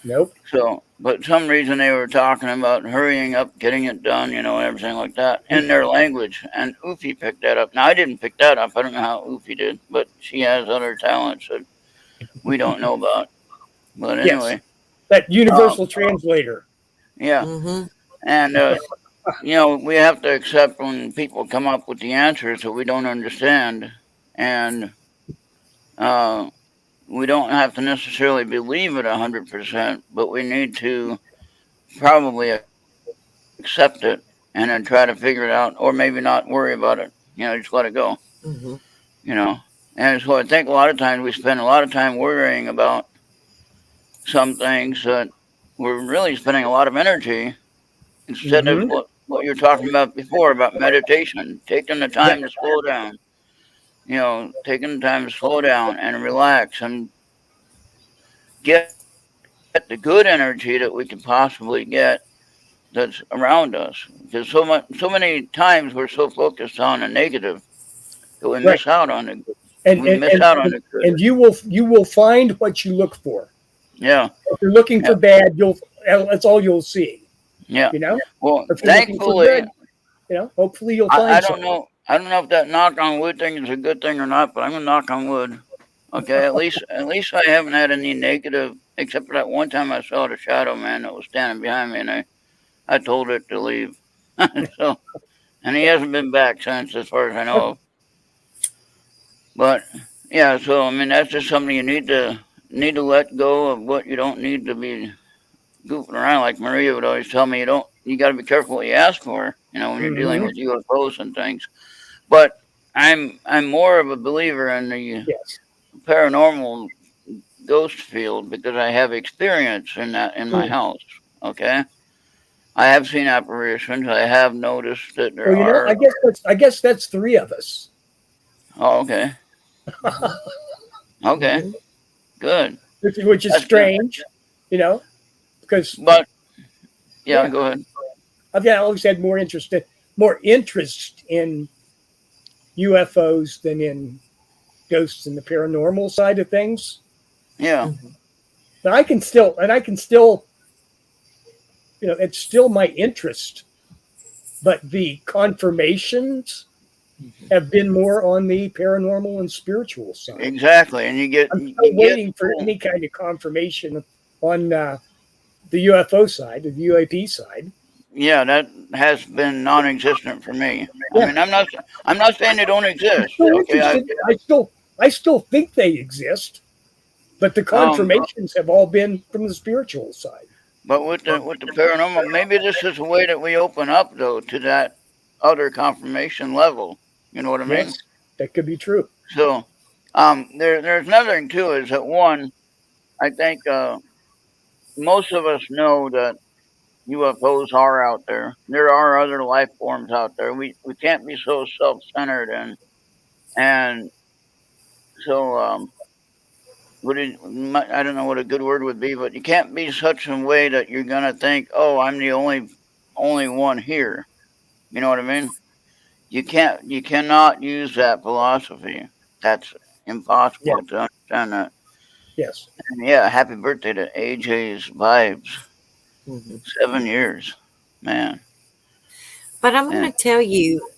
Speaker 1: Nope.
Speaker 5: So, but some reason they were talking about hurrying up, getting it done, everything like that in their language. And Oofy picked that up. Now, I didn't pick that up. I don't know how Oofy did, but she has other talents that we don't know about. But
Speaker 1: Yes.
Speaker 5: anyway,
Speaker 1: That universal translator.
Speaker 5: yeah.
Speaker 2: Mm-hmm.
Speaker 5: And, we have to accept when people come up with the answers that we don't understand. And we don't have to necessarily believe it 100%, but we need to probably accept it and then try to figure it out, or maybe not worry about it. Just let it go.
Speaker 2: Mm-hmm.
Speaker 5: And so I think a lot of times we spend a lot of time worrying about some things that we're really spending a lot of energy instead of what you're talking about before about meditation, taking the time to slow down. Taking the time to slow down and relax and get the good energy that we can possibly get that's around us. Because so many times we're so focused on the negative that we miss out on the good.
Speaker 1: And you will find what you look for.
Speaker 5: Yeah.
Speaker 1: If you're looking for bad, that's all you'll see.
Speaker 5: Yeah. Well,
Speaker 1: if you're
Speaker 5: thankfully,
Speaker 1: good, hopefully you'll find.
Speaker 5: I don't know. I don't know if that knock on wood thing is a good thing or not, but I'm gonna knock on wood. Okay. At least I haven't had any negative, except for that one time I saw the shadow man that was standing behind me, and I told it to leave. So, and he hasn't been back since, as far as I know. But yeah, so I mean that's just something you need to let go of what you don't need to be goofing around. Like Maria would always tell me, you got to be careful what you ask for. When you're dealing with UFOs and things. But I'm more of a believer in the paranormal ghost field because I have experience in that in my house. Okay. I have seen apparitions. I have noticed that there are.
Speaker 1: I guess that's three of us.
Speaker 5: Oh, okay. Okay. Good.
Speaker 1: Which is strange, because.
Speaker 5: But yeah, go ahead.
Speaker 1: I've always had more interest in UFOs than in ghosts and the paranormal side of things.
Speaker 5: Yeah.
Speaker 1: But I can still, it's still my interest. But the confirmations have been more on the paranormal and spiritual side.
Speaker 5: Exactly, and
Speaker 1: I'm still waiting for any kind of confirmation on the UFO side, the UAP side.
Speaker 5: Yeah, that has been non-existent for me. Yeah. I mean, I'm not saying they don't exist. Okay,
Speaker 1: I still think they exist, but the confirmations have all been from the spiritual side.
Speaker 5: But with the paranormal, maybe this is a way that we open up though to that other confirmation level. You know what I mean?
Speaker 1: Yes, that could be true.
Speaker 5: So, there's another thing too. Is that one? I think most of us know that UFOs are out there. There are other life forms out there. We can't be so self-centered and so I don't know what a good word would be, but you can't be such a way that you're gonna think, oh, I'm the only one here. You know what I mean? You cannot use that philosophy. That's impossible to understand that.
Speaker 1: Yes.
Speaker 5: And happy birthday to AJ's Vibes. 7 years, man.
Speaker 2: But I'm going to tell you,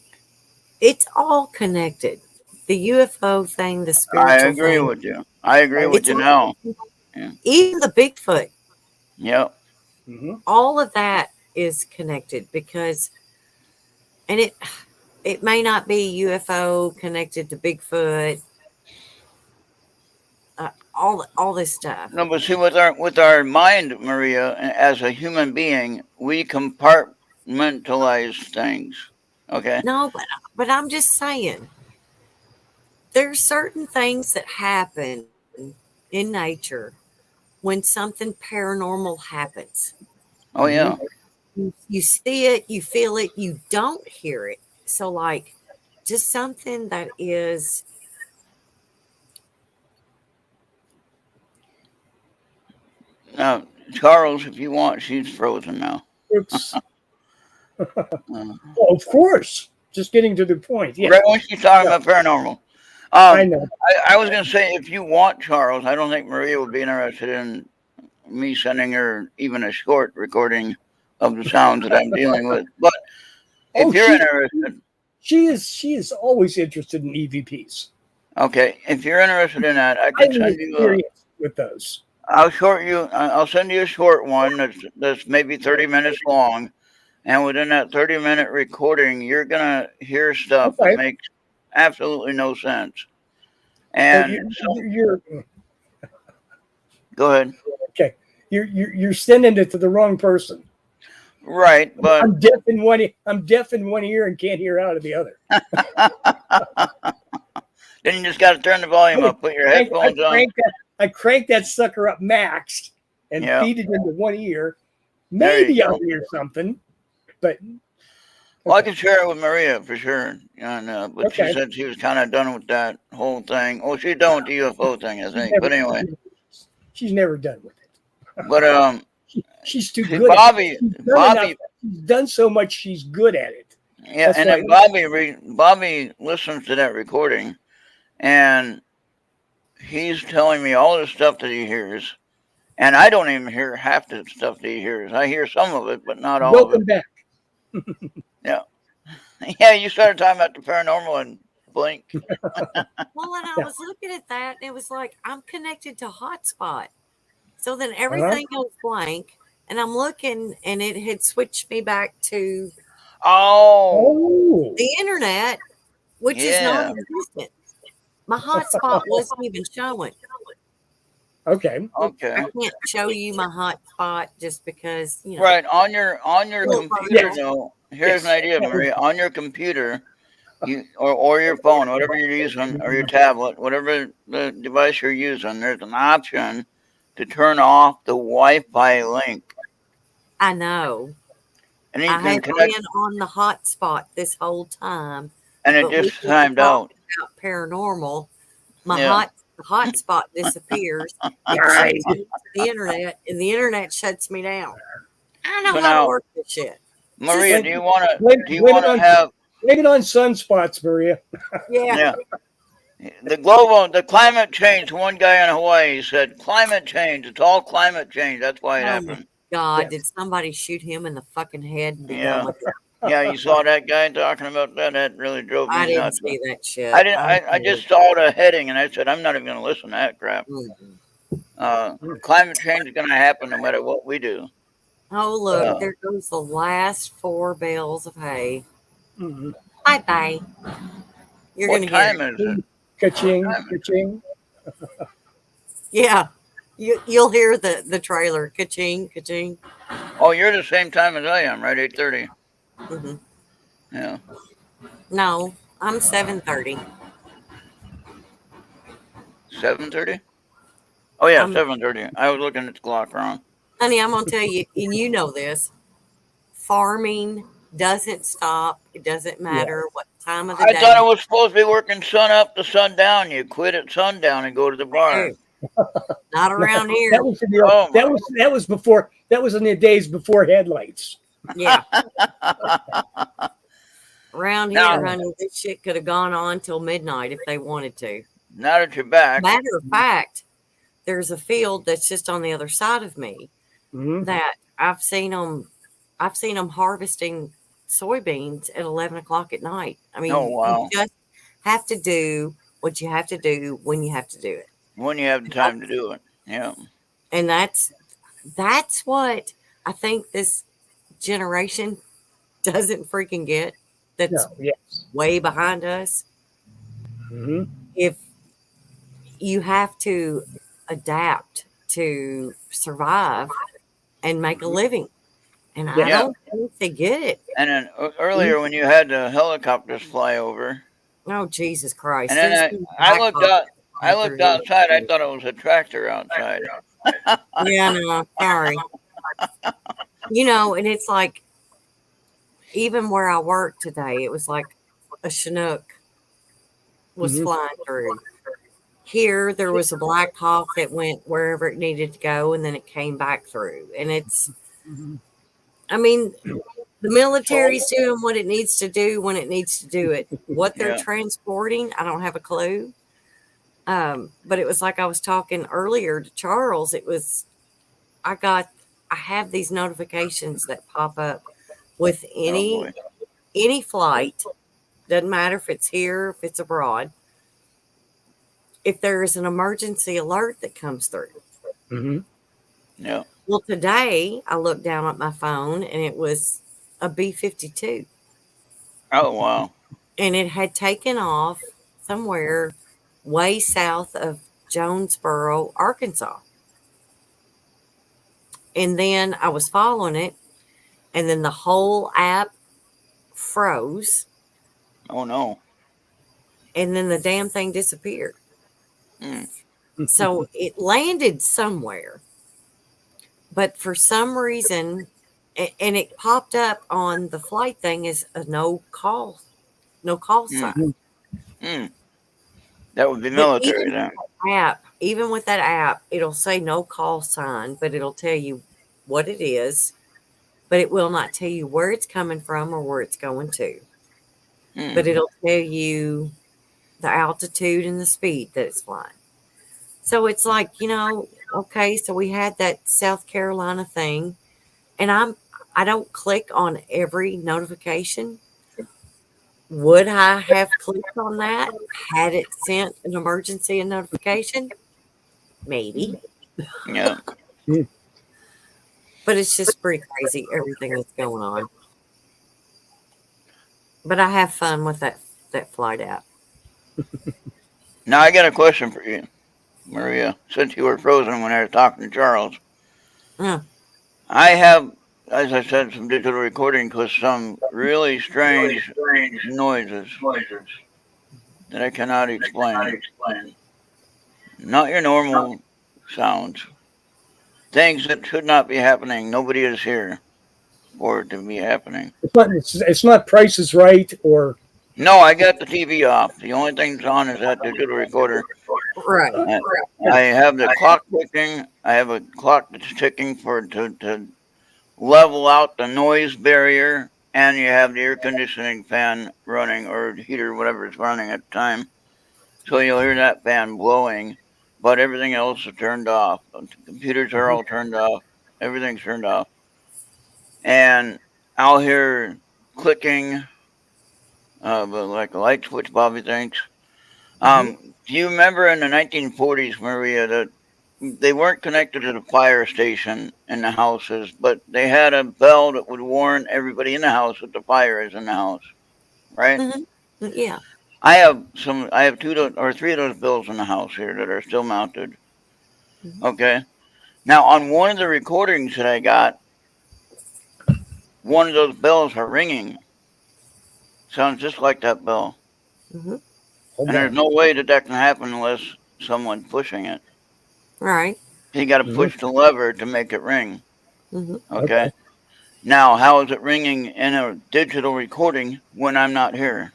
Speaker 2: it's all connected. The UFO thing, the spiritual thing.
Speaker 5: I agree with you. I agree with you now.
Speaker 2: Yeah. Even the Bigfoot.
Speaker 5: Yep.
Speaker 1: Mm-hmm.
Speaker 2: All of that is connected because, and it may not be UFO connected to Bigfoot. All this stuff.
Speaker 5: No, but see, with our mind, Maria, as a human being, we compartmentalize things. Okay.
Speaker 2: No, but I'm just saying, there's certain things that happen in nature when something paranormal happens.
Speaker 5: Oh yeah.
Speaker 2: You see it, you feel it, you don't hear it. So like, just something that is.
Speaker 5: Charles, if you want, she's frozen now.
Speaker 1: Oops. Well, of course. Just getting to the point. Yeah.
Speaker 5: Right when she's talking about paranormal.
Speaker 1: I know.
Speaker 5: I was going to say, if you want Charles, I don't think Maria would be interested in me sending her even a short recording of the sounds that I'm dealing with. But if you're interested,
Speaker 1: she is always interested in EVPs.
Speaker 5: Okay, if you're interested in that, I can send you
Speaker 1: with those.
Speaker 5: I'll send you a short one that's maybe 30 minutes long, and within that 30-minute recording, you're gonna hear stuff that makes absolutely no sense. And go ahead.
Speaker 1: Okay, you're sending it to the wrong person.
Speaker 5: Right, but
Speaker 1: I'm deaf in one ear and can't hear out of the other.
Speaker 5: Then you just got to turn the volume up, put your headphones on.
Speaker 1: I crank that sucker up maxed and feed it into one ear. Maybe I'll hear something, but
Speaker 5: well, I can share it with Maria for sure. But she said she was kind of done with that whole thing. Oh, she's done with the UFO thing, I think. But anyway,
Speaker 1: she's never done with it.
Speaker 5: But
Speaker 1: she's too good.
Speaker 5: Bobby's
Speaker 1: done so much. She's good at it.
Speaker 5: Yeah, and then Bobby listens to that recording, and he's telling me all the stuff that he hears, and I don't even hear half the stuff that he hears. I hear some of it, but not all of it.
Speaker 1: Welcome back.
Speaker 5: Yeah. Yeah, you started talking about the paranormal and blink.
Speaker 2: Well, and I was looking at that, and it was like, I'm connected to hotspot. So then everything goes blank, and I'm looking, and it had switched me back to the internet, which is non-existent. My hotspot wasn't even showing.
Speaker 1: Okay.
Speaker 2: I can't show you my hotspot just because,
Speaker 5: Right on your computer, though. Here's an idea, Maria. On your computer, or your phone, whatever you're using, or your tablet, whatever the device you're using, there's an option to turn off the Wi-Fi link.
Speaker 2: I know.
Speaker 5: And
Speaker 2: I have been on the hotspot this whole time,
Speaker 5: and it just timed out.
Speaker 2: About paranormal, my hotspot disappears. It shuts the internet, and the internet shuts me down. I don't know how to work this shit.
Speaker 5: Maria, do you want to have?
Speaker 1: Blame it on sunspots, Maria.
Speaker 2: Yeah.
Speaker 5: The climate change. One guy in Hawaii said, "Climate change. It's all climate change. That's why it happened."
Speaker 2: God, did somebody shoot him in the fucking head? And be done with it?
Speaker 5: Yeah, you saw that guy talking about that. That really drove me nuts.
Speaker 2: I didn't see that shit.
Speaker 5: I didn't. I just saw the heading, and I said, "I'm not even going to listen to that crap." Climate change is going to happen no matter what we do.
Speaker 2: Oh, look, there goes the last 4 bales of hay.
Speaker 1: Mm-hmm.
Speaker 2: Bye-bye. You're going to
Speaker 5: hear it. Is it?
Speaker 1: Ka-ching, ka-ching.
Speaker 2: Yeah. You'll hear the trailer. Ka-ching, ka-ching.
Speaker 5: Oh, you're the same time as I am, right? 8:30.
Speaker 2: Mm-hmm.
Speaker 5: Yeah.
Speaker 2: No, I'm 7:30.
Speaker 5: 7:30? Oh, yeah, 7:30. I was looking at the clock wrong.
Speaker 2: Honey, I'm going to tell you, and you know this, farming doesn't stop. It doesn't matter what time of the day.
Speaker 5: I thought I was supposed to be working sun up to sundown. You quit at sundown and go to the bar.
Speaker 2: Not around here.
Speaker 1: That was before. That was in the days before headlights.
Speaker 2: Yeah. Around here, honey, this shit could have gone on till midnight if they wanted to.
Speaker 5: Not at your back.
Speaker 2: Matter of fact, there's a field that's just on the other side of me that I've seen them harvesting soybeans at 11 o'clock at night. I mean, you just have to do what you have to do when you have to do it.
Speaker 5: When you have the time to do it. Yeah.
Speaker 2: And that's what I think this generation doesn't freaking get. That's way behind us.
Speaker 1: Mm-hmm.
Speaker 2: If you have to adapt to survive and make a living. And I don't think they get it.
Speaker 5: And then earlier when you had the helicopters fly over.
Speaker 2: Oh, Jesus Christ.
Speaker 5: And then I looked outside. I thought it was a tractor outside.
Speaker 2: Yeah, no, sorry. And it's like, even where I work today, it was like a Chinook was flying through. Here, there was a Black Hawk that went wherever it needed to go, and then it came back through. And it's, I mean, the military's doing what it needs to do when it needs to do it. What they're
Speaker 5: Yeah.
Speaker 2: transporting, I don't have a clue. But it was like I was talking earlier to Charles. It was, I have these notifications that pop up with
Speaker 5: Oh boy.
Speaker 2: any flight. Doesn't matter if it's here, if it's abroad. If there is an emergency alert that comes through.
Speaker 1: Mm-hmm.
Speaker 5: Yeah.
Speaker 2: Well, today I looked down at my phone and it was a B-52.
Speaker 5: Oh wow.
Speaker 2: And it had taken off somewhere way south of Jonesboro, Arkansas. And then I was following it, and then the whole app froze,
Speaker 5: Oh no.
Speaker 2: and then the damn thing disappeared.
Speaker 5: Mm.
Speaker 2: So it landed somewhere, but for some reason, and it popped up on the flight thing as a no call sign.
Speaker 5: Mm. That would be
Speaker 2: But
Speaker 5: military then.
Speaker 2: even with that app, it'll say no call sign, but it'll tell you what it is, but it will not tell you where it's coming from or where it's going to.
Speaker 5: Mm.
Speaker 2: But it'll tell you the altitude and the speed that it's flying. So it's like, okay, so we had that South Carolina thing, and I don't click on every notification. Would I have clicked on that had it sent an emergency and notification? Maybe.
Speaker 5: Yeah.
Speaker 2: But it's just pretty crazy, everything that's going on. But I have fun with that flight app.
Speaker 5: Now I got a question for you, Maria. Since you were frozen when I was talking to Charles,
Speaker 2: Mm.
Speaker 5: I have, as I said, some digital recordings with some really strange noises that I cannot explain. Not your normal sounds. Things that should not be happening. Nobody is here for it to be happening.
Speaker 1: It's not Price is Right or.
Speaker 5: No, I got the TV off. The only thing that's on is that digital recorder.
Speaker 2: Right.
Speaker 5: I have the clock ticking. I have a clock that's ticking to level out the noise barrier, and you have the air conditioning fan running or heater, whatever it's running at the time. So you'll hear that fan blowing, but everything else is turned off. The computers are all turned off. Everything's turned off. And I'll hear clicking, but like a light switch, Bobby thinks. Do you remember in the 1940s, Maria, that they weren't connected to the fire station in the houses, but they had a bell that would warn everybody in the house that the fire is in the house, right?
Speaker 2: Mm-hmm. Yeah.
Speaker 5: I have 2 or 3 of those bells in the house here that are still mounted.
Speaker 2: Mm-hmm.
Speaker 5: Okay. Now, on one of the recordings that I got, one of those bells are ringing. Sounds just like that bell.
Speaker 2: Mm-hmm.
Speaker 5: And there's no way that can happen unless someone's pushing it.
Speaker 2: Right.
Speaker 5: You got to push the lever to make it ring.
Speaker 2: Mm-hmm.
Speaker 5: Okay. Now, how is it ringing in a digital recording when I'm not here?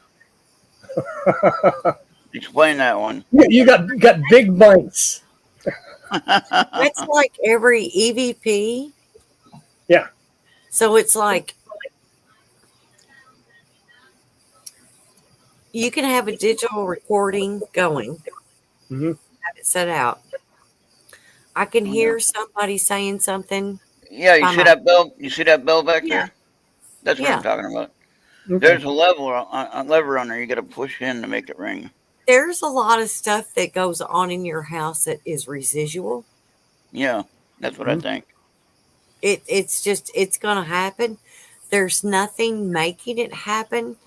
Speaker 5: Explain that one.
Speaker 1: You got big minds.
Speaker 2: That's like every EVP.
Speaker 1: Yeah.
Speaker 2: So it's like you can have a digital recording going, have it set out. I can hear somebody saying something.
Speaker 5: Yeah, you see that bell? You see that bell back there? That's what
Speaker 2: Yeah.
Speaker 5: I'm talking about.
Speaker 1: Okay.
Speaker 5: There's a lever on there. You got to push in to make it ring.
Speaker 2: There's a lot of stuff that goes on in your house that is residual.
Speaker 5: Yeah, that's what I think.
Speaker 2: It's going to happen. There's nothing making it happen.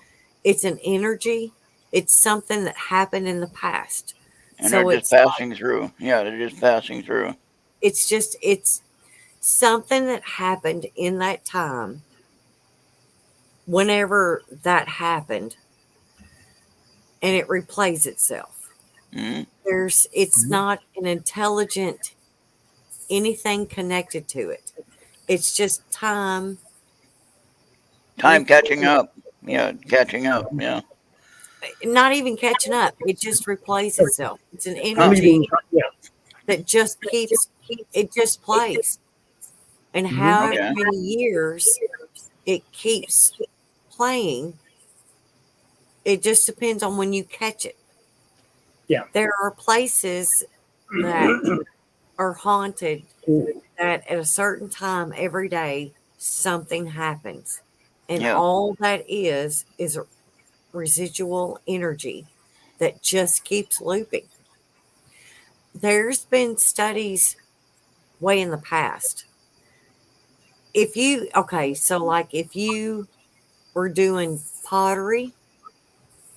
Speaker 2: It's an energy. It's something that happened in the past.
Speaker 5: And
Speaker 2: so
Speaker 5: they're just passing through. Yeah, they're just passing through.
Speaker 2: It's something that happened in that time. Whenever that happened, and it replays itself.
Speaker 5: Mm-hmm.
Speaker 2: It's not an intelligent anything connected to it. It's just time.
Speaker 5: Time catching up. Yeah, catching up. Yeah.
Speaker 2: not even catching up. It just replays itself. It's an
Speaker 1: I'm
Speaker 2: energy
Speaker 1: even, yeah.
Speaker 2: that just keeps, it just plays. And
Speaker 1: Mhm.
Speaker 2: however
Speaker 5: Okay.
Speaker 2: many years it keeps playing, it just depends on when you catch it.
Speaker 1: Yeah.
Speaker 2: There are places that are haunted that at a certain time every day something happens. And
Speaker 5: Yeah.
Speaker 2: all that is a residual energy that just keeps looping. There's been studies way in the past. If you, okay, so like if you were doing pottery,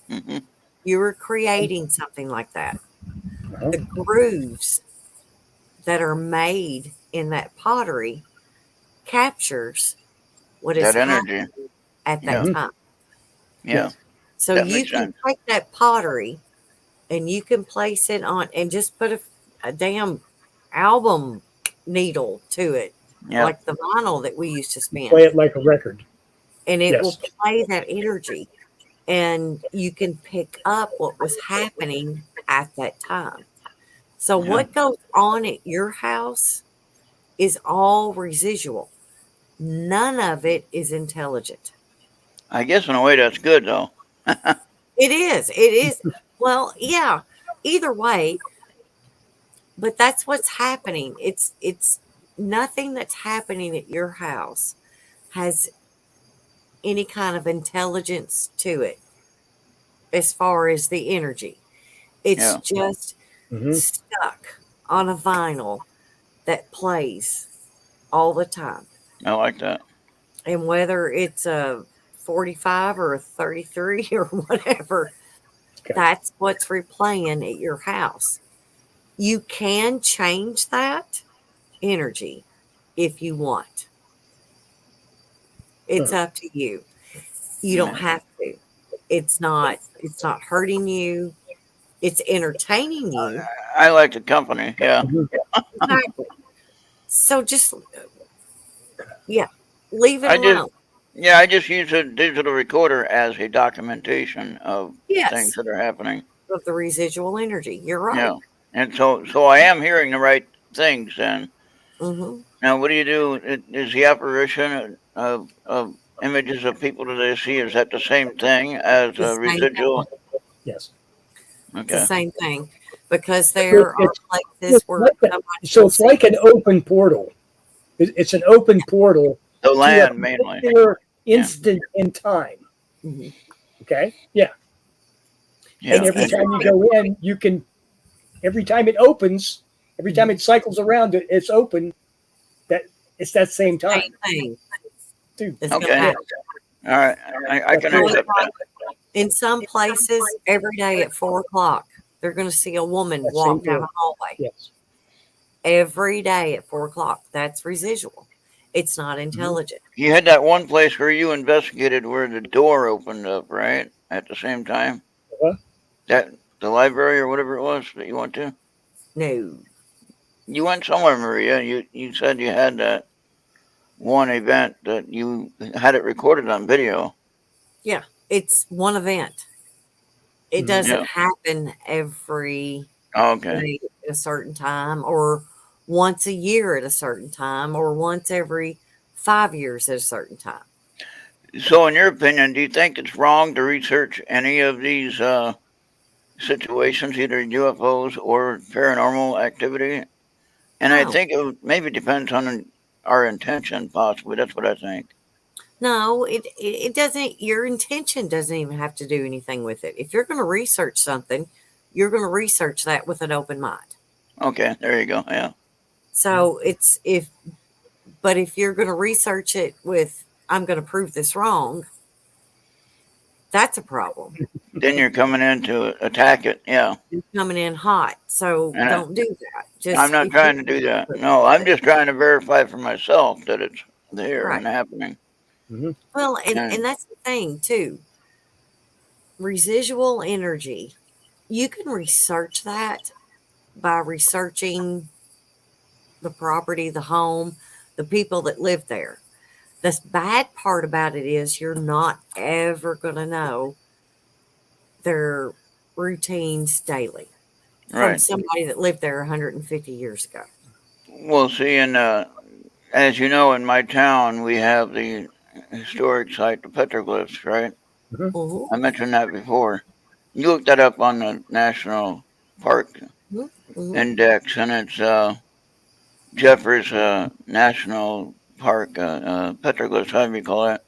Speaker 5: Hmm.
Speaker 2: you were creating something like that.
Speaker 1: Uh-huh.
Speaker 2: The grooves that are made in that pottery captures what is
Speaker 5: That
Speaker 2: happening
Speaker 5: energy.
Speaker 2: at that
Speaker 5: Yeah.
Speaker 1: Mhm.
Speaker 2: time.
Speaker 5: Yeah.
Speaker 2: So
Speaker 5: That
Speaker 2: you
Speaker 5: makes
Speaker 2: can
Speaker 5: sense.
Speaker 2: take that pottery and you can place it on and just put a damn album needle to it,
Speaker 5: Yeah.
Speaker 2: like the vinyl that we used to spin,
Speaker 1: Play it like a record.
Speaker 2: and it will
Speaker 1: Yes.
Speaker 2: play that energy. And you can pick up what was happening at that time. So,
Speaker 5: Yeah.
Speaker 2: what goes on at your house is all residual. None of it is intelligent.
Speaker 5: I guess in a way that's good though.
Speaker 2: It is. It is. Well, yeah. Either way, but that's what's happening. It's nothing that's happening at your house has any kind of intelligence to it as far as the energy. It's
Speaker 5: Yeah.
Speaker 2: just
Speaker 1: Hmm.
Speaker 2: stuck on a vinyl that plays all the time.
Speaker 5: I like that.
Speaker 2: And whether it's a 45 or a 33 or whatever,
Speaker 1: Okay.
Speaker 2: that's what's replaying at your house. You can change that energy if you want. It's
Speaker 1: Huh.
Speaker 2: up to you. You don't
Speaker 5: Yeah.
Speaker 2: have to. It's not hurting you. It's entertaining you.
Speaker 5: I like the company. Yeah.
Speaker 1: Mhm.
Speaker 2: Exactly. So just yeah, leave it
Speaker 5: I just
Speaker 2: alone.
Speaker 5: yeah, I just use a digital recorder as a documentation of things
Speaker 2: Yes,
Speaker 5: that are happening.
Speaker 2: of the residual energy. You're right.
Speaker 5: Yeah. And so I am hearing the right things then.
Speaker 2: Hmm.
Speaker 5: Now what do you do? Is the apparition of images of people that they see, is that the same thing as
Speaker 2: The
Speaker 5: a
Speaker 2: same thing.
Speaker 5: residual?
Speaker 1: Yes.
Speaker 2: It's the
Speaker 5: Okay.
Speaker 2: same thing because
Speaker 1: It,
Speaker 2: there are
Speaker 1: it's
Speaker 2: places where somebody
Speaker 1: so
Speaker 2: will
Speaker 1: it's
Speaker 2: see.
Speaker 1: like an open portal. It's an open portal
Speaker 5: The
Speaker 1: to a
Speaker 5: land mainly.
Speaker 1: particular
Speaker 5: Yeah.
Speaker 1: instant in time.
Speaker 2: Mhm.
Speaker 1: Okay. Yeah. And
Speaker 5: Yeah.
Speaker 2: It's
Speaker 1: every
Speaker 2: either
Speaker 1: time you
Speaker 2: like
Speaker 1: go in, you can, every time it opens, every time
Speaker 2: Mhm.
Speaker 1: it cycles around, it's open. That it's that same time.
Speaker 2: same thing
Speaker 1: Dude.
Speaker 2: that's going to
Speaker 5: Okay.
Speaker 1: Yeah.
Speaker 2: happen.
Speaker 5: All right. I
Speaker 1: That's
Speaker 5: can
Speaker 1: really
Speaker 2: So it's
Speaker 5: accept
Speaker 2: like
Speaker 5: that.
Speaker 2: in some places, every day at 4 o'clock, they're going to see a woman
Speaker 1: that same
Speaker 2: walk down
Speaker 1: feeling.
Speaker 2: the hallway.
Speaker 1: Yes.
Speaker 2: Every day at 4 o'clock. That's residual. It's not
Speaker 1: Mhm.
Speaker 2: intelligent.
Speaker 5: You had that one place where you investigated where the door opened up, right? At the same time?
Speaker 1: Uh-huh.
Speaker 5: That the library or whatever it was that you went to?
Speaker 2: No.
Speaker 5: You went somewhere, Maria. You said you had that one event that you had it recorded on video.
Speaker 2: Yeah. It's one event. It
Speaker 1: Mhm.
Speaker 2: doesn't
Speaker 5: Yeah.
Speaker 2: happen every
Speaker 5: Oh, okay.
Speaker 2: day at a certain time or once a year at a certain time or once every 5 years at a certain time.
Speaker 5: So, in your opinion, do you think it's wrong to research any of these situations, either UFOs or paranormal activity? And I
Speaker 2: No.
Speaker 5: think maybe depends on our intention, possibly. That's what I think.
Speaker 2: No, it doesn't. Your intention doesn't even have to do anything with it. If you're going to research something, you're going to research that with an open mind.
Speaker 5: Okay, there you go. Yeah.
Speaker 2: So it's but if you're going to research it with, I'm going to prove this wrong, that's a problem.
Speaker 5: Then you're coming in to attack it. Yeah.
Speaker 2: You're coming in hot. So
Speaker 5: And
Speaker 2: don't do that.
Speaker 5: I'm
Speaker 2: Just
Speaker 5: not
Speaker 2: if you
Speaker 5: trying to do that. No, I'm just trying to verify for myself that it's there
Speaker 2: right.
Speaker 5: and happening.
Speaker 1: Mhm.
Speaker 2: Well, and
Speaker 5: And
Speaker 2: that's the thing too. Residual energy. You can research that by researching the property, the home, the people that live there. The bad part about it is you're not ever going to know their routines daily from
Speaker 5: Right.
Speaker 2: somebody that lived there 150 years ago.
Speaker 5: Well, see, and as you know, in my town, we have the historic site, the petroglyphs, right?
Speaker 2: Mm-hmm.
Speaker 5: I mentioned that before. You look that up on the National Park
Speaker 2: Mm-hmm.
Speaker 5: Index, and it's Jeffers National Park petroglyphs, however you call that.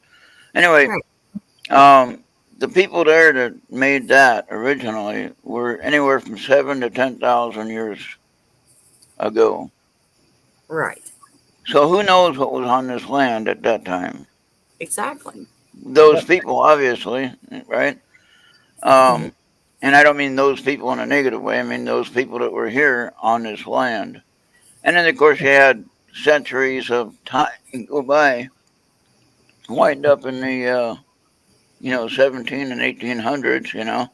Speaker 5: Anyway,
Speaker 2: Right.
Speaker 5: the people there that made that originally were anywhere from 7 to 10,000 years ago.
Speaker 2: Right.
Speaker 5: So who knows what was on this land at that time?
Speaker 2: Exactly.
Speaker 5: Those
Speaker 1: Yep.
Speaker 5: people, obviously, right?
Speaker 2: Mm-hmm.
Speaker 5: Um, and I don't mean those people in a negative way. I mean those people that were here on this land. And then, of course, you had centuries of time go by, wind up in the 17 and 1800s,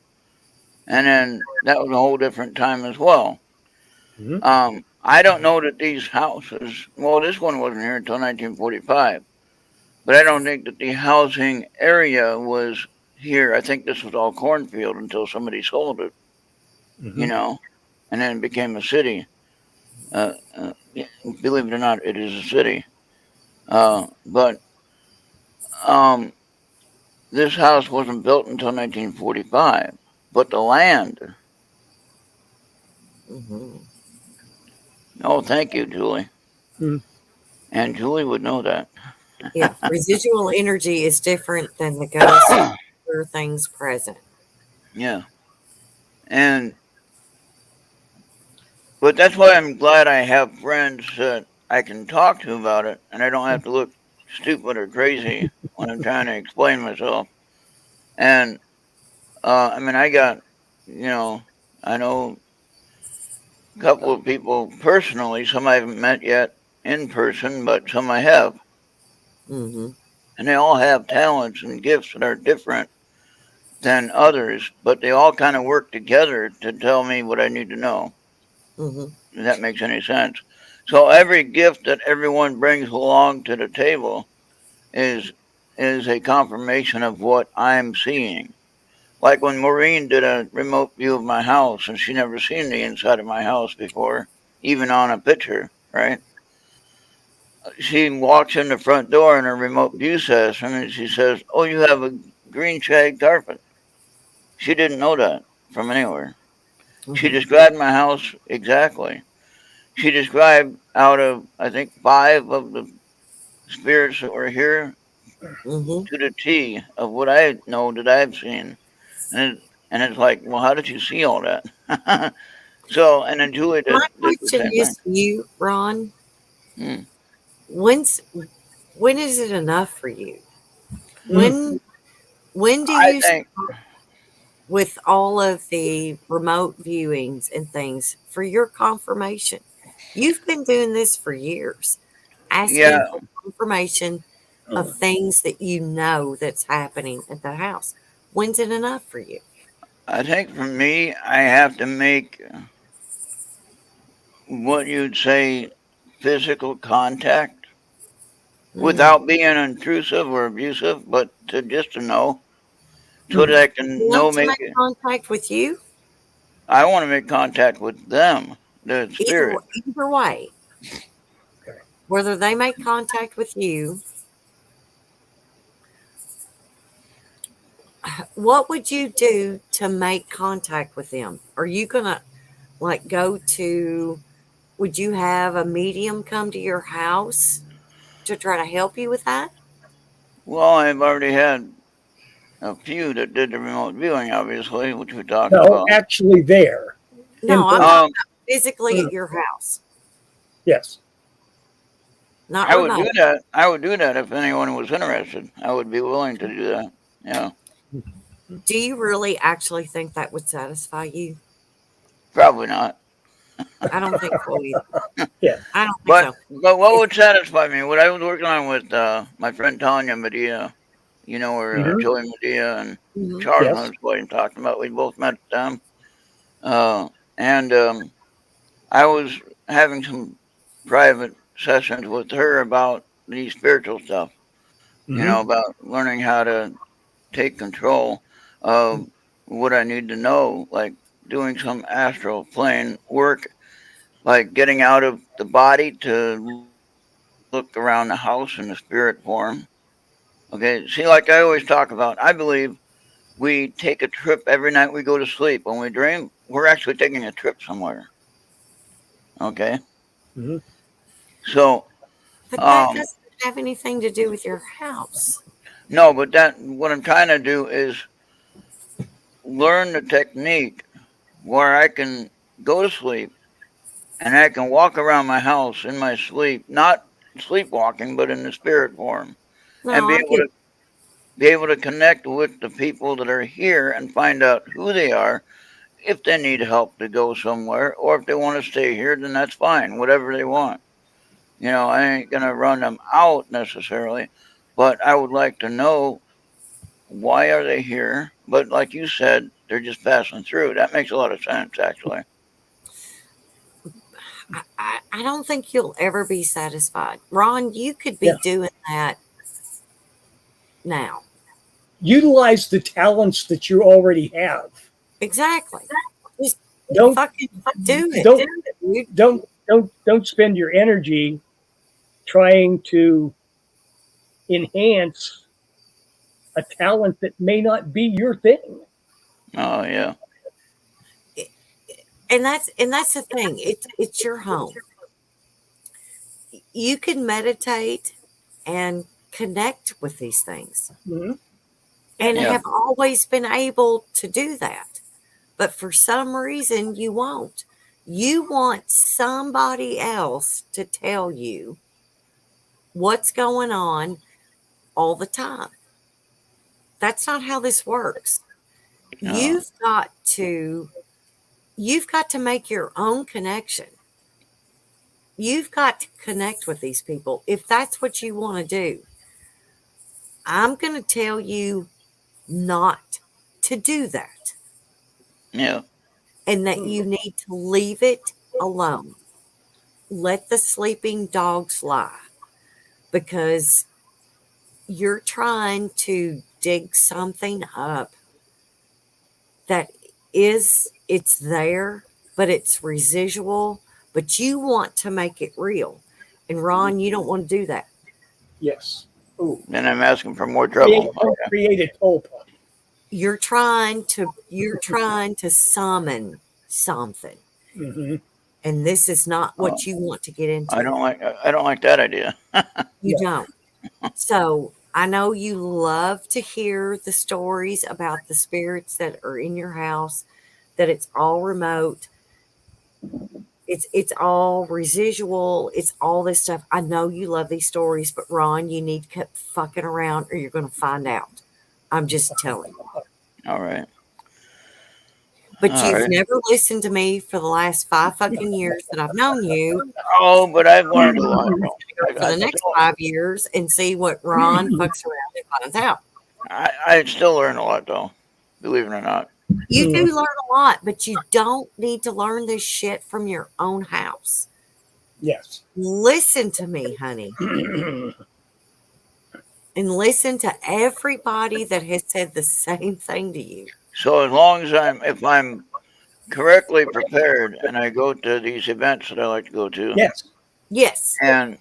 Speaker 5: and then that was a whole different time as well.
Speaker 1: Mhm.
Speaker 5: I don't know that these houses. Well, this one wasn't here until 1945, but I don't think that the housing area was here. I think this was all cornfield until somebody sold it,
Speaker 1: Mhm.
Speaker 5: and then it became a city. Yeah, believe it or not, it is a city. But um, this house wasn't built until 1945. But the land,
Speaker 2: Mm-hmm.
Speaker 5: oh, thank you, Julie.
Speaker 1: Mhm.
Speaker 5: And Julie would know that.
Speaker 2: Yeah. Residual energy is different than the ghost or things present.
Speaker 5: Yeah. And, but that's why I'm glad I have friends that I can talk to about it and I don't have to look stupid or crazy when I'm trying to explain myself. And, I mean, I know a couple of people personally, some I haven't met yet in person, but some I have.
Speaker 2: Mm-hmm.
Speaker 5: And they all have talents and gifts that are different than others, but they all kind of work together to tell me what I need to know.
Speaker 2: Mm-hmm.
Speaker 5: If that makes any sense. So every gift that everyone brings along to the table is is a confirmation of what I'm seeing. Like when Maureen did a remote view of my house and she never seen the inside of my house before, even on a picture, right? She walks in the front door in her remote view session and she says, "Oh, you have a green shag carpet." She didn't know that from anywhere. She
Speaker 2: Mm-hmm.
Speaker 5: described my house exactly. She described out of, I think, 5 of the spirits that were here
Speaker 2: Mm-hmm.
Speaker 5: to the T of what I know that I've seen. And it's like, well, how did you see all that? So, and then Julie
Speaker 2: My
Speaker 5: did the
Speaker 2: question
Speaker 5: same thing.
Speaker 2: is to you, Ron.
Speaker 5: Hmm.
Speaker 2: When's when is it enough for you?
Speaker 1: Mhm.
Speaker 2: When do
Speaker 5: I
Speaker 2: you
Speaker 5: think,
Speaker 2: with all of the remote viewings and things for your confirmation? You've been doing this for years, asking
Speaker 5: yeah,
Speaker 2: for confirmation of things that you know that's happening at the house. When's it enough for you?
Speaker 5: I think for me, I have to make what you'd say physical contact
Speaker 2: Mm.
Speaker 5: without being intrusive or abusive, but to know so
Speaker 1: Mhm.
Speaker 5: that I
Speaker 2: You
Speaker 5: can
Speaker 2: want
Speaker 5: know
Speaker 2: to make
Speaker 5: maybe
Speaker 2: contact with you?
Speaker 5: I want to make contact with them, the spirit.
Speaker 2: Either way,
Speaker 1: Okay.
Speaker 2: whether they make contact with you, what would you do to make contact with them? Are you gonna like go to? Would you have a medium come to your house to try to help you with that?
Speaker 5: Well, I've already had a few that did the remote viewing, obviously, which we talked
Speaker 1: No,
Speaker 5: about.
Speaker 1: actually, there in
Speaker 2: No, I'm
Speaker 1: person.
Speaker 2: talking
Speaker 5: Um,
Speaker 2: about physically
Speaker 1: Mm.
Speaker 2: at your house,
Speaker 1: Yes.
Speaker 2: not
Speaker 5: I would do
Speaker 2: remote.
Speaker 5: that. I would do that if anyone was interested. I would be willing to do that. Yeah,
Speaker 2: Do you really actually think that would satisfy you?
Speaker 5: probably not.
Speaker 2: I don't think so either.
Speaker 1: Yeah.
Speaker 2: I don't think
Speaker 5: But
Speaker 2: so.
Speaker 5: what
Speaker 2: It's
Speaker 5: would satisfy me? What I was working on with my friend Tanya Medea, or
Speaker 1: Hmm.
Speaker 5: Joey Medea and
Speaker 2: mhm,
Speaker 5: Charles
Speaker 1: Yes.
Speaker 5: knows what I'm talking about. We both met them, and I was having some private sessions with her about the spiritual stuff.
Speaker 1: Hmm.
Speaker 5: About learning how to take control of what I need to know, like doing some astral plane work, like getting out of the body to look around the house in the spirit form. Okay, see, like I always talk about, I believe we take a trip every night we go to sleep. When we dream, we're actually taking a trip somewhere. Okay,
Speaker 1: Mhm.
Speaker 5: so
Speaker 2: But that doesn't have anything to do with your house.
Speaker 5: no, but that what I'm trying to do is learn the technique where I can go to sleep and I can walk around my house in my sleep, not sleepwalking, but in the spirit form, and
Speaker 2: No, I get
Speaker 5: be able to connect with the people that are here and find out who they are. If they need help to go somewhere, or if they want to stay here, then that's fine. Whatever they want. I ain't gonna run them out necessarily, but I would like to know why are they here. But like you said, they're just passing through. That makes a lot of sense, actually.
Speaker 2: I don't think you'll ever be satisfied. Ron, you could be
Speaker 1: Yeah.
Speaker 2: doing that now.
Speaker 1: Utilize the talents that you already have.
Speaker 2: Exactly. Just
Speaker 1: Don't
Speaker 2: fucking do it.
Speaker 1: don't
Speaker 2: Dude.
Speaker 1: don't spend your energy trying to enhance a talent that may not be your thing.
Speaker 5: Oh yeah,
Speaker 2: And that's the thing. It's your home. You can meditate and connect with these things
Speaker 1: Mhm.
Speaker 2: and
Speaker 5: yeah,
Speaker 2: have always been able to do that. But for some reason, you won't. You want somebody else to tell you what's going on all the time. That's not how this works.
Speaker 5: no,
Speaker 2: You've got to you've got to make your own connection. You've got to connect with these people if that's what you want to do. I'm going to tell you not to do that
Speaker 5: yeah,
Speaker 2: and that you need to leave it alone. Let the sleeping dogs lie because you're trying to dig something up that it's there, but it's residual, but you want to make it real. And Ron, you don't want to do that.
Speaker 1: Yes. Ooh.
Speaker 5: then I'm asking for more trouble.
Speaker 1: Don't create a tulpa.
Speaker 2: You're trying to summon something.
Speaker 1: Mm-hmm.
Speaker 2: And this is not
Speaker 5: Oh,
Speaker 2: what you want to get
Speaker 5: I
Speaker 2: into.
Speaker 5: don't like. I don't like that idea.
Speaker 2: You
Speaker 1: Yeah.
Speaker 2: don't. So I know you love to hear the stories about the spirits that are in your house, that it's all remote, it's all residual, it's all this stuff. I know you love these stories, but Ron, you need to keep fucking around or you're gonna find out. I'm just telling you.
Speaker 5: All right,
Speaker 2: But
Speaker 5: all
Speaker 2: you've
Speaker 5: right.
Speaker 2: never listened to me for the last 5 fucking years that I've known you.
Speaker 5: Oh, but I've learned a lot. Though.
Speaker 2: For the next 5 years and see what Ron fucks around and finds out.
Speaker 5: I still learn a lot though. Believe it or not.
Speaker 2: You do learn a lot, but you don't need to learn this shit from your own house.
Speaker 1: Yes.
Speaker 2: Listen to me, honey, and listen to everybody that has said the same thing to you.
Speaker 5: So as long as if I'm correctly prepared and I go to these events that I like to go to,
Speaker 1: Yes.
Speaker 2: Yes,
Speaker 5: and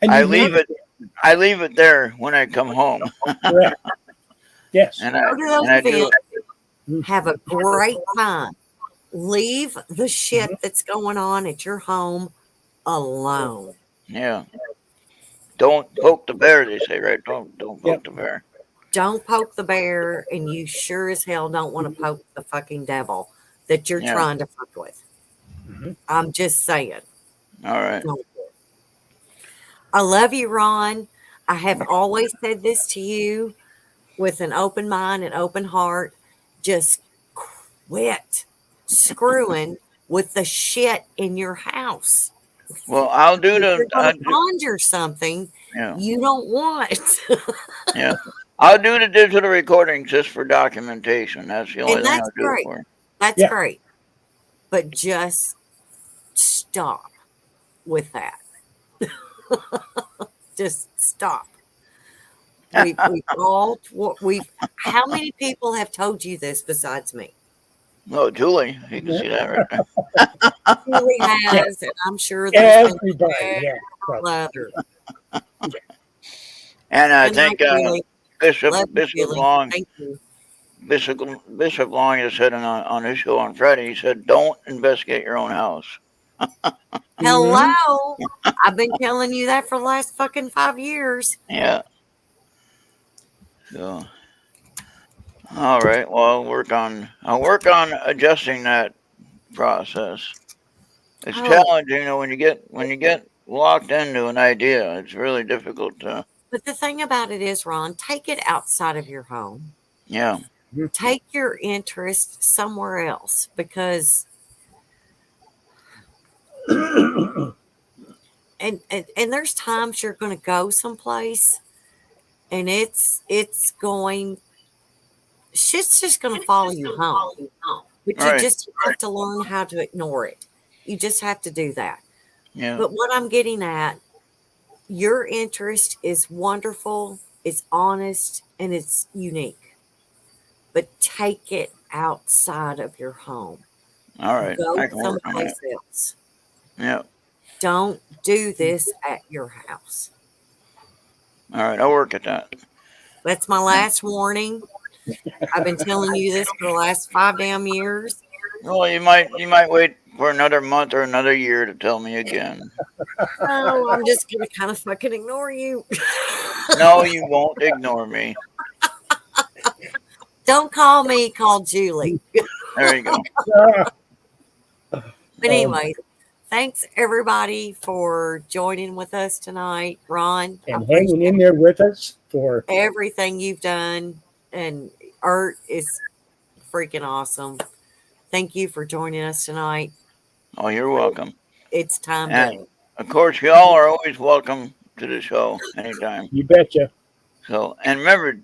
Speaker 1: And
Speaker 5: I
Speaker 1: you
Speaker 5: leave
Speaker 1: need
Speaker 5: it, I leave it there when I come home,
Speaker 1: correct. Yes.
Speaker 5: and
Speaker 2: go to those
Speaker 5: I do.
Speaker 2: events, have a great time. Leave the shit
Speaker 1: Mhm.
Speaker 2: that's going on at your home alone.
Speaker 5: Yeah. Don't poke the bear, they say, right? Don't poke
Speaker 1: Yep.
Speaker 5: the bear.
Speaker 2: Don't poke the bear, and you sure as hell don't want to poke the fucking devil that you're
Speaker 5: Yeah.
Speaker 2: trying to fuck with.
Speaker 1: Mhm.
Speaker 2: I'm just saying.
Speaker 5: All right.
Speaker 2: Don't. I love you, Ron. I have always said this to you with an open mind and open heart. Just quit screwing with the shit in your house.
Speaker 5: Well, I'll do
Speaker 2: If
Speaker 5: the.
Speaker 2: you're going to conjure something
Speaker 5: Yeah.
Speaker 2: you don't want.
Speaker 5: Yeah. I'll do the digital recording just for documentation. That's the only
Speaker 2: And
Speaker 5: thing
Speaker 2: that's
Speaker 5: I'll do it
Speaker 2: great.
Speaker 5: for.
Speaker 2: That's
Speaker 1: Yeah.
Speaker 2: great. But just stop with that. Just stop. How many people have told you this besides me?
Speaker 5: Oh, Julie, you can see that right there.
Speaker 2: Julie
Speaker 1: Yeah.
Speaker 2: has, and I'm sure there's
Speaker 1: Everybody, yeah.
Speaker 2: several others.
Speaker 5: And I
Speaker 2: Good night,
Speaker 5: think
Speaker 2: Julie.
Speaker 5: Bishop
Speaker 2: Love you, Julie.
Speaker 5: Long
Speaker 2: Thank you.
Speaker 5: Bishop Long has said on his show on Friday. He said, "Don't investigate your own house."
Speaker 2: Hello. I've been telling you that for the last fucking 5 years.
Speaker 5: Yeah. So, all right. Well, I'll work on adjusting that process. It's challenging, when you get locked into an idea. It's really difficult to.
Speaker 2: But the thing about it is, Ron, take it outside of your home.
Speaker 5: Yeah.
Speaker 2: Take your interest somewhere else, because and there's times you're going to go someplace and shit's just going to follow you home. But you just have to learn how to ignore it. You just have to do that.
Speaker 5: Yeah.
Speaker 2: But what I'm getting at, your interest is wonderful, it's honest, and it's unique. But take it outside of your home.
Speaker 5: All right.
Speaker 2: Go
Speaker 5: I can work on
Speaker 2: someplace
Speaker 5: that.
Speaker 2: else.
Speaker 5: Yeah.
Speaker 2: Don't do this at your house.
Speaker 5: All right. I'll work at that.
Speaker 2: That's my last warning. I've been telling you this for the last 5 damn years.
Speaker 5: Well, you might wait for another month or another year to tell me again.
Speaker 2: Oh, I'm just gonna kind of fucking ignore you.
Speaker 5: No, you won't ignore me.
Speaker 2: Don't call me, call Julie.
Speaker 5: There you go.
Speaker 2: But anyway, thanks everybody for joining with us tonight. Ron,
Speaker 1: and hanging in there with us for
Speaker 2: everything you've done. And Art is freaking awesome. Thank you for joining us tonight.
Speaker 5: Oh, you're welcome.
Speaker 2: It's time
Speaker 5: And
Speaker 2: to.
Speaker 5: of course, y'all are always welcome to the show anytime.
Speaker 1: You betcha.
Speaker 5: So, and remember,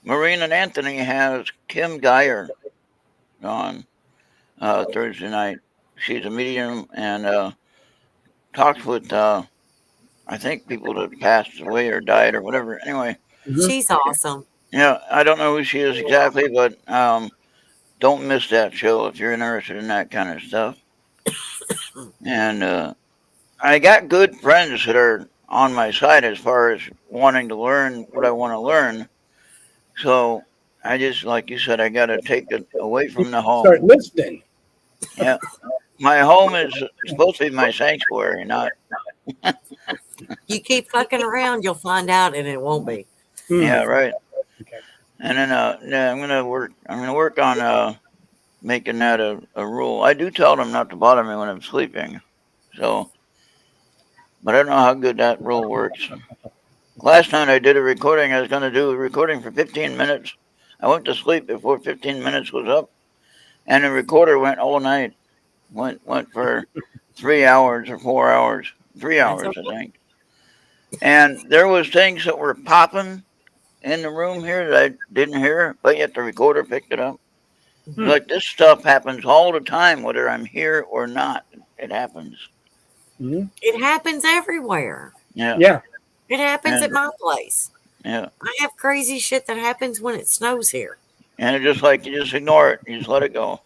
Speaker 5: Maureen and Anthony has Kim Geyer on Thursday night. She's a medium and talks with, I think, people that passed away or died or whatever. Anyway.
Speaker 2: She's awesome.
Speaker 5: Yeah, I don't know who she is exactly, but don't miss that show if you're interested in that kind of stuff. And I got good friends that are on my side as far as wanting to learn what I want to learn. So I just, like you said, I got to take it away from the home.
Speaker 1: Start listening.
Speaker 5: Yeah. My home is supposed to be my sanctuary, not.
Speaker 2: You keep fucking around, you'll find out, and it won't be.
Speaker 5: Yeah, right.
Speaker 1: Okay.
Speaker 5: And then I'm gonna work on making that a rule. I do tell them not to bother me when I'm sleeping. So, but I don't know how good that rule works. Last night I did a recording. I was going to do a recording for 15 minutes. I went to sleep before 15 minutes was up, and the recorder went all night. Went for 3 hours or 4 hours. 3 hours, I think. And there was things that were popping in the room here that I didn't hear, but yet the recorder picked it up. Like, this stuff happens all the time, whether I'm here or not. It happens.
Speaker 2: It happens everywhere.
Speaker 5: Yeah.
Speaker 1: Yeah.
Speaker 2: It happens at my place.
Speaker 5: Yeah.
Speaker 2: I have crazy shit that happens when it snows here.
Speaker 5: And it's just like, you just ignore it. You just let it go.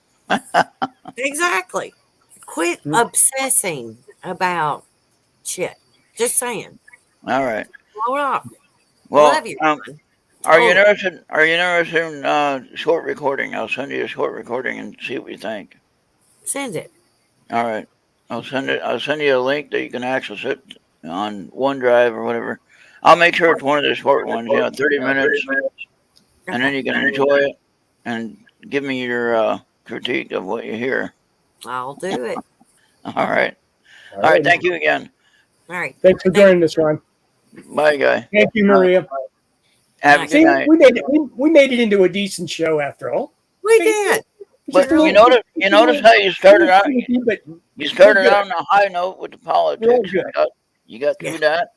Speaker 2: Exactly. Quit obsessing about shit. Just saying.
Speaker 5: All right.
Speaker 2: Blow it off.
Speaker 5: Well,
Speaker 2: Love you.
Speaker 5: Are you interested in short recording? I'll send you a short recording and see what you think.
Speaker 2: Send it.
Speaker 5: All right. I'll send you a link that you can access it on OneDrive or whatever. I'll make sure it's one of the short ones, 30 minutes. And then you can enjoy it and give me your critique of what you hear.
Speaker 2: I'll do it.
Speaker 5: All right. All right. Thank you again.
Speaker 2: All right.
Speaker 1: Thanks for joining us, Ron.
Speaker 5: Bye, guy.
Speaker 1: Thank you, Maria.
Speaker 5: Have a good night.
Speaker 1: We made it into a decent show after all.
Speaker 2: We did.
Speaker 5: But you notice how you started out. You started out on a high note with the politics. You got through that,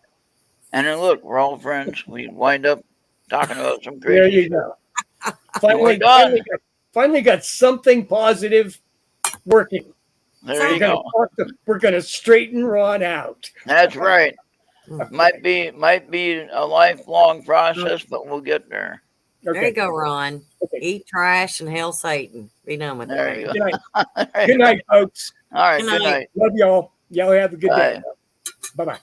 Speaker 5: and then look, we're all friends. We wind up talking about some crazy.
Speaker 1: There you go. Finally got something positive working.
Speaker 5: There you go.
Speaker 1: We're going to straighten Ron out.
Speaker 5: That's right. Might be a lifelong process, but we'll get there.
Speaker 2: Okay. There you go, Ron. Okay. Eat trash and hail Satan. Be done with
Speaker 5: there
Speaker 2: it.
Speaker 5: You
Speaker 1: go. Good night. Good night, folks.
Speaker 5: All right. Good night.
Speaker 1: Love y'all. Y'all have a good day. Bye-bye.